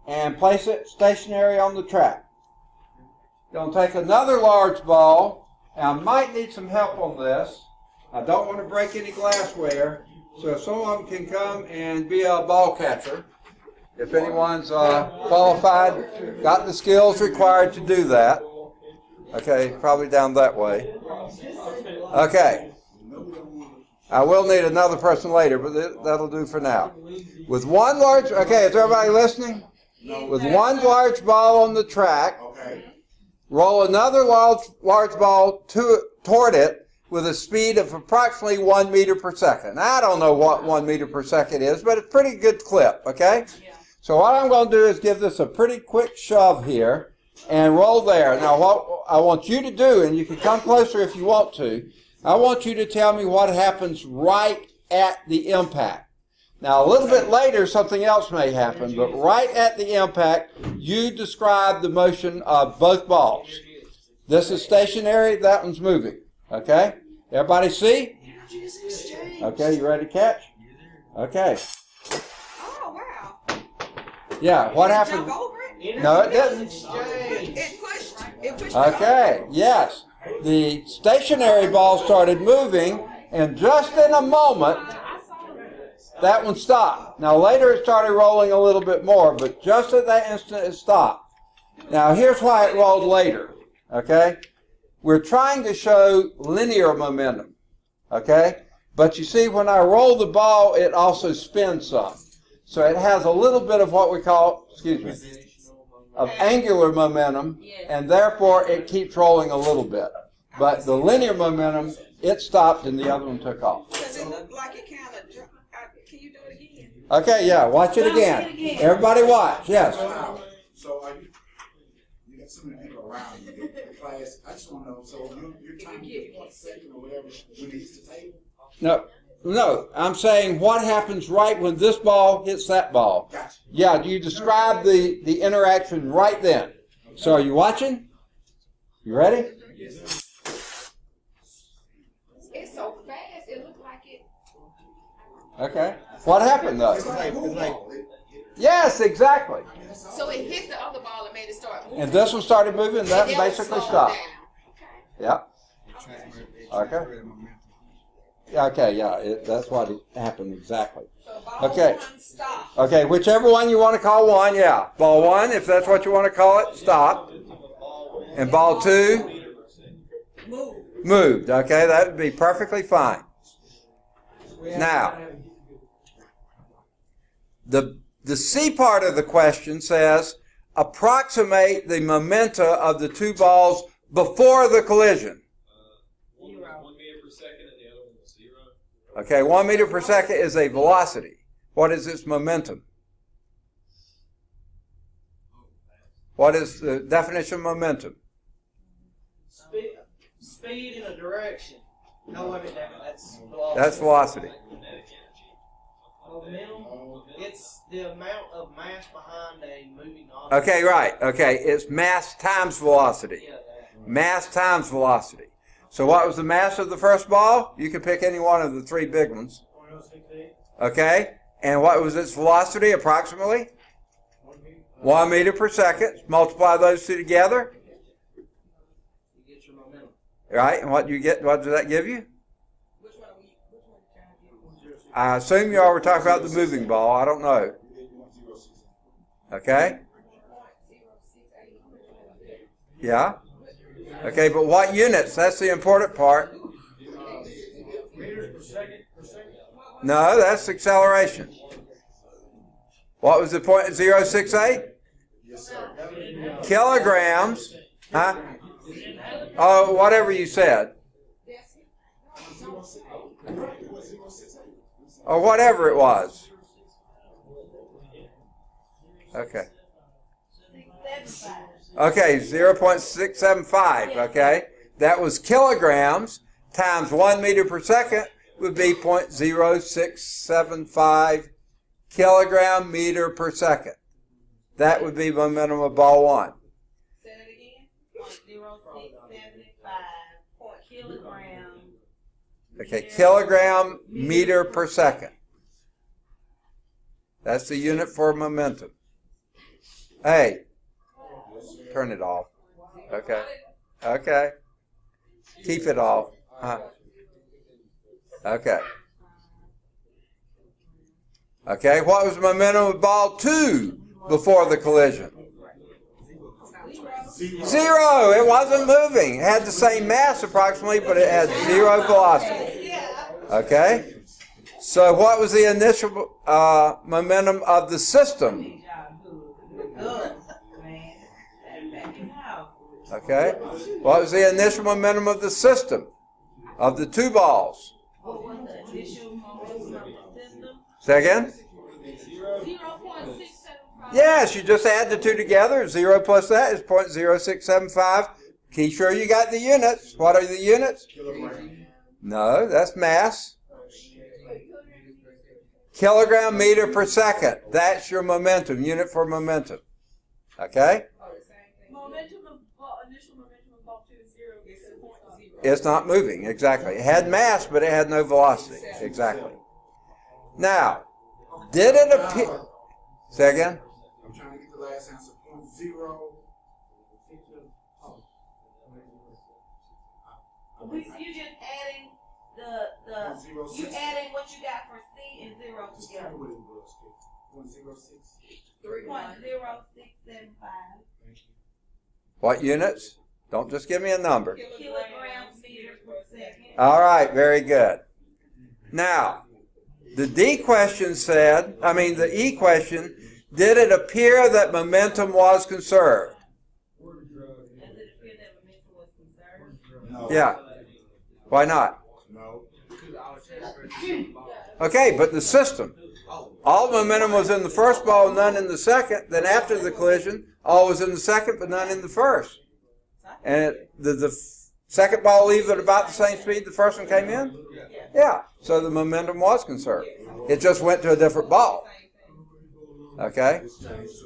and place it stationary on the track. Going to take another large ball, and I might need some help on this. I don't want to break any glassware, so if someone can come and be a ball catcher, If anyone's qualified, got the skills required to do that. Okay, probably down that way. Okay. I will need another person later, but that'll do for now. With one large, okay, is everybody listening? With one large ball on the track, roll another large ball toward it with a speed of approximately 1 meter per second. Now, I don't know what 1 meter per second is, but it's a pretty good clip, okay? So what I'm going to do is give this a pretty quick shove here and roll there. Now, what I want you to do, and you can come closer if you want to, I want you to tell me what happens right at the impact. Now, a little bit later, something else may happen, but right at the impact, you describe the motion of both balls. This is stationary, that one's moving. Okay? Everybody see? Okay, you ready to catch? Okay. Oh, wow. Yeah, what happened? Jump over it? No, it didn't. It pushed Okay, yes. The stationary ball started moving, and just in a moment, that one stopped. Now, later it started rolling a little bit more, but just at that instant it stopped. Now, here's why it rolled later, okay? We're trying to show linear momentum, okay? But you see, when I roll the ball, it also spins some. So it has a little bit of what we call, of angular momentum, and therefore it keeps rolling a little bit. But the linear momentum, it stopped and the other one took off. Because it looked like it kind of dropped. Can you do it again? Okay, yeah, watch it again. Everybody watch, yes. So are you got so many people around you in the class. I just want to know, so you're timing it 1 second or whatever when it hits the table? No, I'm saying what happens right when this ball hits that ball. Gotcha. Yeah, you describe the interaction right then. So are you watching? You ready? Yes. It's so fast, it looked like it. Okay. What happened though? It's like Yes, exactly. So it hit the other ball and made it start moving. And this one started moving, and that And one then it basically slowed stopped. down. Yeah. Okay. Okay, yeah, that's what happened exactly. So ball Okay. one stopped. Okay, whichever one you want to call one, yeah. Ball one, if that's what you want to call it, stop. And ball two, moved. Okay, that would be perfectly fine. Now, the C part of the question says, approximate the momenta of the two balls before the collision. 1 meter per second and the other one was 0. Okay, 1 meter per second is a velocity. What is its momentum? What is the definition of momentum? Speed in a direction. No, wait a minute, that's velocity. That's velocity. Momentum, it's the amount of mass behind a moving object. Okay, right. Okay, it's mass times velocity. Yeah, that. Mass times velocity. So what was the mass of the first ball? You can pick any one of the three big ones. Okay, and what was its velocity approximately? 1 meter per second. Multiply those two together. You get your momentum. Right, and what do you get? What does that give you? Which one are we trying to get? I assume you all were talking about the moving ball. I don't know. Okay? Yeah? Okay, but what units? That's the important part. Meters per second. No, that's acceleration. What was the point? 0.068? Yes, sir. Kilograms. Huh? Oh, whatever you said. Or whatever it was. Okay. Okay, 0.675, okay? That was kilograms times 1 meter per second would be 0.0675 kilogram meter per second. That would be momentum of ball one. Say that again. 0.0675 kilogram. Okay, kilogram meter per second. That's the unit for momentum. Hey, turn it off. Okay. Okay. Keep it off. Okay. Okay, what was the momentum of ball 2 before the collision? 0. It wasn't moving. It had the same mass approximately, but it had 0 velocity. Okay? So what was the initial momentum of the system? Okay? What was the initial momentum of the system? Of the two balls? Say again? 0.675. Yes, you just add the two together. 0 plus that is 0.0675. Be sure you got the units. What are the units? No, that's mass. Kilogram meter per second. That's your momentum, unit for momentum. Okay? Initial momentum of ball 2 is 0 because it's 0. It's not moving, exactly. It had mass, but it had no velocity. Exactly. Now, did it appear... Say again? I'm trying to get the last answer. 0. You just adding you adding what you got for C and 0 Just tell me together. what it was. 0.06. 3.0675 What units? Don't just give me a number. kilograms meters per second. All right, very good. Now, the D question said, the E question, did it appear that momentum was conserved? Does it appear that momentum was conserved? No. Yeah. Why not? No. Okay, but the system. All momentum was in the first ball, none in the second. Then after the collision, all was in the second, but none in the first. And the second ball leave at about the same speed the first one came in? Yeah. So the momentum was conserved. It just went to a different ball. Okay?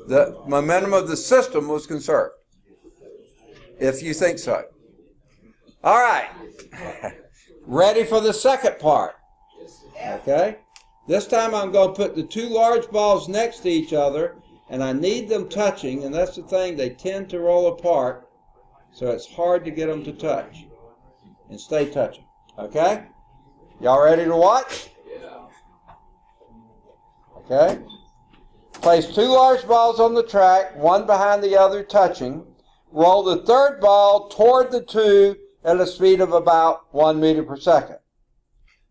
The momentum of the system was conserved. If you think so. All right. Ready for the second part. Okay? This time I'm going to put the two large balls next to each other, and I need them touching, and that's the thing, they tend to roll apart, so it's hard to get them to touch and stay touching. Okay? Y'all ready to watch? Okay? Place two large balls on the track, one behind the other touching. Roll the third ball toward the two at a speed of about 1 meter per second.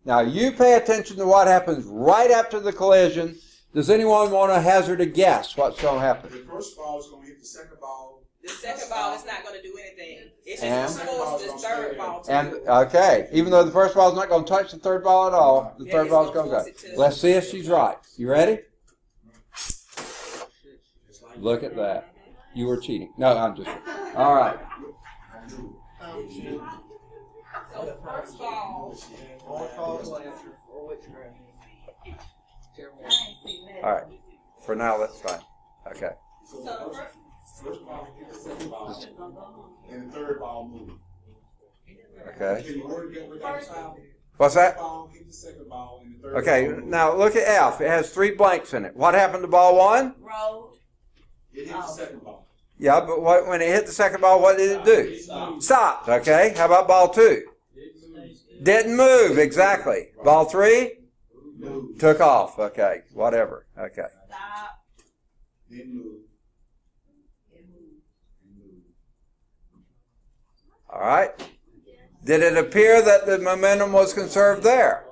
Now you pay attention to what happens right after the collision. Does anyone want to hazard a guess what's going to happen? The first ball is going to hit the second ball. The second ball is not going to do anything. It's just going to force the third ball to. And okay, even though the first ball is not going to touch the third ball at all, the third ball is going to go. Let's see if she's right. You ready? Look at that. You were cheating. No, I'm just kidding. All right. So the first ball. All right. For now, that's fine. Okay. So the first ball hit the second ball, and the third ball moved. Okay. Can you word get with that style? What's that? The first ball hit the second ball, and the third Okay, ball moved. now look at F. It has 3 blanks in it. What happened to ball 1? Rolled. It hit the second ball. Yeah, but when it hit the second ball, what did it do? Stopped, okay? How about ball 2? Didn't move, exactly. Ball 3? Moved. Took off, okay. Whatever, okay. Stop. Didn't move. All right. Did it appear that the momentum was conserved there?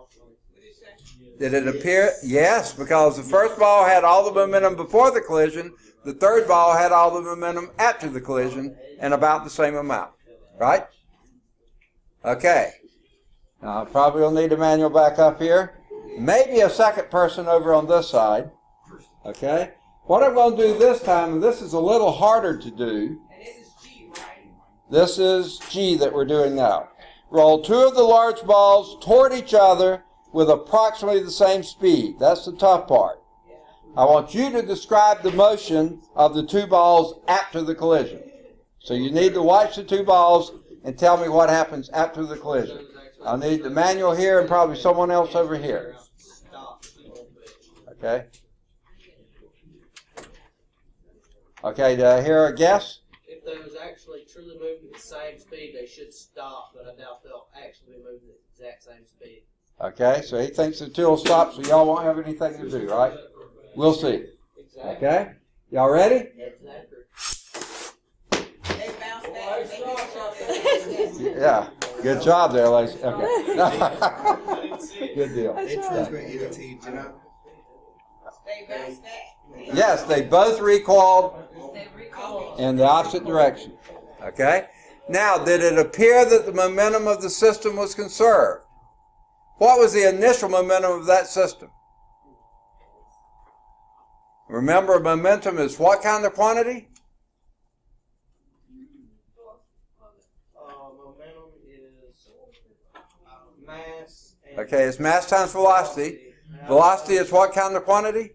Did it appear? Yes, because the first ball had all the momentum before the collision. The third ball had all the momentum after the collision and about the same amount. Right? Okay. Now, I probably will need a manual back up here. Maybe a second person over on this side. Okay? What I'm going to do this time, and this is a little harder to do. And this is G, right? This is G that we're doing now. Roll 2 of the large balls toward each other with approximately the same speed. That's the tough part. I want you to describe the motion of the 2 balls after the collision. So you need to watch the 2 balls and tell me what happens after the collision. I'll need the manual here and probably someone else over here. Okay? Okay, do I hear a guess? If they was actually truly moving at the same speed, they should stop, but I doubt they'll actually be moving at the exact same speed. Okay, so he thinks the 2 will stop, so y'all won't have anything to do, right? We'll see. Exactly. Okay? Y'all ready? Exactly. They bounce back. They get each other. Yeah. Good job there, Lacey. Okay. I didn't see it. Good deal. They bounce back. Yes, they both recoiled They recall. in the opposite direction. Okay? Now, did it appear that the momentum of the system was conserved? What was the initial momentum of that system? Remember, momentum is what kind of quantity? Momentum is mass. And Okay, it's mass times velocity. Velocity is what kind of quantity?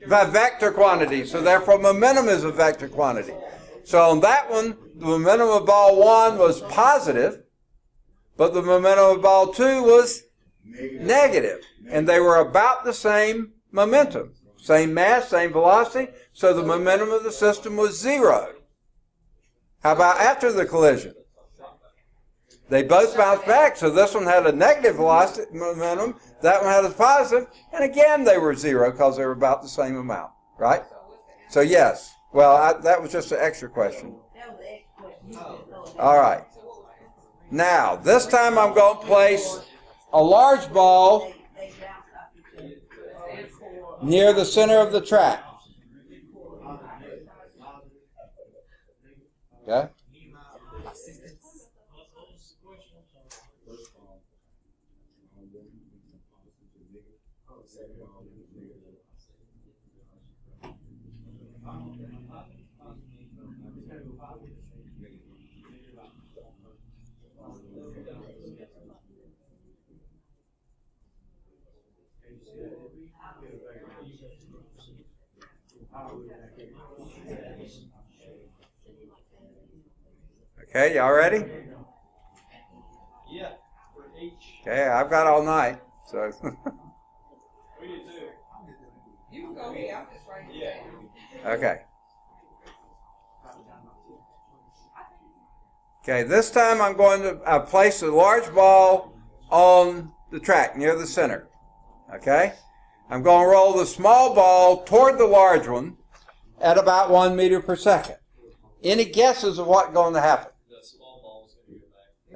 The vector quantity. So therefore, momentum is a vector quantity. So on that one, the momentum of ball 1 was positive, but the momentum of ball 2 was negative. And they were about the same momentum. Same mass, same velocity. So the momentum of the system was 0. How about after the collision? They both bounced back. So this one had a negative velocity momentum. That one had a positive. And again, they were 0 because they were about the same amount. Right? So yes. Well, that was just an extra question. All right. Now, this time I'm going to place a large ball near the center of the track. Okay? Okay, y'all ready? Yeah, for each. Okay, I've got all night, so. We did too. You can go here. I'm just writing. Yeah. Okay. Okay, this time I'm going to place a large ball on the track near the center. Okay? I'm going to roll the small ball toward the large one at about 1 meter per second. Any guesses of what's going to happen? The small ball is going to go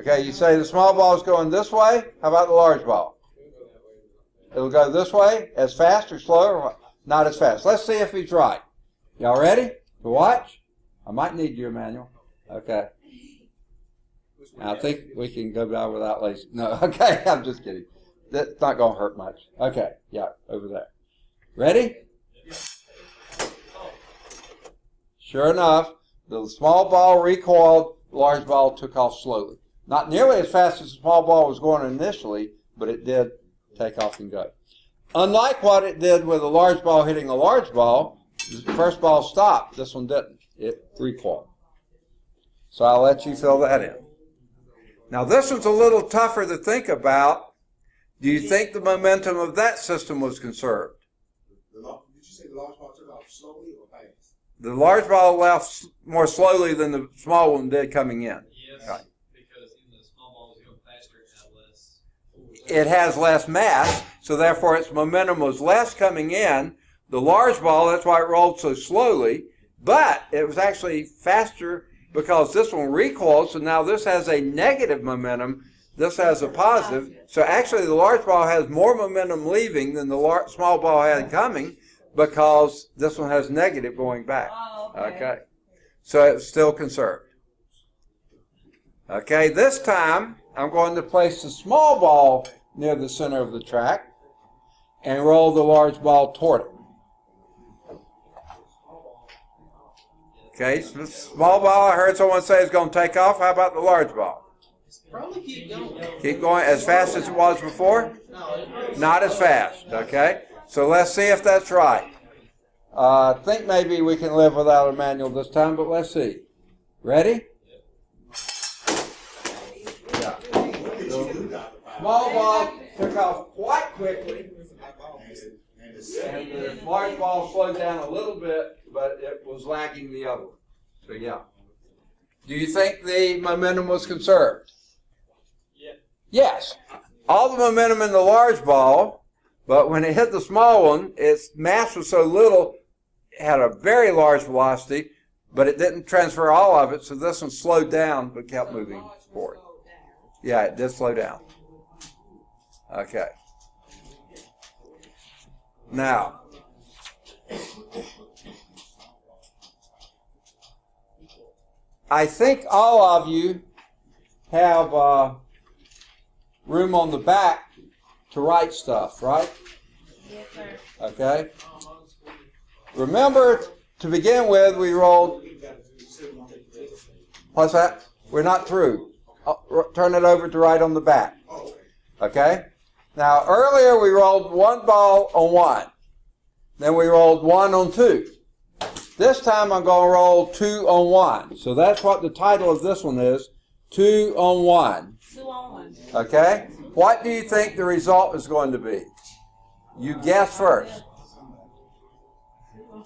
back. Okay, you say the small ball is going this way. How about the large ball? It'll go this way, as fast or slow, or what? Not as fast. Let's see if he's right. Y'all ready to watch? I might need your manual. Okay. I think we can go by without Lacey. No, okay, I'm just kidding. That's not going to hurt much. Okay, yeah, over there. Ready? Sure enough, the small ball recoiled, the large ball took off slowly. Not nearly as fast as the small ball was going initially, but it did take off and go. Unlike what it did with a large ball hitting a large ball, the first ball stopped. This one didn't. It recoiled. So I'll let you fill that in. Now this one's a little tougher to think about. Do you think the momentum of that system was conserved? Did you say the large ball took off slowly or fast? The large ball left more slowly than the small one did coming in. Yes, Right. because even the small ball is going faster, it had less. It has less mass, so therefore its momentum was less coming in. The large ball, that's why it rolled so slowly, but it was actually faster because this one recoiled, so now this has a negative momentum, this has a positive. So actually the large ball has more momentum leaving than the small ball had coming because this one has negative going back. Oh, Okay. So it's still conserved. Okay, this time I'm going to place the small ball near the center of the track and roll the large ball toward it. Okay, so the small ball, I heard someone say is going to take off. How about the large ball? Probably keep going. Keep going as fast as it was before? Not as fast, okay? So let's see if that's right. I think maybe we can live without a manual this time, but let's see. Ready? Yeah. Small ball took off quite quickly, and the large ball slowed down a little bit, but it was lagging the other one. So yeah. Do you think the momentum was conserved? Yeah. Yes. All the momentum in the large ball But when it hit the small one, its mass was so little, it had a very large velocity, but it didn't transfer all of it, so this one slowed down but kept moving forward. Yeah, it did slow down. Okay. Now, I think all of you have room on the back to write stuff, right? Yes, sir. Okay. Remember, to begin with, we rolled. What's that? We're not through. I'll turn it over to write on the back. Okay? Now, earlier we rolled one ball on one. Then we rolled one on two. This time I'm going to roll 2 on 1. So that's what the title of this one is, 2 on 1. 2 on 1. Okay? What do you think the result is going to be? You guess first.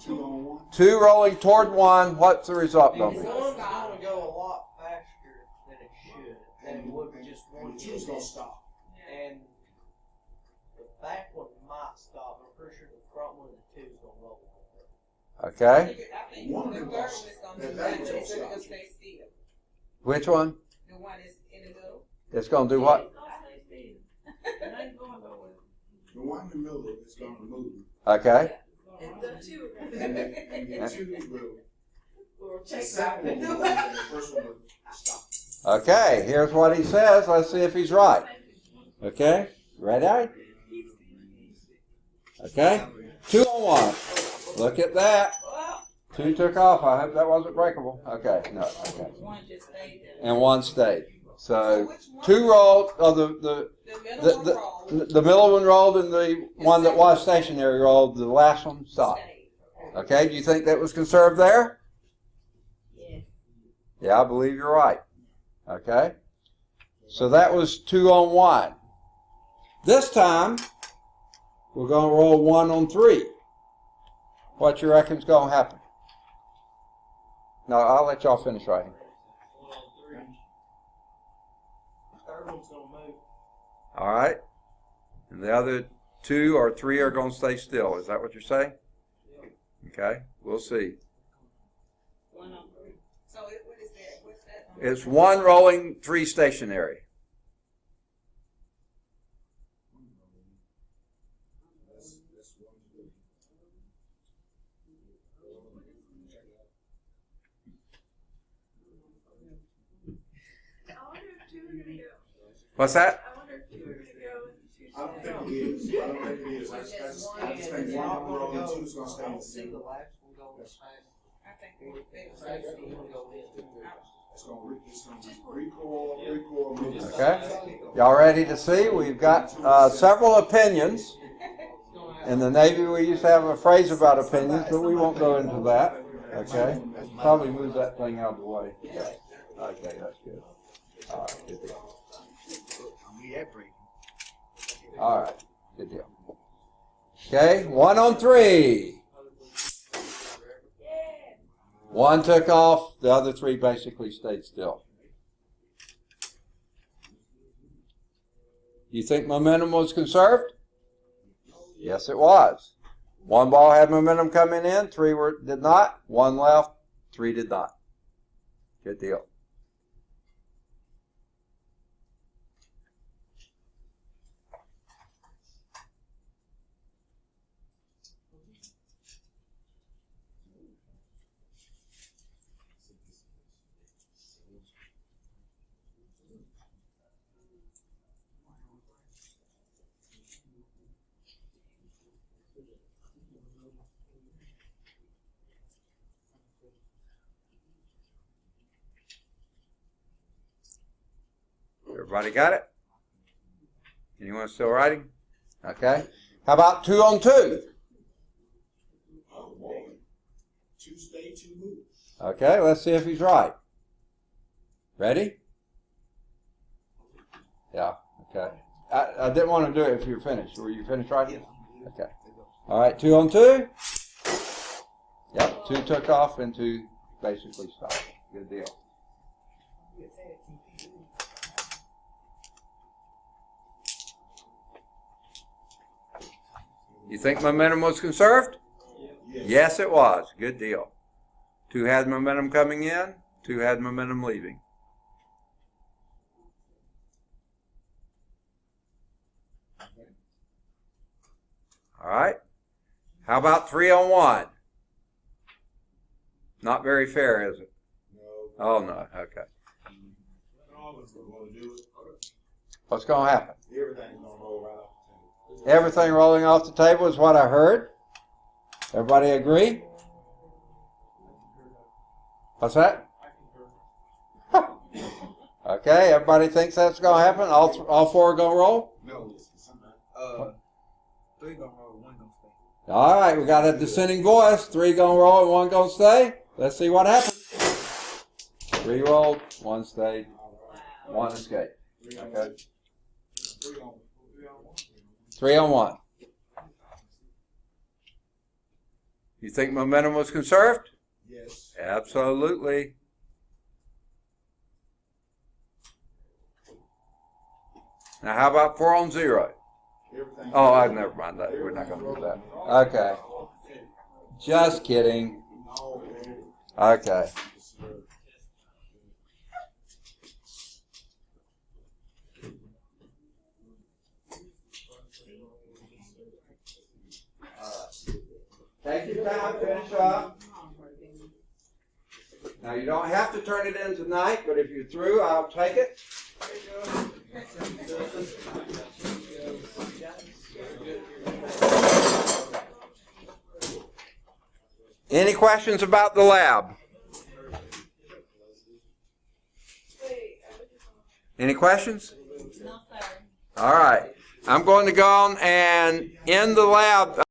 2 rolling toward 1. What's the result going to be? One's going to go a lot faster than it should. Than it would just one. Two's gonna stop. And the back one might stop. I'm pretty sure the front one of the two is going to roll. Okay? I think the third one is going to do that, but it's going to stay still. Which one? The one is in the middle. It's going to do what? The one in the middle is gonna move. Okay? And the two. And the two will Check second one will move, and the first one will stop. Okay, here's what he says. Let's see if he's right. Okay? Ready? Okay? 2 on 1. Look at that. 2 took off. I hope that wasn't breakable. Okay, no. Okay. One just stayed there. And 1 stayed. So 2 rolled. The middle one rolled, and the one that was stationary rolled. The last one stopped. Okay. Do you think that was conserved there? Yes. Yeah, I believe you're right. Okay. So that was 2 on 1. This time we're going to roll 1 on 3. What you reckon's going to happen? No, I'll let y'all finish writing. Third one's going to move. All right. And the other 2 or 3 are going to stay still. Is that what you're saying? Okay. We'll see. 1 on 3. So what is that? What's that? It's 1 rolling, 3 stationary. I wonder if 2 are going to go. What's that? I wonder if 2 are going to go and 2 I don't think it is. I don't think it is. I just think one will roll and two's gonna stay I in don't the see center. the last one going as fast. I think they will stay It's still. going to go in. It's gonna recoil, move. Okay. Y'all ready to see? We've got several opinions. In the Navy, we used to have a phrase about opinions, but we won't go into that. Okay. Probably move that thing out of the way. Okay, that's good. All right, good deal. All right, good deal. Okay, 1 on 3. 1 took off, the other 3 basically stayed still. You think momentum was conserved? Yes, it was. 1 ball had momentum coming in, 3 did not. 1 left, 3 did not. Good deal. Everybody got it? Anyone still writing? Okay. How about 2 on 2? Oh, boy. 2 stay, 2 move. Okay, let's see if he's right. Ready? Yeah, okay. I didn't want to do it if you were finished. Were you finished writing? Okay. All right, 2 on 2? Yep, 2 took off and 2 basically stopped. Good deal. You think momentum was conserved? Yes, it was. Good deal. 2 had momentum coming in, 2 had momentum leaving. All right. How about 3 on 1? Not very fair, is it? Oh, no. Okay. What's going to happen? Everything rolling off the table is what I heard. Everybody agree? What's that? Okay, everybody thinks that's going to happen? All 4 are going to roll? No. 3 gonna roll, 1 gonna stay. All right, we got a dissenting voice. 3 going to roll and 1 going to stay. Let's see what happens. 3 rolled, 1 stayed, 1 escaped. Okay. 3 on 1. You think momentum was conserved? Yes. Absolutely. Now, how about 4 on 0? Oh, never mind that. We're not going to do that. Okay. Just kidding. Okay. Take your time, finish up. Now, you don't have to turn it in tonight, but if you're through, I'll take it. Any questions about the lab? Any questions? No, sir. All right. I'm going to go on and end the lab.